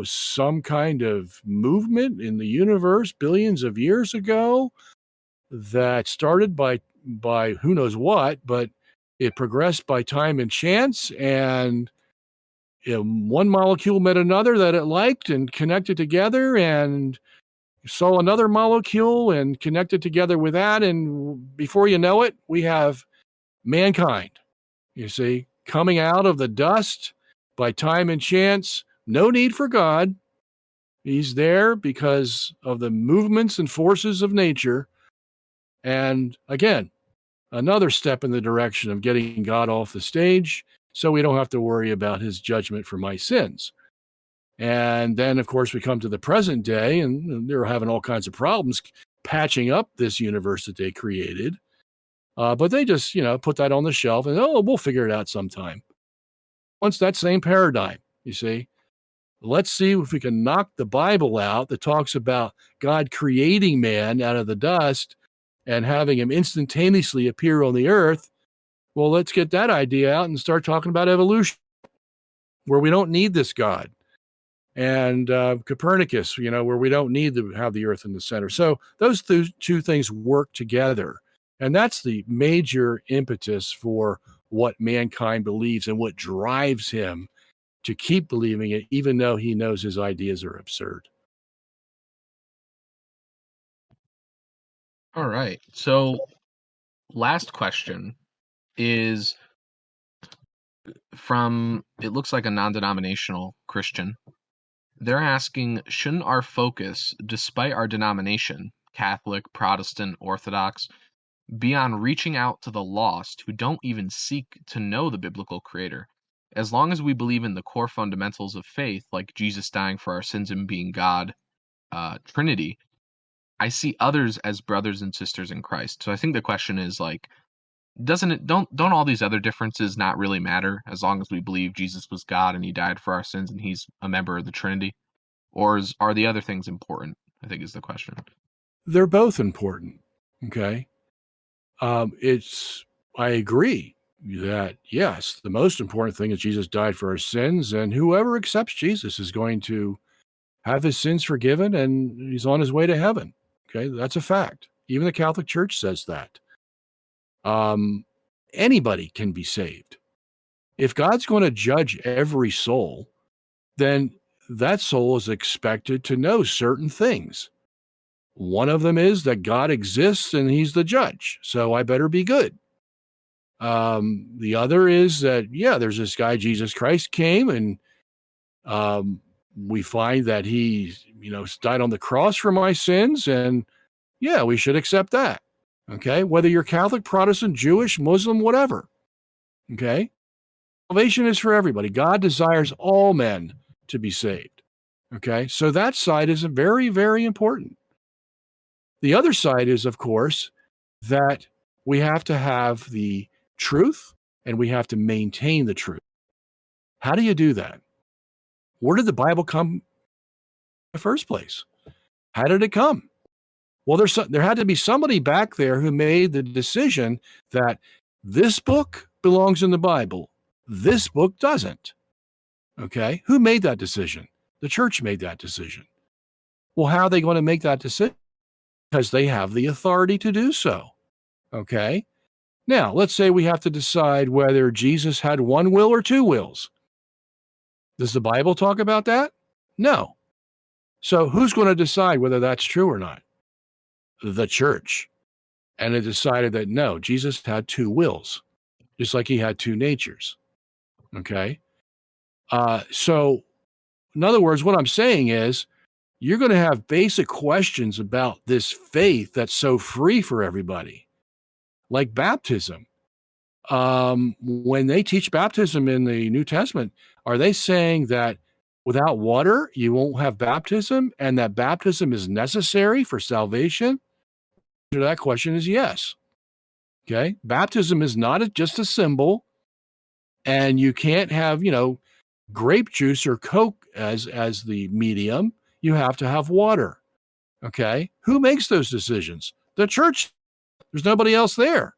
some kind of movement in the universe billions of years ago that started by who knows what, but it progressed by time and chance, and one molecule met another that it liked and connected together, and saw another molecule and connected together with that, and before you know it, we have mankind, you see, coming out of the dust by time and chance. No need for God. He's there because of the movements and forces of nature. And again, another step in the direction of getting God off the stage so we don't have to worry about his judgment for my sins. And then, of course, we come to the present day, and they're having all kinds of problems patching up this universe that they created. But they just, put that on the shelf and, we'll figure it out sometime. Once that same paradigm, you see, let's see if we can knock the Bible out that talks about God creating man out of the dust and having him instantaneously appear on the earth. Well, let's get that idea out and start talking about evolution, where we don't need this God. And Copernicus, where we don't need to have the earth in the center. So those two things work together. And that's the major impetus for what mankind believes and what drives him to keep believing it, even though he knows his ideas are absurd. All right. So last question is from, it looks like a non-denominational Christian. They're asking, shouldn't our focus, despite our denomination, Catholic, Protestant, Orthodox, be on reaching out to the lost who don't even seek to know the biblical creator? As long as we believe in the core fundamentals of faith, like Jesus dying for our sins and being God, Trinity, I see others as brothers and sisters in Christ. So I think the question is like, don't all these other differences not really matter as long as we believe Jesus was God and he died for our sins and he's a member of the Trinity? Or are the other things important? I think is the question. They're both important. Okay. I agree that yes, the most important thing is Jesus died for our sins, and whoever accepts Jesus is going to have his sins forgiven and he's on his way to heaven. Okay. That's a fact. Even the Catholic Church says that. Anybody can be saved. If God's going to judge every soul, then that soul is expected to know certain things. One of them is that God exists and he's the judge, so I better be good. The other is that, there's this guy, Jesus Christ, came, and we find that he, died on the cross for my sins, and we should accept that. Okay, whether you're Catholic, Protestant, Jewish, Muslim, whatever. Okay, salvation is for everybody. God desires all men to be saved. Okay, so that side is very, very important. The other side is, of course, that we have to have the truth and we have to maintain the truth. How do you do that? Where did the Bible come in the first place? How did it come? Well, there had to be somebody back there who made the decision that this book belongs in the Bible. This book doesn't. Okay? Who made that decision? The church made that decision. Well, how are they going to make that decision? Because they have the authority to do so. Okay? Now, let's say we have to decide whether Jesus had one will or two wills. Does the Bible talk about that? No. So who's going to decide whether that's true or not? The church. And it decided that no, Jesus had two wills, just like he had two natures. Okay? So, in other words, what I'm saying is, you're going to have basic questions about this faith that's so free for everybody, like baptism. When they teach baptism in the New Testament, are they saying that without water, you won't have baptism, and that baptism is necessary for salvation? To that question is yes. Okay. Baptism is not just a symbol, and you can't have, grape juice or Coke as the medium. You have to have water. Okay. Who makes those decisions? The church. There's nobody else there.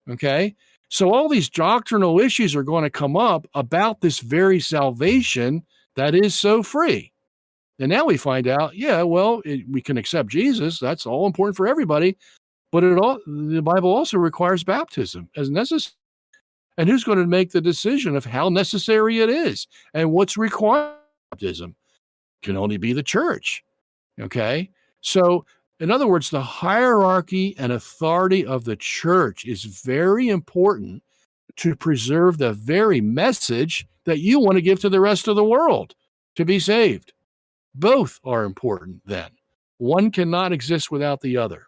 Okay. So all these doctrinal issues are going to come up about this very salvation that is so free. And now we find out, we can accept Jesus. That's all important for everybody. But the Bible also requires baptism as necessary. And who's going to make the decision of how necessary it is and what's required? Baptism can only be the church. Okay. So, in other words, the hierarchy and authority of the church is very important to preserve the very message that you want to give to the rest of the world to be saved. Both are important then. One cannot exist without the other.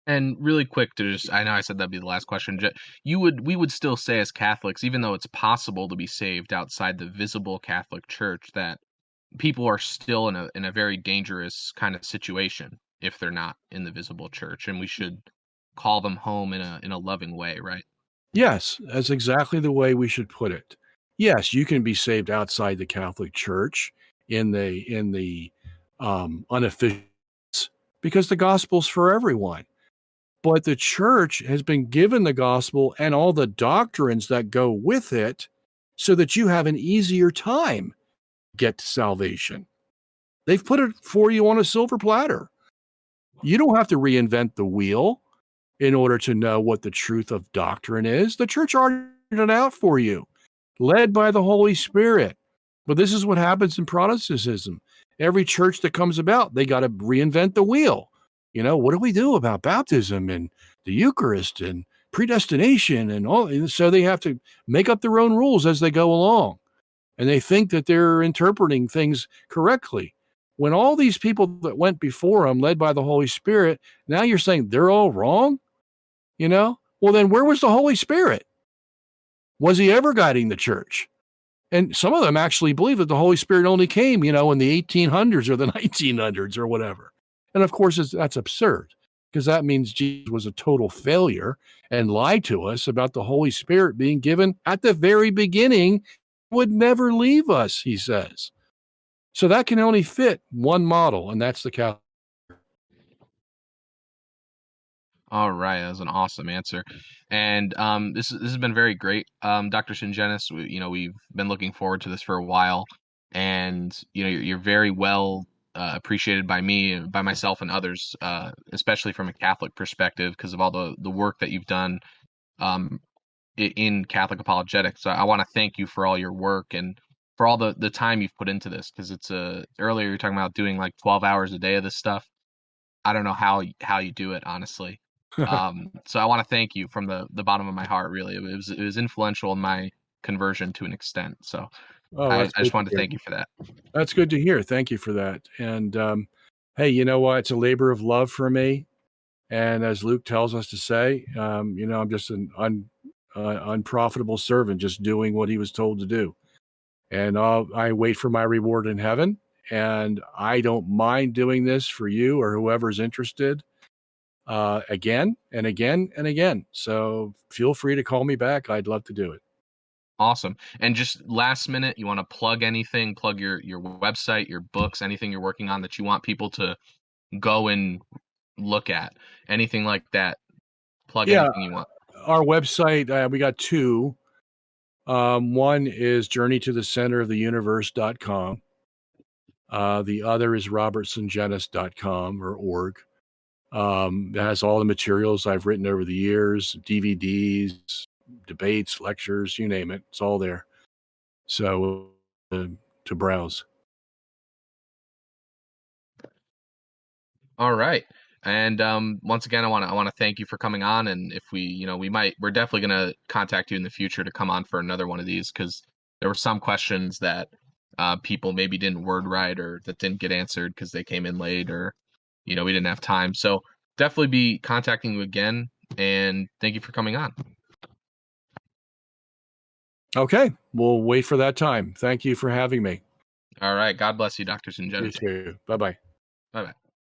And really quick to just, I know I said that'd be the last question. We would still say as Catholics, even though it's possible to be saved outside the visible Catholic Church, that people are still in a very dangerous kind of situation if they're not in the visible church, and we should call them home in a loving way, right? Yes, that's exactly the way we should put it. Yes, you can be saved outside the Catholic Church in the unofficial, because the gospel's for everyone. But the church has been given the gospel and all the doctrines that go with it so that you have an easier time get to salvation. They've put it for you on a silver platter. You don't have to reinvent the wheel in order to know what the truth of doctrine is. The church already figured it out for you, led by the Holy Spirit. But this is what happens in Protestantism. Every church that comes about, they got to reinvent the wheel. What do we do about baptism and the Eucharist and predestination and all? And so they have to make up their own rules as they go along. And they think that they're interpreting things correctly. When all these people that went before them, led by the Holy Spirit, now you're saying they're all wrong? Well, then where was the Holy Spirit? Was he ever guiding the church? And some of them actually believe that the Holy Spirit only came, in the 1800s or the 1900s or whatever. And of course, that's absurd, because that means Jesus was a total failure and lied to us about the Holy Spirit being given at the very beginning, would never leave us, he says. So that can only fit one model, and that's the Catholic. All right, that was an awesome answer, and this has been very great, Dr. Sungenis. We've been looking forward to this for a while, and you're very well appreciated by me, by myself, and others, especially from a Catholic perspective, because of all the work that you've done um, in Catholic apologetics. So I want to thank you for all your work and for all the time you've put into this, because it's earlier you're talking about doing like 12 hours a day of this stuff. I don't know how you do it, honestly. So I want to thank you from the bottom of my heart. Really, it was influential in my conversion to an extent. So Oh, I that's just good to wanted to hear. thank you for that. That's good to hear. Thank you for that. And hey, you know what? It's a labor of love for me. And as Luke tells us to say, I'm just an unprofitable servant, just doing what he was told to do. And I wait for my reward in heaven. And I don't mind doing this for you or whoever's interested again and again and again. So feel free to call me back. I'd love to do it. Awesome. And just last minute, you want to plug anything, plug your website, your books, anything you're working on that you want people to go and look at, anything like that. Plug Yeah, anything you want. our website, we got two. One is journeytothecenteroftheuniverse.com. The other is robertsongenis.com or org. It has all the materials I've written over the years, DVDs, debates, lectures, you name it. It's all there. So to browse. All right. And once again, I want to thank you for coming on. And if we're definitely going to contact you in the future to come on for another one of these, because there were some questions that people maybe didn't word right or that didn't get answered because they came in late, or we didn't have time. So definitely be contacting you again. And thank you for coming on. Okay, we'll wait for that time. Thank you for having me. All right. God bless you, Dr. You Sungenis. too. Bye-bye. Bye bye.